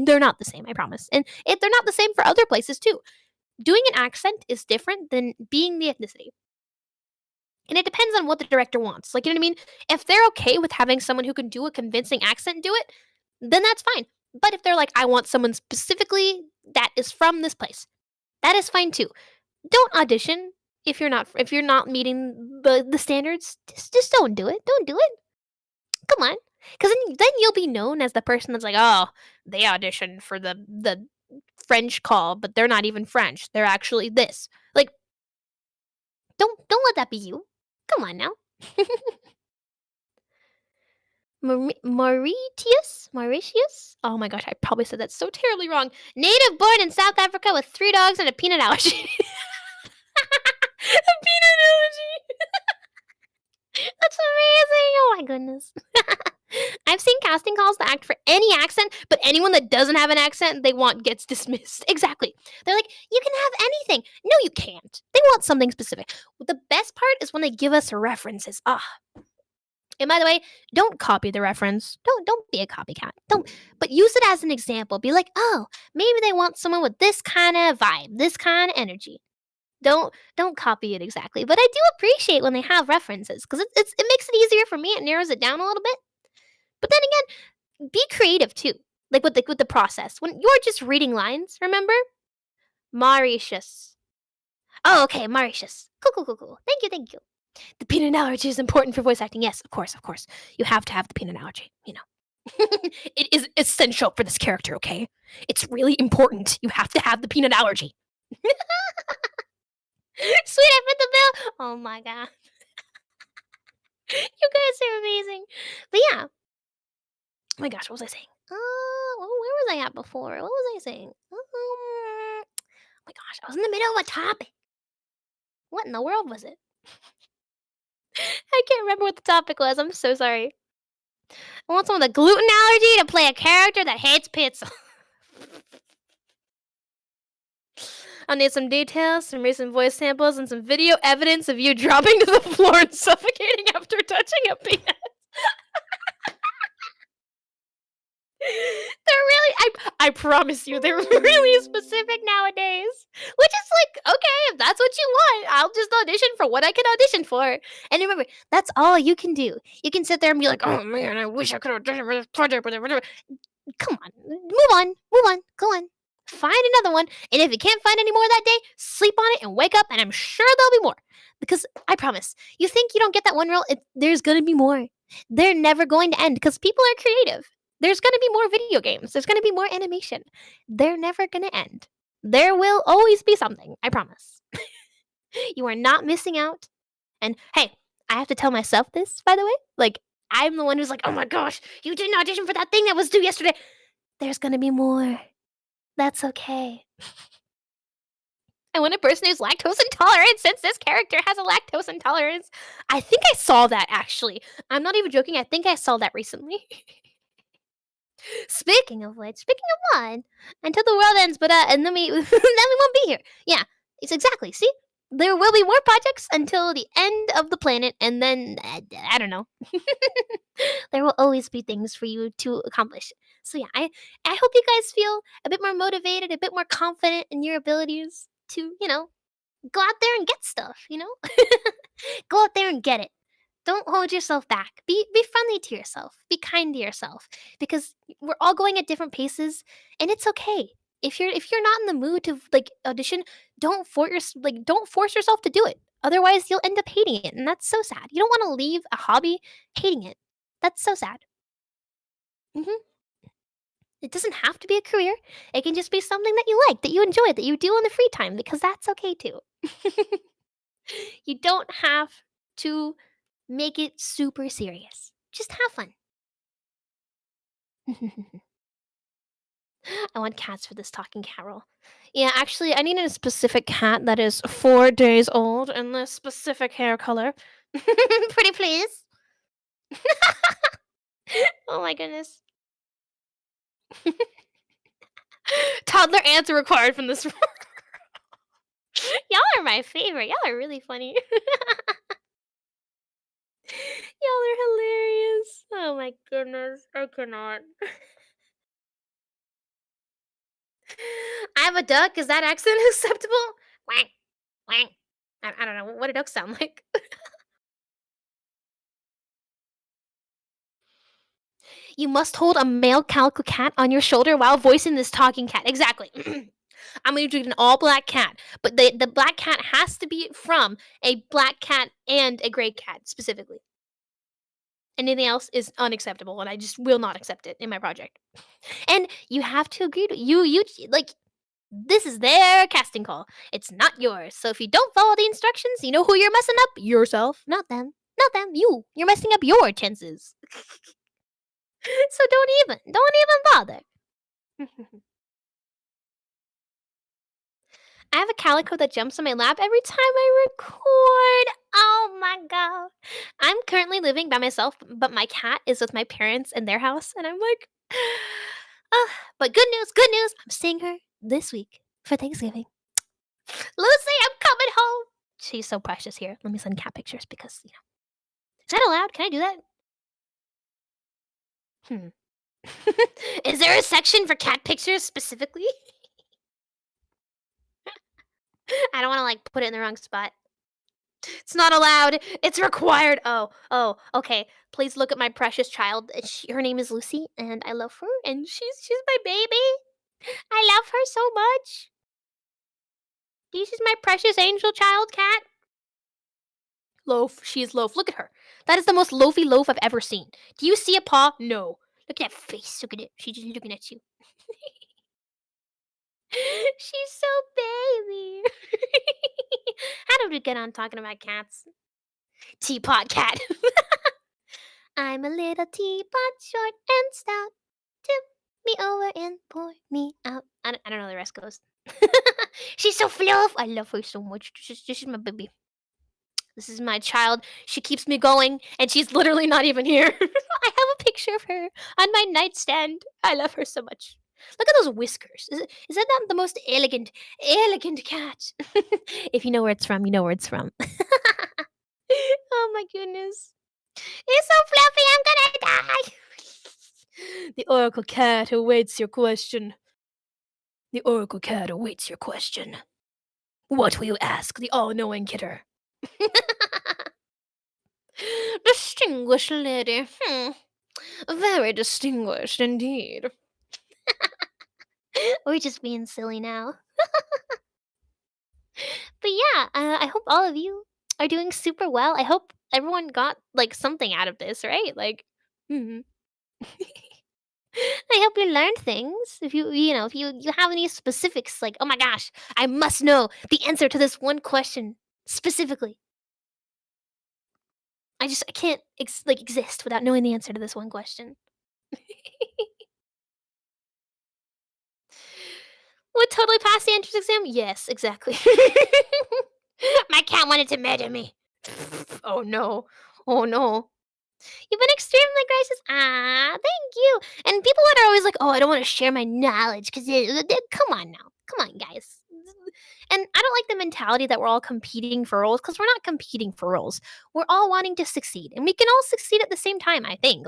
They're not the same, I promise. And they're not the same for other places too. Doing an accent is different than being the ethnicity. And it depends on what the director wants. Like, you know what I mean? If they're okay with having someone who can do a convincing accent do it, then that's fine. But if they're like, I want someone specifically that is from this place, that is fine too. Don't audition if you're not meeting the standards. Just don't do it. Don't do it. Come on, because then you'll be known as the person that's like, oh, they auditioned for the French call, but they're not even French. They're actually this. Like, don't let that be you. Come on now. Mauritius? Oh my gosh, I probably said that so terribly wrong. Native born in South Africa with 3 dogs and a peanut allergy. A peanut allergy. That's amazing. Oh my goodness. I've seen casting calls that act for any accent, but anyone that doesn't have an accent they want gets dismissed. Exactly. They're like, you can have anything. No, you can't. They want something specific. The best part is when they give us references. And by the way, don't copy the reference. Don't be a copycat. Don't but use it as an example. Be like, oh, maybe they want someone with this kind of vibe, this kind of energy. Don't copy it exactly. But I do appreciate when they have references because it makes it easier for me. It narrows it down a little bit. But then again, be creative too. Like with the process. When you're just reading lines, remember? Mauritius. Oh, okay, Mauritius. Cool. Thank you. The peanut allergy is important for voice acting. Yes, of course. You have to have the peanut allergy, It is essential for this character, okay? It's really important. You have to have the peanut allergy. Sweet, I fit the bill. Oh my god. You guys are amazing. But yeah. Oh my gosh, what was I saying? Where was I at before? What was I saying? Oh my gosh, I was in the middle of a topic. What in the world was it? I can't remember what the topic was. I'm so sorry. I want someone with a gluten allergy to play a character that hates pizza. I'll need some details, some recent voice samples, and some video evidence of you dropping to the floor and suffocating after touching a peanut. They're really, I promise you, they're really specific nowadays. Which is like, okay, if that's what you want, I'll just audition for what I can audition for. And remember, that's all you can do. You can sit there and be like, oh man, I wish I could audition for this project, whatever. Come on, move on, go on. Find another one, and if you can't find any more that day, sleep on it and wake up, and I'm sure there'll be more. Because I promise, you think you don't get that one role, there's gonna be more. They're never going to end because people are creative. There's gonna be more video games. There's gonna be more animation. They're never gonna end. There will always be something. I promise. You are not missing out. And hey, I have to tell myself this, by the way. Like, I'm the one who's like, oh my gosh, you didn't audition for that thing that was due yesterday. There's gonna be more. That's okay. I want a person who's lactose intolerant since this character has a lactose intolerance. I think I saw that actually. I'm not even joking. I think I saw that recently. Speaking of which, speaking of what? Until the world ends, but and then we then we won't be here. Yeah, it's exactly. See, there will be more projects until the end of the planet, and then I don't know. There will always be things for you to accomplish. So yeah, I hope you guys feel a bit more motivated, a bit more confident in your abilities to go out there and get stuff. Go out there and get it. Don't hold yourself back. Be friendly to yourself. Be kind to yourself because we're all going at different paces and it's okay. If you're not in the mood to like audition, don't force yourself to do it. Otherwise, you'll end up hating it and that's so sad. You don't want to leave a hobby hating it. That's so sad. Mhm. It doesn't have to be a career. It can just be something that you like, that you enjoy, that you do in the free time because that's okay too. You don't have to make it super serious. Just have fun. I want cats for this talking cat role. Yeah, actually, I need a specific cat that is 4 days old and this specific hair color. Pretty please. Oh my goodness. Toddler answer required from this. Y'all are my favorite. Y'all are really funny. Y'all are hilarious. Oh my goodness. I cannot. I have a duck. Is that accent acceptable? Wang. Wang. I don't know. What do ducks sound like? You must hold a male calico cat on your shoulder while voicing this talking cat. Exactly. I'm going to do an all black cat, but the black cat has to be from a black cat and a gray cat specifically. Anything else is unacceptable, and I just will not accept it in my project. And you have to agree to you like this is their casting call. It's not yours. So if you don't follow the instructions, you know who you're messing up? Yourself, not them. Not them. You. You're messing up your chances. So don't even bother. I have a calico that jumps on my lap every time I record. Oh my god. I'm currently living by myself, but my cat is with my parents in their house, and I'm like, ah. But good news. I'm seeing her this week for Thanksgiving. Lucy, I'm coming home. She's so precious here. Let me send cat pictures because, Is that allowed? Can I do that? Hmm. Is there a section for cat pictures specifically? I don't want to like put it in the wrong spot. It's not allowed. It's required. Oh, okay. Please look at my precious child. Her name is Lucy, and I love her, and she's my baby. I love her so much. This is my precious angel child cat. Loaf. She's Loaf. Look at her. That is the most loafy loaf I've ever seen. Do you see a paw? No. Look at that face. Look at it. She's just looking at you. She's so baby. How did we get on talking about cats? Teapot cat. I'm a little teapot, short and stout. Tip me over and pour me out. I don't know how the rest goes. She's so fluff. I love her so much. This is my baby. This is my child. She keeps me going, and she's literally not even here. I have a picture of her on my nightstand. I love her so much. Look at those whiskers. Is that not the most elegant cat? If you know where it's from, you know where it's from. Oh my goodness. It's so fluffy, I'm gonna die. The Oracle Cat awaits your question. The Oracle Cat awaits your question. What will you ask the all-knowing Kidder? Distinguished lady. Very distinguished indeed. We're just being silly now. But yeah, I hope all of you are doing super well. I hope everyone got like something out of this, right? Like, mhm. I hope you learned things. If you have any specifics, like, oh my gosh, I must know the answer to this one question specifically. I can't exist without knowing the answer to this one question. Would totally pass the entrance exam? Yes, exactly. My cat wanted to murder me. Oh no. Oh no. You've been extremely gracious. Ah, thank you. And people that are always like, "Oh, I don't want to share my knowledge," because come on now, come on, guys. And I don't like the mentality that we're all competing for roles because we're not competing for roles. We're all wanting to succeed, and we can all succeed at the same time. I think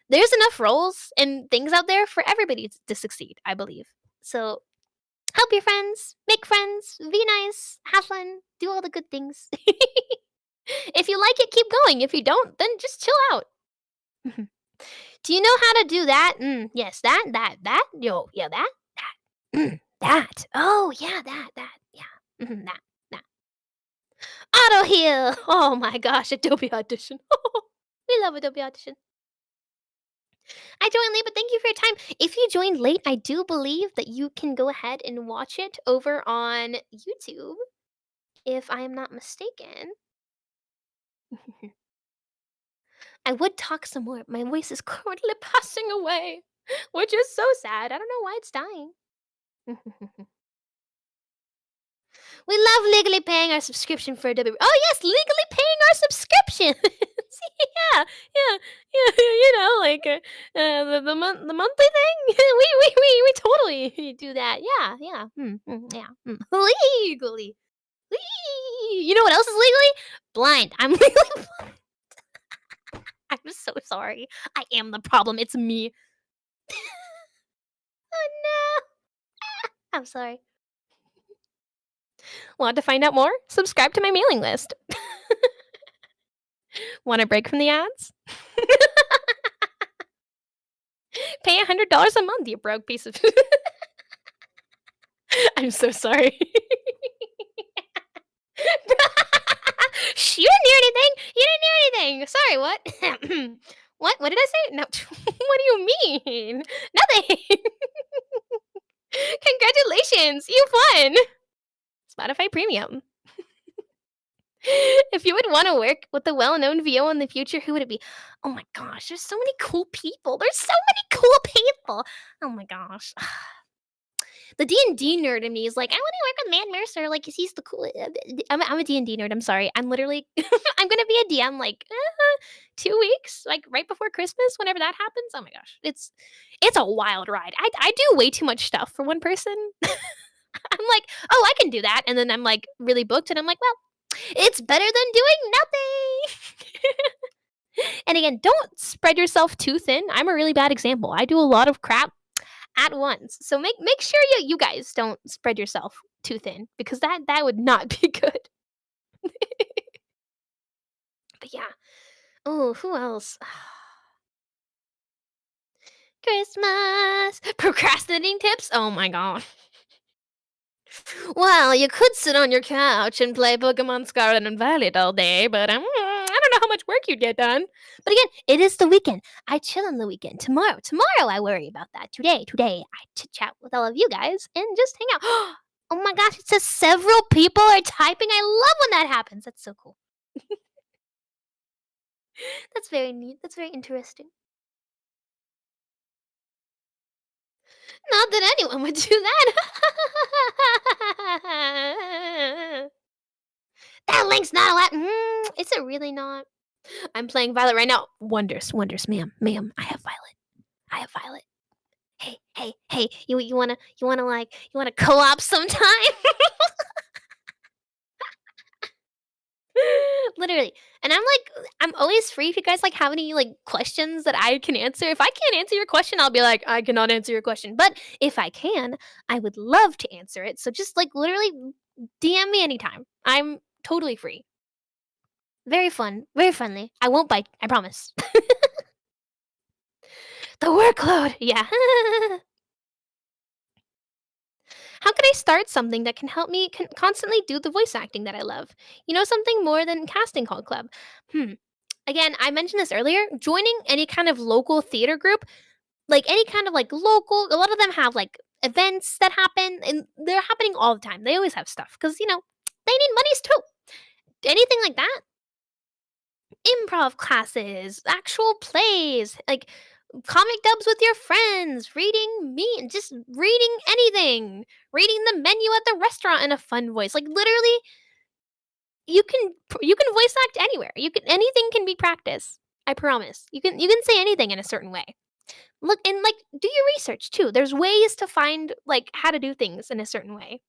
there's enough roles and things out there for everybody to succeed. I believe so. Help your friends, make friends, be nice, have fun, do all the good things. If you like it, keep going. If you don't, then just chill out. Do you know how to do that? Yes, that. Yo, yeah, that. That. Oh, yeah, that. Yeah, that. Auto heal. Oh my gosh, Adobe Audition. We love Adobe Audition. I joined late, but thank you for your time. If you joined late, I do believe that you can go ahead and watch it over on YouTube, if I am not mistaken. I would talk some more. My voice is currently passing away, which is so sad. I don't know why it's dying. We love legally paying our subscription for W. Oh yes, legally paying our subscription. Yeah. The monthly thing. We totally do that. Yeah. Legally. You know what else is legally? Blind. I'm legally blind. I'm so sorry. I am the problem. It's me. Oh no. I'm sorry. Want to find out more? Subscribe to my mailing list. Want a break from the ads? Pay $100 a month, you broke piece of. I'm so sorry. Shh, you didn't hear anything. You didn't hear anything. Sorry, what? What? What did I say? No. What do you mean? Nothing. Congratulations, you won. Spotify Premium. If you would want to work with a well-known VO in the future, who would it be? Oh my gosh, there's so many cool people. There's so many cool people. Oh my gosh. The D&D nerd in me is like, I want to work with Matt Mercer. Like, he's the cool. I'm a D&D nerd. I'm sorry. I'm literally, I'm gonna be a DM like 2 weeks, like right before Christmas, whenever that happens. Oh my gosh, it's a wild ride. I do way too much stuff for one person. I'm like, oh, I can do that, and then I'm like really booked, and I'm like, well, it's better than doing nothing. And again, don't spread yourself too thin. I'm a really bad example. I do a lot of crap at once. So make sure you guys don't spread yourself too thin because that would not be good. But yeah. Oh, who else? Christmas procrastinating tips. Oh my god. Well, you could sit on your couch and play Pokemon Scarlet and Violet all day, but I don't know how much work you'd get done. But again, it is the weekend. I chill on the weekend. Tomorrow I worry about that. Today I chit chat with all of you guys and just hang out. Oh my gosh, it says several people are typing. I love when that happens. That's so cool. That's very neat. That's very interesting. Not that anyone would do that. That link's not allowed. Is it really not? I'm playing Violet right now. Wonders, ma'am. I have Violet. I have Violet. Hey. You wanna co-op sometime? Literally. And I'm always free if you guys like have any like questions that I can answer. If I can't answer your question, I'll be like, I cannot answer your question. But if I can, I would love to answer it. So just like literally DM me anytime. I'm totally free. Very fun, very friendly. I won't bite, I promise. The workload. Yeah. How can I start something that can help me constantly do the voice acting that I love? Something more than casting call club. Hmm. Again, I mentioned this earlier. Joining any kind of local theater group, like any kind of like local, a lot of them have like events that happen, and they're happening all the time. They always have stuff because they need monies too. Anything like that, improv classes, actual plays, like comic dubs with your friends, reading me, just reading anything, reading the menu at the restaurant in a fun voice. Like literally, you can voice act anywhere. Anything can be practiced. I promise. You can say anything in a certain way. Look and like do your research too. There's ways to find like how to do things in a certain way.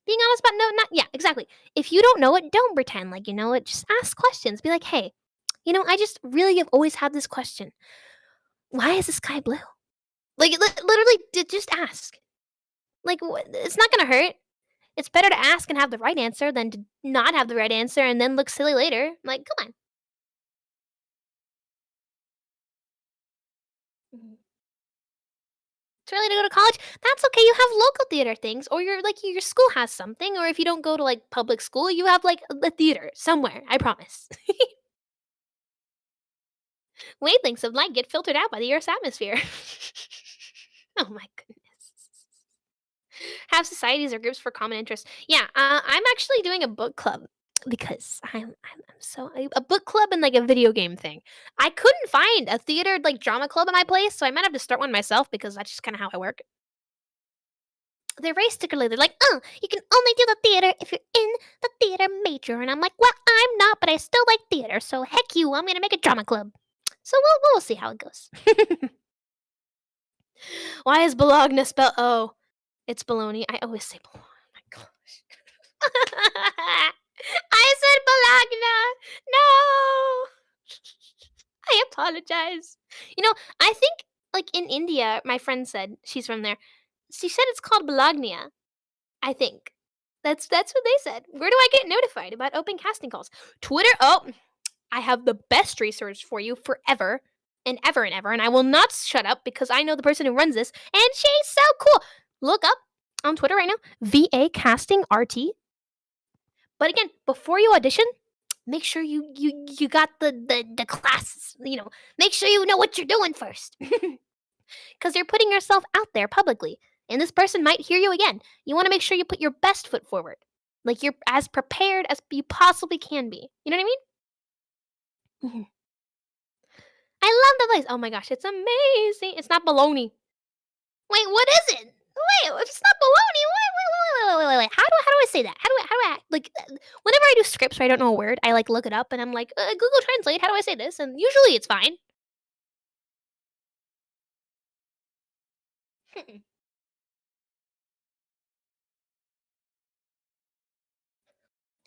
Being honest about no, not yeah, exactly. If you don't know it, don't pretend like you know it. Just ask questions. Be like, hey, I just really have always had this question. Why is the sky blue? Like literally, just ask. Like it's not gonna hurt. It's better to ask and have the right answer than to not have the right answer and then look silly later. Like, come on. Mhm. It's early to go to college. That's okay. You have local theater things, or your school has something, or if you don't go to like public school, you have like a theater somewhere. I promise. Wavelengths of light get filtered out by the Earth's atmosphere. Oh my goodness. Have societies or groups for common interests. Yeah, I'm actually doing a book club because I'm so a book club and like a video game thing. I couldn't find a theater like drama club at my place, so I might have to start one myself because that's just kind of how I work. They're very stickerly. They're like, oh, you can only do the theater if you're in the theater major, and I'm like, well, I'm not, but I still like theater, so heck you, I'm gonna make a drama club. So we'll see how it goes. Why is Bologna spelled? Oh, it's baloney. I always say baloney. Oh my gosh. I said Bologna. No. I apologize. I think like in India, my friend said she's from there. She said it's called Bologna. I think. That's what they said. Where do I get notified about open casting calls? Twitter. Oh, I have the best research for you forever and ever, and I will not shut up because I know the person who runs this, and she's so cool. Look up on Twitter right now, VA Casting RT. But again, before you audition, make sure you got the classes. Make sure you know what you're doing first, because you're putting yourself out there publicly, and this person might hear you again. You want to make sure you put your best foot forward. Like you're as prepared as you possibly can be. You know what I mean? Mhm. I love the place. Oh my gosh, it's amazing. It's not baloney. Wait, what is it? Wait, it's not baloney. Wait. How do I say that? How do I like whenever I do scripts where I don't know a word, I like look it up and I'm like, Google Translate. How do I say this? And usually it's fine.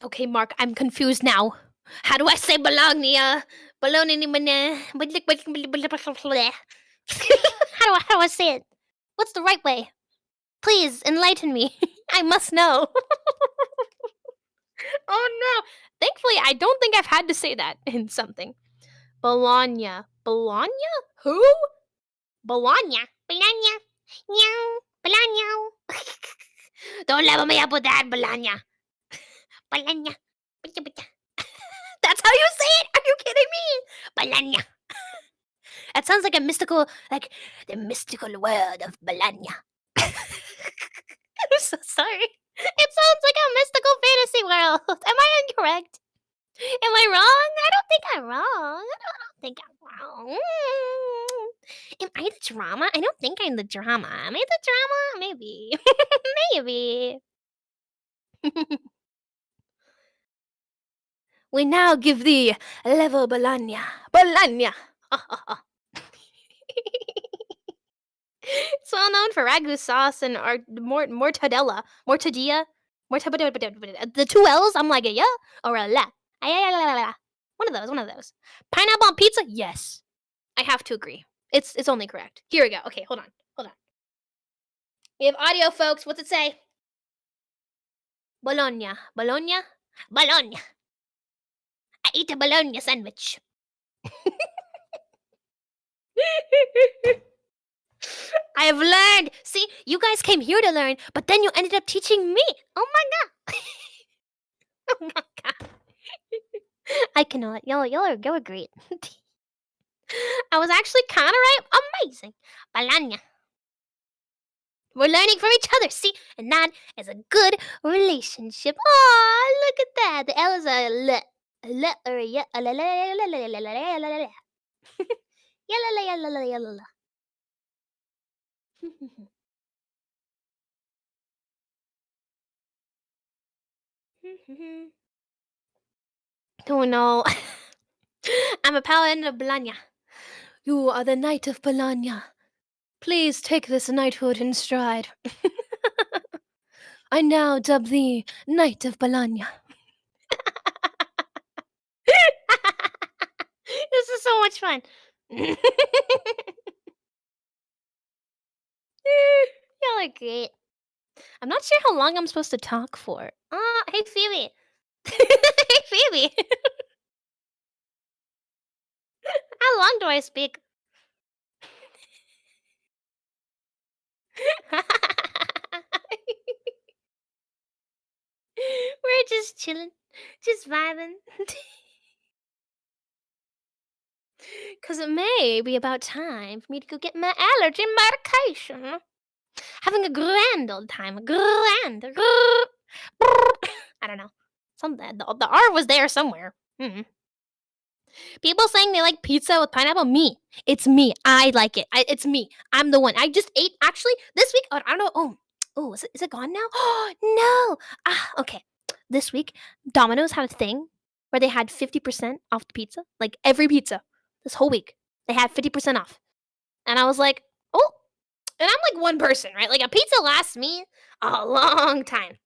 Okay, Mark, I'm confused now. How do I say bologna? Bologna. How do I say it? What's the right way? Please enlighten me. I must know. Oh no. Thankfully, I don't think I've had to say that in something. Bologna. Bologna? Who? Bologna. Bologna. Meow. Bologna. Don't level me up with that, Bologna. Bologna. That's how you say it? Are you kidding me? Bologna. That sounds like a mystical, like the mystical world of Bologna. I'm so sorry. It sounds like a mystical fantasy world. Am I incorrect? Am I wrong? I don't think I'm wrong. I don't think I'm wrong. Am I the drama? I don't think I'm the drama. Am I the drama? Maybe. Maybe. We now give thee level Bologna. Bologna. It's well known for ragu sauce and mortadella. Mortadilla. The two L's, I'm like a yeah or a la. One of those, one of those. Pineapple on pizza? Yes. I have to agree. It's only correct. Here we go. Okay, hold on. Hold on. We have audio, folks. What's it say? Bologna. Bologna? Bologna. I eat a bologna sandwich. I have learned. See, you guys came here to learn, but then you ended up teaching me. Oh my god. Oh my god. I cannot. Y'all are great. I was actually kind of right. Amazing. Bologna. We're learning from each other, see? And that is a good relationship. Aw, look at that. The L is a L. A L or a Y. A la la la la la la la la la la la. Ya la la ya la la ya la la. Oh no. I'm a paladin of Bologna. You are the knight of Bologna. Please take this knighthood in stride. I now dub thee Knight of Bologna. This is so much fun. Y'all are great. I'm not sure how long I'm supposed to talk for. Hey Phoebe. Hey Phoebe. How long do I speak? We're just chilling, just vibing. Cause it may be about time for me to go get my allergy medication. Having a grand old time. Grand. I don't know. Something. The R was there somewhere. People saying they like pizza with pineapple. Me. It's me. I like it. It's me. I'm the one. I just ate actually this week. I don't know. Oh, is it gone now? Oh no. Okay. This week, Domino's had a thing where they had 50% off the pizza. Like every pizza. This whole week. They had 50% off. And I was like, oh. And I'm like one person, right? Like a pizza lasts me a long time.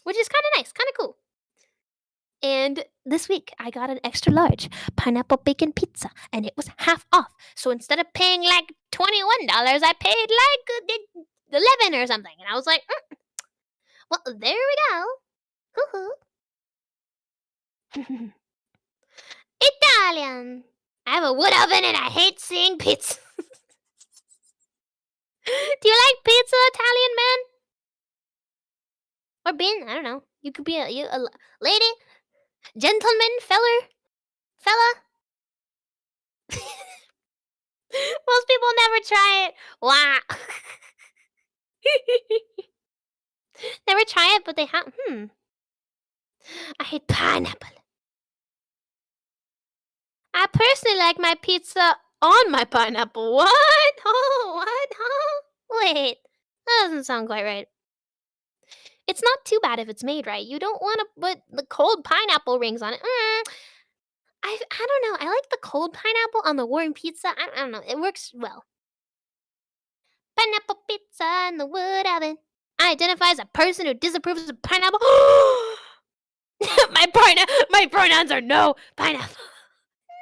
Which is kind of nice, kind of cool. And this week, I got an extra large pineapple bacon pizza, and it was half off. So instead of paying like $21, I paid like 11 or something. And I was like, well, there we go. Hoo-hoo. Italian. I have a wood oven, and I hate seeing pizza. Do you like pizza, Italian man? Or bean? I don't know. You could be a lady, gentleman, fella. Most people never try it. Wow. Never try it, but they have. I hate pineapple. I personally like my pizza on my pineapple. What? Oh, what? Huh? Wait, that doesn't sound quite right. It's not too bad if it's made right. You don't want to put the cold pineapple rings on it. I don't know. I like the cold pineapple on the warm pizza. I don't know. It works well. Pineapple pizza in the wood oven. I identify as a person who disapproves of pineapple. My pronouns are no pineapple. No.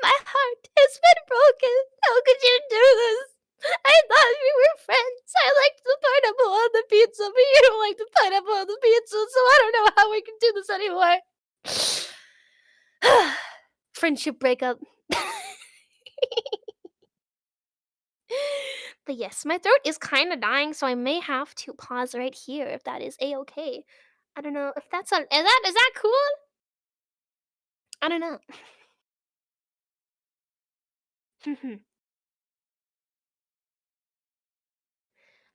My heart has been broken. How could you do this? I thought we were friends. I liked the pineapple on the pizza, but you don't like the pineapple on the pizza, so I don't know how we can do this anymore. Friendship breakup. But yes, my throat is kind of dying, so I may have to pause right here if that is a-okay. I don't know if that's is that cool? I don't know.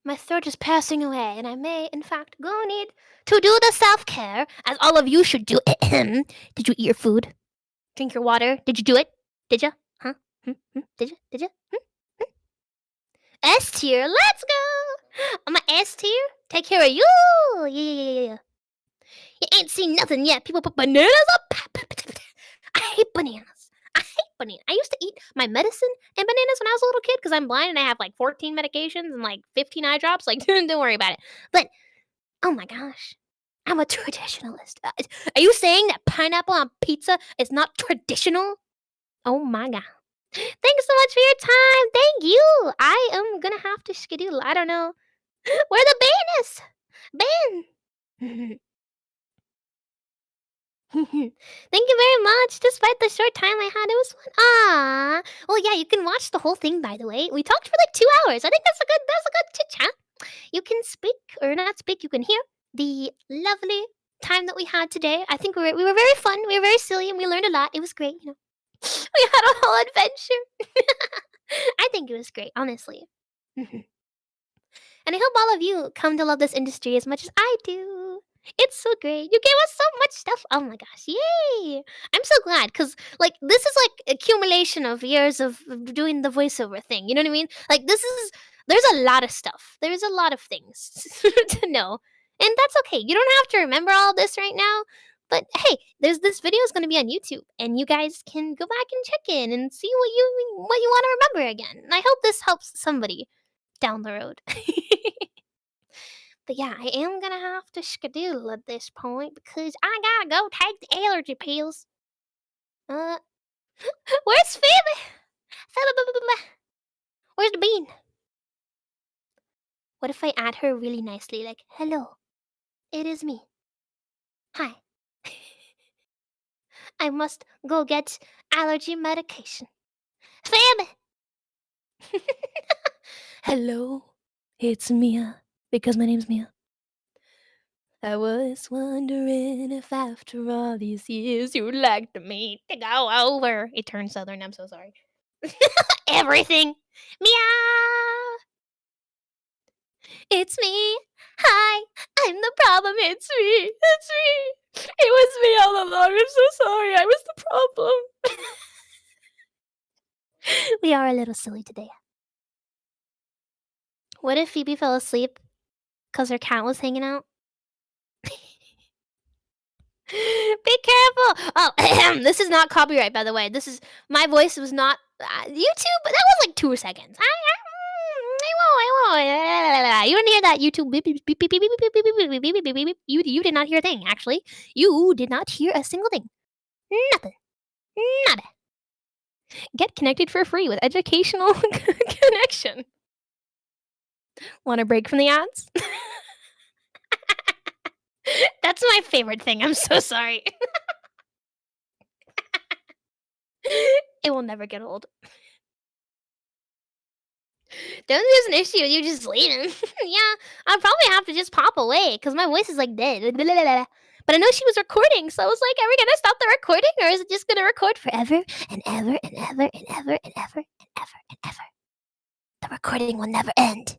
My throat is passing away, and I may, in fact, go need to do the self-care, as all of you should do. Did you eat your food? Drink your water? Did you do it? Did you? Huh? Did you? Did you? S tier, let's go! I'm a S tier. Take care of you. Yeah. You ain't seen nothing yet. People put bananas up. I hate bananas. I used to eat my medicine and bananas when I was a little kid because I'm blind and I have like 14 medications and like 15 eye drops. Like, don't worry about it. But oh my gosh, I'm a traditionalist. Are you saying that pineapple on pizza is not traditional? Oh my god. Thanks so much for your time. Thank you. I am gonna have to schedule. I don't know where the ban is. Ben. Thank you very much. Despite the short time I had, it was fun. Ah, well, yeah, you can watch the whole thing. By the way, we talked for like 2 hours. I think that's a good chit chat. You can speak or not speak. You can hear the lovely time that we had today. I think we were very fun. We were very silly, and we learned a lot. It was great. We had a whole adventure. I think it was great, honestly. And I hope all of you come to love this industry as much as I do. It's so great. You gave us so much stuff. Oh my gosh. Yay. I'm so glad because, like, this is like accumulation of years of doing the voiceover thing. You know what I mean? Like, there's a lot of stuff. There's a lot of things to know. And that's okay. You don't have to remember all this right now. But hey, this video is going to be on YouTube, and you guys can go back and check in and see what you want to remember again. And I hope this helps somebody down the road. But yeah, I am gonna have to skedaddle at this point because I gotta go take the allergy pills. Uh, where's Phoebe? Where's the bean? What if I add her really nicely, like, hello, it is me. Hi. I must go get allergy medication. Phoebe! Hello, it's Mia, because my name's Mia. I was wondering if after all these years you'd like me to go over. It turned southern, I'm so sorry. Everything. Meow. It's me. Hi, I'm the problem. It's me. It's me. It was me all along. I'm so sorry. I was the problem. We are a little silly today. What if Phoebe fell asleep because her cat was hanging out? Be careful! Oh, this is not copyright, by the way. This is my voice was not YouTube, but that was like 2 seconds. I won't. You didn't hear that YouTube beep beep beep beep beep beep beep beep beep beep beep beep beep. You did not hear a thing. Actually, you did not hear a single thing. Nothing. Nada. Get connected for free with educational connection. Want a break from the ads? That's my favorite thing. I'm so sorry. It will never get old. Don't there's an issue with you just leaving. Yeah, I'll probably have to just pop away because my voice is like dead. But I know she was recording, so I was like, are we gonna stop the recording or is it just gonna record forever and ever and ever and ever and ever and ever and ever? The recording will never end.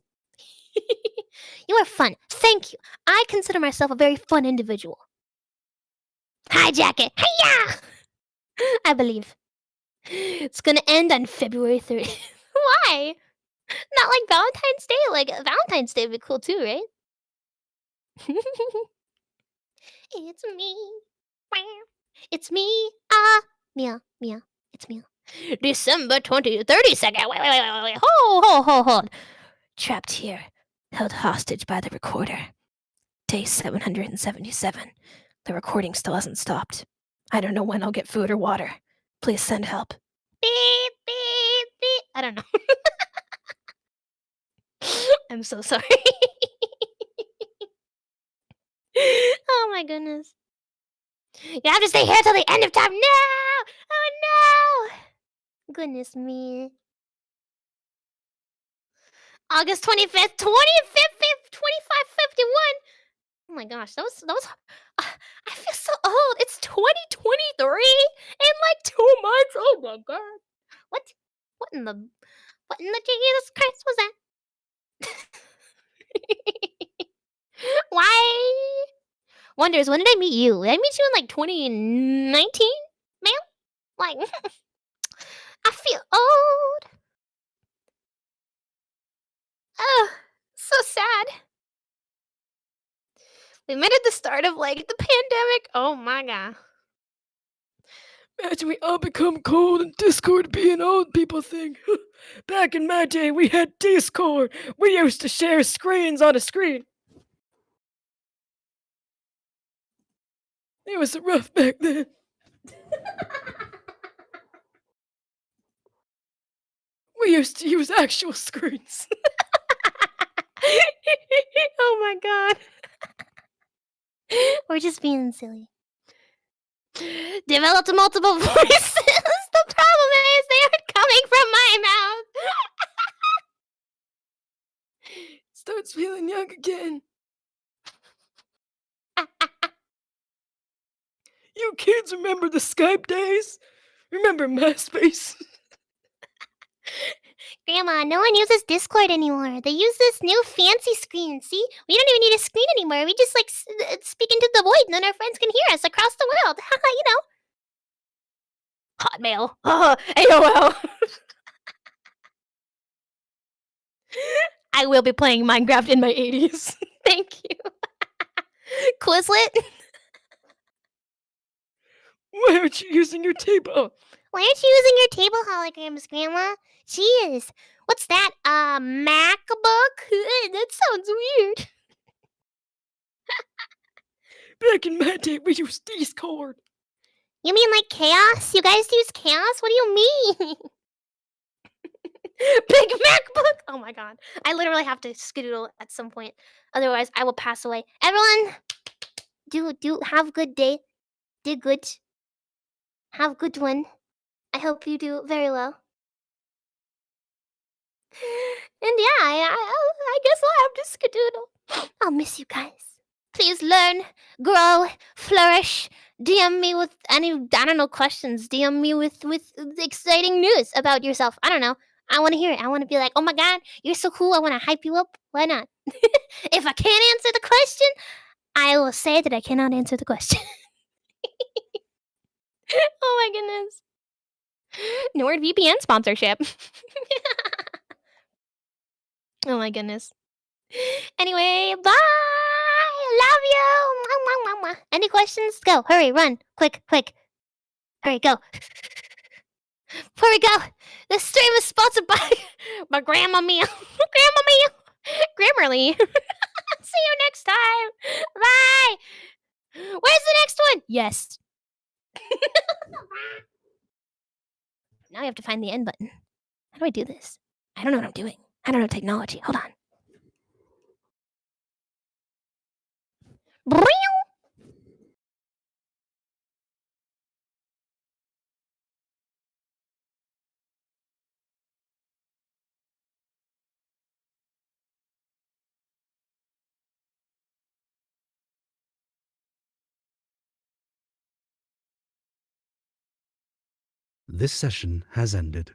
You are fun. Thank you. I consider myself a very fun individual. Hijack it. Hiya! I believe. It's gonna end on February 30th. Why? Not like Valentine's Day? Like, Valentine's Day would be cool too, right? It's me. It's me. Mia. It's Mia. December 32nd. Wait. Hold. Trapped here. Held hostage by the recorder. Day 777. The recording still hasn't stopped. I don't know when I'll get food or water. Please send help. Beep, beep, beep. I don't know. I'm so sorry. Oh my goodness. You have to stay here till the end of time. No! Oh no! Goodness me. August 25th, 2551. Oh my gosh, that was I feel so old. It's 2023 in like 2 months. Oh my god. What? What in the Jesus Christ was that? Why? Wonders, when did I meet you? Did I meet you in like 2019, ma'am? Like, I feel old. Oh, so sad. We met at the start of like the pandemic. Oh my god. Imagine we all become cold and Discord be an old people thing. Back in my day, we had Discord. We used to share screens on a screen. It was rough back then. We used to use actual screens. Oh my god. We're just being silly. Developed multiple voices. The problem is they aren't coming from my mouth. Starts feeling young again. You kids remember the Skype days? Remember MySpace? Grandma, no one uses Discord anymore. They use this new fancy screen. See? We don't even need a screen anymore. We just like speak into the void and then our friends can hear us across the world. You know. Hotmail. AOL. I will be playing Minecraft in my 80s. Thank you. Quizlet. Why aren't you using your table? Why aren't you using your table holograms, Grandma? Jeez. What's that? MacBook? That sounds weird. Back in my day, we used Discord. You mean like chaos? You guys use chaos? What do you mean? Big MacBook! Oh my god. I literally have to skedoodle at some point. Otherwise, I will pass away. Everyone, do have a good day. Do good. Have a good one. I hope you do very well. And yeah, I guess I'll have to skedoodle. I'll miss you guys. Please learn, grow, flourish. DM me with any, I don't know, questions. DM me with exciting news about yourself. I don't know. I want to hear it. I want to be like, oh my god, you're so cool. I want to hype you up. Why not? If I can't answer the question, I will say that I cannot answer the question. Oh my goodness. NordVPN sponsorship. Oh my goodness. Anyway, bye. Love you. Mwah, mwah, mwah, mwah. Any questions? Go. Hurry. Run. Quick. Hurry. Go. Hurry. Go. This stream is sponsored by Grandma Mia. Grandma Mia. Grammarly. See you next time. Bye. Where's the next one? Yes. Now I have to find the end button. How do I do this? I don't know what I'm doing. I don't know technology. Hold on. This session has ended.